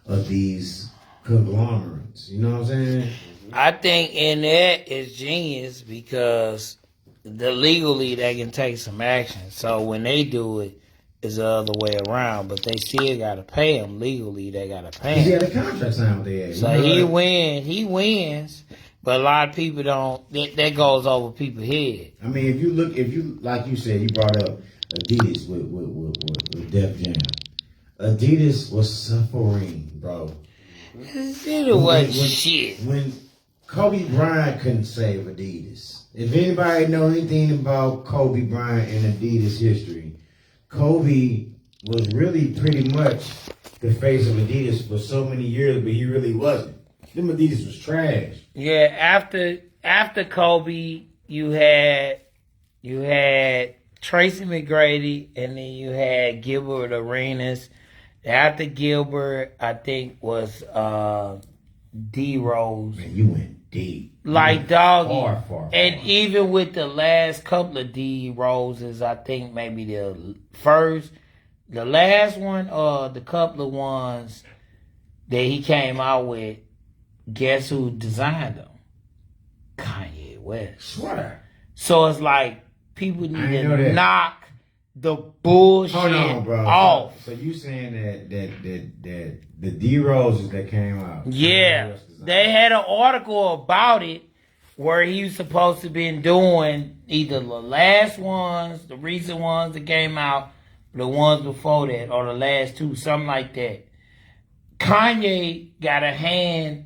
of these conglomerates. You know what I'm saying? I think in that is genius because legally they can take some action. So when they do it, it's the other way around. But they still got to pay him legally. They got to pay He him. had a contract signed with the So he wins. But a lot of people don't. That goes over people's head. I mean, if you like you said, you brought up Adidas with Def Jam. Adidas was suffering, bro. It wasn't shit. When Kobe Bryant couldn't save Adidas. If anybody know anything about Kobe Bryant and Adidas history, Kobe was really pretty much the face of Adidas for so many years, but he really wasn't. Them Adidas was trash. Yeah, after Kobe, you had Tracy McGrady, and then you had Gilbert Arenas. After Gilbert, I think was D Rose. Man, you went deep. Like doggy. Far. And even with the last couple of D Roses, I think maybe the last one, the couple of ones that he came out with, guess who designed them? Kanye West. Swear. So it's like people need I know to that. knock the bullshit Hold on, bro. off. So you saying that the D Roses that came out? Yeah, they had an article about it where he was supposed to been doing either the last ones, the recent ones that came out, the ones before that, or the last 2, something like that. Kanye got a hand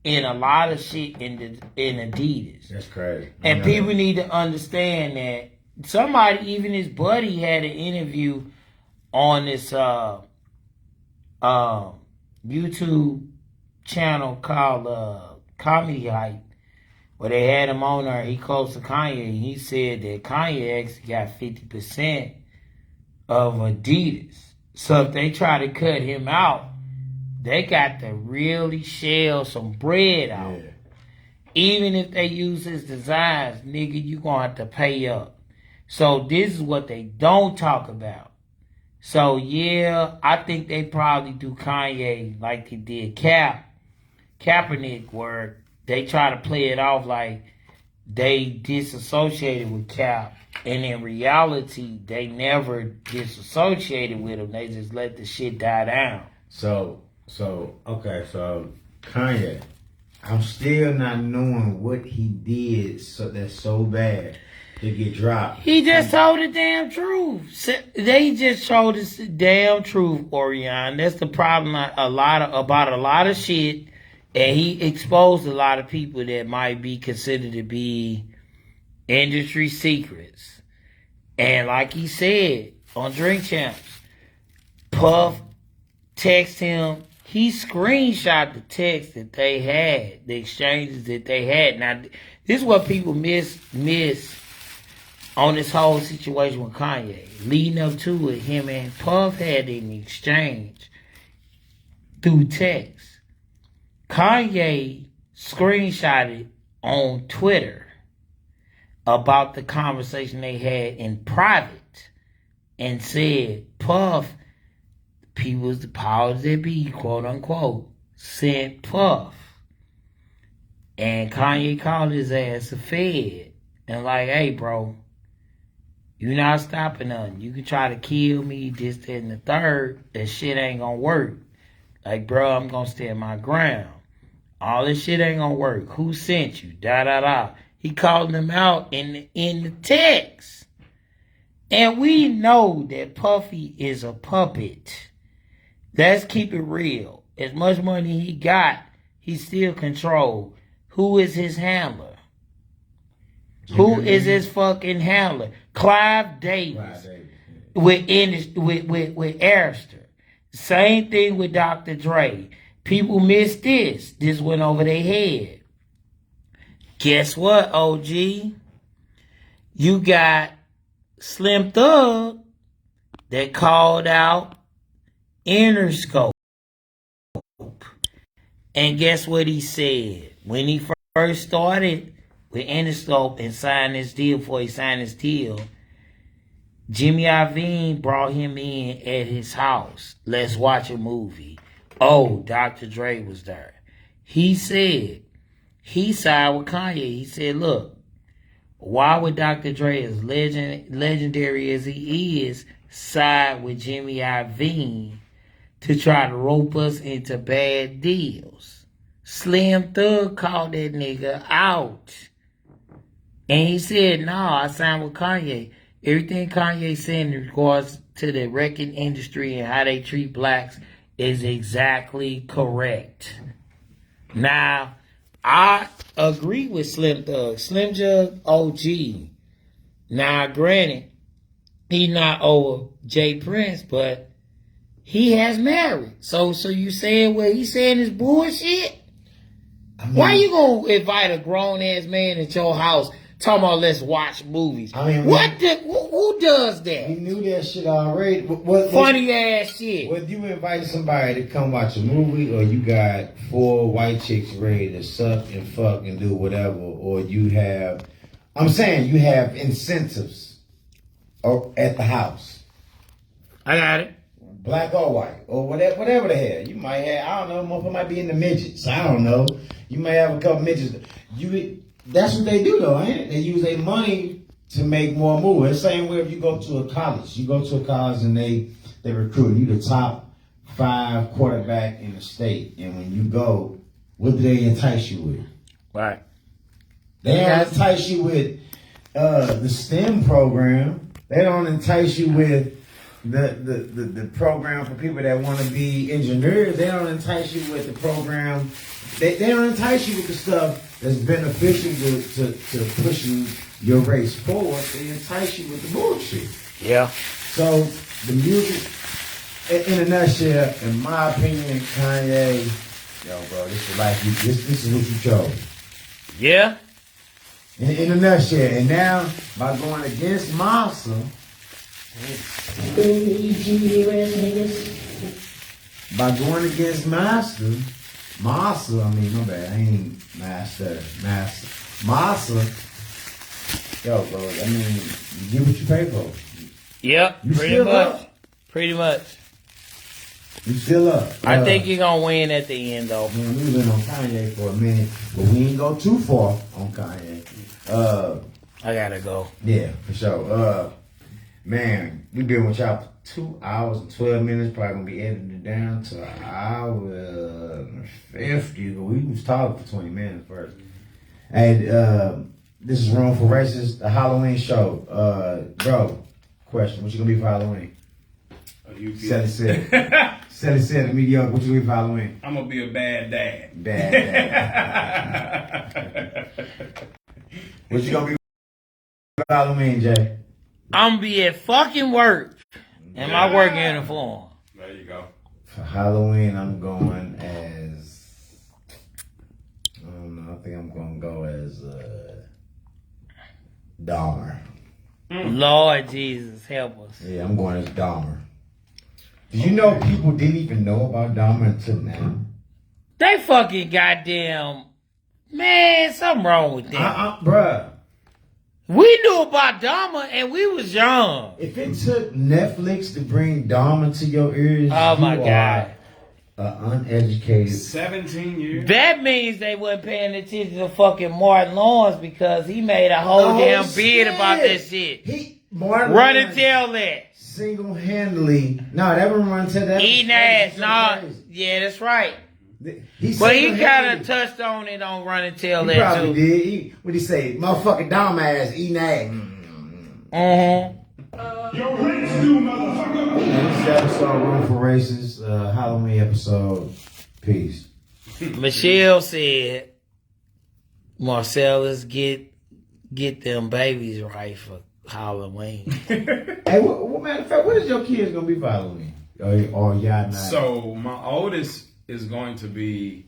in a lot of shit in Adidas. That's crazy. And people need to understand that somebody, even his buddy, had an interview on this YouTube channel called Comedy Hype, where they had him on there. He close to Kanye. And he said that Kanye actually got 50% of Adidas. So if they try to cut him out, they got to really shell some bread out. Yeah. Even if they use his designs, nigga, you gonna have to pay up. So this is what they don't talk about. So yeah, I think they probably do Kanye like they did Kaepernick, where they try to play it off like they disassociated with Cap, and in reality, they never disassociated with him. They just let the shit die down. So Kanye, I'm still not knowing what he did that's so bad to get dropped. He just told the damn truth. They just told us the damn truth, Orion. That's the problem. About a lot of shit, and he exposed a lot of people that might be considered to be industry secrets. And like he said on Drink Champs, Puff text him. He screenshot the text that they had, the exchanges that they had. Now, this is what people miss on this whole situation with Kanye. Leading up to it, him and Puff had an exchange through text. Kanye screenshotted on Twitter about the conversation they had in private and said, Puff, people's the powers that be, quote unquote, sent Puff. And Kanye called his ass a fed. And like, hey, bro, you not stopping nothing. You can try to kill me, this, that, and the third. That shit ain't gonna work. Like, bro, I'm gonna stand my ground. All this shit ain't gonna work. Who sent you? Da. He called them out in the text. And we know that Puffy is a puppet. Let's keep it real. As much money he got, he still controlled. Who is his handler? Who is his fucking handler? Clive Davis. With Arista. Same thing with Dr. Dre. People miss this. This went over their head. Guess what, OG? You got Slim Thug that called out Interscope. And guess what he said? When he first started with Interscope and signed this deal, before he signed this deal, Jimmy Iovine brought him in at his house. Let's watch a movie. Oh, Dr. Dre was there. He said, he sided with Kanye. He said, look, why would Dr. Dre, as legendary as he is, side with Jimmy Iovine to try to rope us into bad deals? Slim Thug called that nigga out. And he said, nah, I signed with Kanye. Everything Kanye said in regards to the record industry and how they treat blacks is exactly correct. Now, I agree with Slim Thug. Slim Jug OG. Now, granted, he not over Jay Prince, but he has married. So you saying what he's saying is bullshit? I mean, why you gonna invite a grown ass man at your house talking about let's watch movies? I mean, who does that? We knew that shit already. Funny ass shit. Whether you invite somebody to come watch a movie, or you got 4 white chicks ready to suck and fuck and do whatever, or you have, I'm saying you have incentives at the house. I got it. Black or white, or whatever the hell. You might have, I don't know, motherfucker might be in the midgets. I don't know. You may have a couple midgets. That's what they do though, ain't it? They use their money to make more moves. The same way if you go to a college. You go to a college and they recruit you the top 5 quarterback in the state. And when you go, what do they entice you with? Right. They don't entice you with the STEM program. They don't entice you with the program for people that want to be engineers. They don't entice you with the program. They don't entice you with the stuff that's beneficial to pushing your race forward. They entice you with the bullshit. Yeah. So the music, in a nutshell, in my opinion, Kanye, yo, bro, this is like this is what you chose. Yeah. In a nutshell, and now by going against Massa, by going against Massa, I mean, my bad, I ain't Massa, yo, bro, I mean, you get what you pay for. Yep. You Pretty still much. up. Pretty much. You still up. I think you're gonna win at the end, though. Man, we been on Kanye for a minute, but we ain't go too far on Kanye. I gotta go. Yeah, for sure. Man, we been with y'all for 2 hours and 12 minutes. Probably gonna be edited it down to an hour and 50. We was talking for 20 minutes first. And this is Room for Racists, the Halloween show. Bro, question: what you gonna be for Halloween? Sally said. Sally said, mediocre. What you gonna be for Halloween? I'm gonna be a bad dad. Bad. What you gonna be for Halloween, Jay? I'm gonna be at fucking work in my work uniform. There you go. For Halloween, I'm going as, I don't know, I think I'm gonna go as Dahmer. Lord Jesus, help us. Yeah, I'm going as Dahmer. Did you know people didn't even know about Dahmer until now? They fucking goddamn, man, something wrong with them. Bruh, We knew about Dahmer and we was young. if it took Netflix to bring Dahmer to your ears, Oh my you God. are uneducated. 17 years. That means they wasn't paying attention to fucking Martin Lawrence because he made a whole Oh, damn bid shit. about that shit. Martin Run and Lawrence tell that. single-handedly. No, that one run to that. Eating ass. Nah, yeah, that's right. But he kind of touched on it on Run and Tell He that probably too. did. What he say? Motherfucking dumb ass eating ass. Your rich do, motherfucker. This is episode Room for Racists, Halloween episode. Peace. Michelle said, Marcellus, get them babies right for Halloween. Hey, what matter of fact, what is your kids gonna be for Halloween? Or y'all not? So my oldest is going to be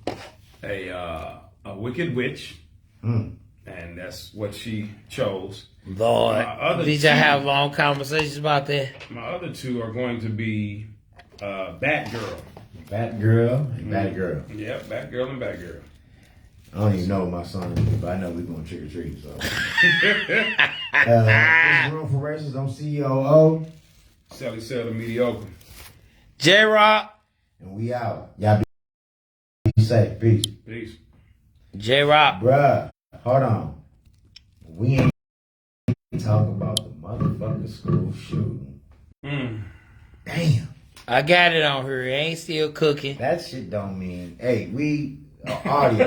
a wicked witch, and that's what she chose. Lord, did y'all have long conversations about that? My other two are going to be Batgirl. Batgirl and Batgirl. Yep, Batgirl and Batgirl. I don't even know what my son is, but I know we're going trick or treat. So, this is Room for Racists. I'm COO, Sally said the mediocre. J-Rock. and we out. Y'all be safe. Peace. Peace. J-Rock. Bruh, hold on. We ain't talking about the motherfucking school shooting. Damn. I got it on her. It ain't still cooking. That shit don't mean. Hey, we audio.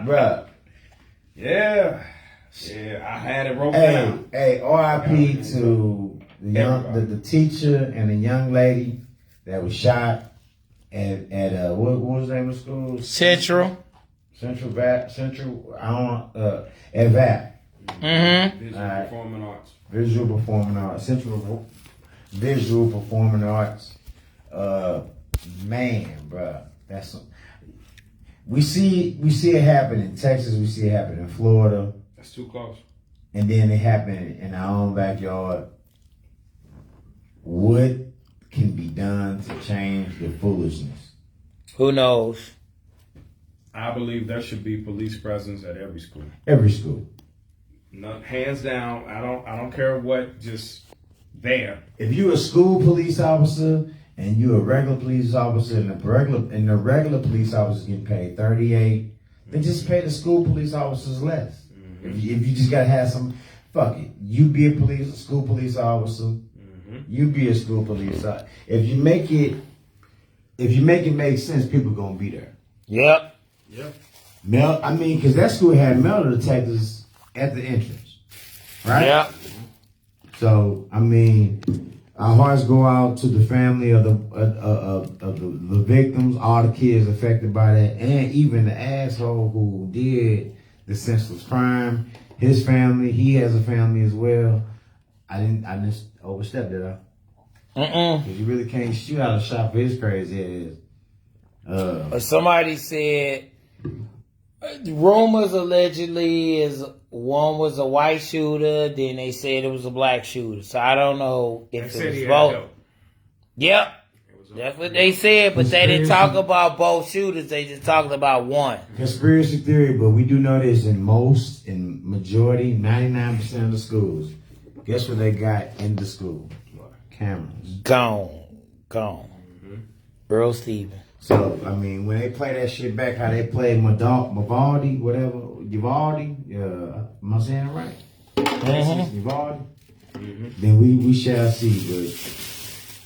Bruh. Yeah, I had it wrote down. Hey, RIP to the teacher and the young lady that was shot at what was the name of the school? Central. At VAP. Visual Performing Arts. Visual Performing Arts. Central Visual Performing Arts. Man, bruh, that's some, we see it happen in Texas. We see it happen in Florida, That's too close. and then it happened in our own backyard. What can be done to change the foolishness? Who knows? I believe there should be police presence at every school. Every school. Hands down. I don't care what. Just there. If you're a school police officer and you're a regular police officer, and the regular police officer getting paid $38, then just pay the school police officers less. If you just gotta have some, fuck it. You be a school police officer. You be a school police officer. If you make it make sense, people gonna be there. Yep. Because that school had metal detectors at the entrance, right? Yep. So, Our hearts go out to the family of the victims, all the kids affected by that, and even the asshole who did the senseless crime. His family, he has a family as well. I didn't overstep, did I? Because you really can't shoot out a shot for his crazy ass. Somebody said rumors allegedly is one was a white shooter, then they said it was a black shooter. So I don't know if it was both. Yep, that's what they said, but they didn't talk about both shooters. They just talked about one. Conspiracy theory, but we do know this in majority, 99% of the schools. Guess what they got in the school? Cameras. Gone. Earl Stevens. So, I mean, when they play that shit back, how they play Uvalde, whatever, Uvalde, am I saying it right? Uvalde? Then we shall see,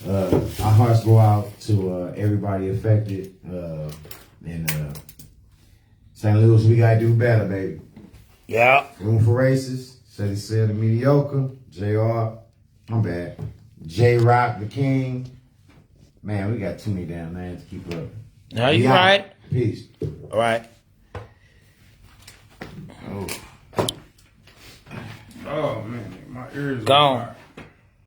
but our hearts go out to everybody affected. And St. Louis, we gotta do better, baby. Yeah. Room for racists, said the mediocre, JR, I'm bad. J-Rock, the king. Man, we got too many damn names to keep up. No, you right. Peace. All right. Oh man, my ears Gone. are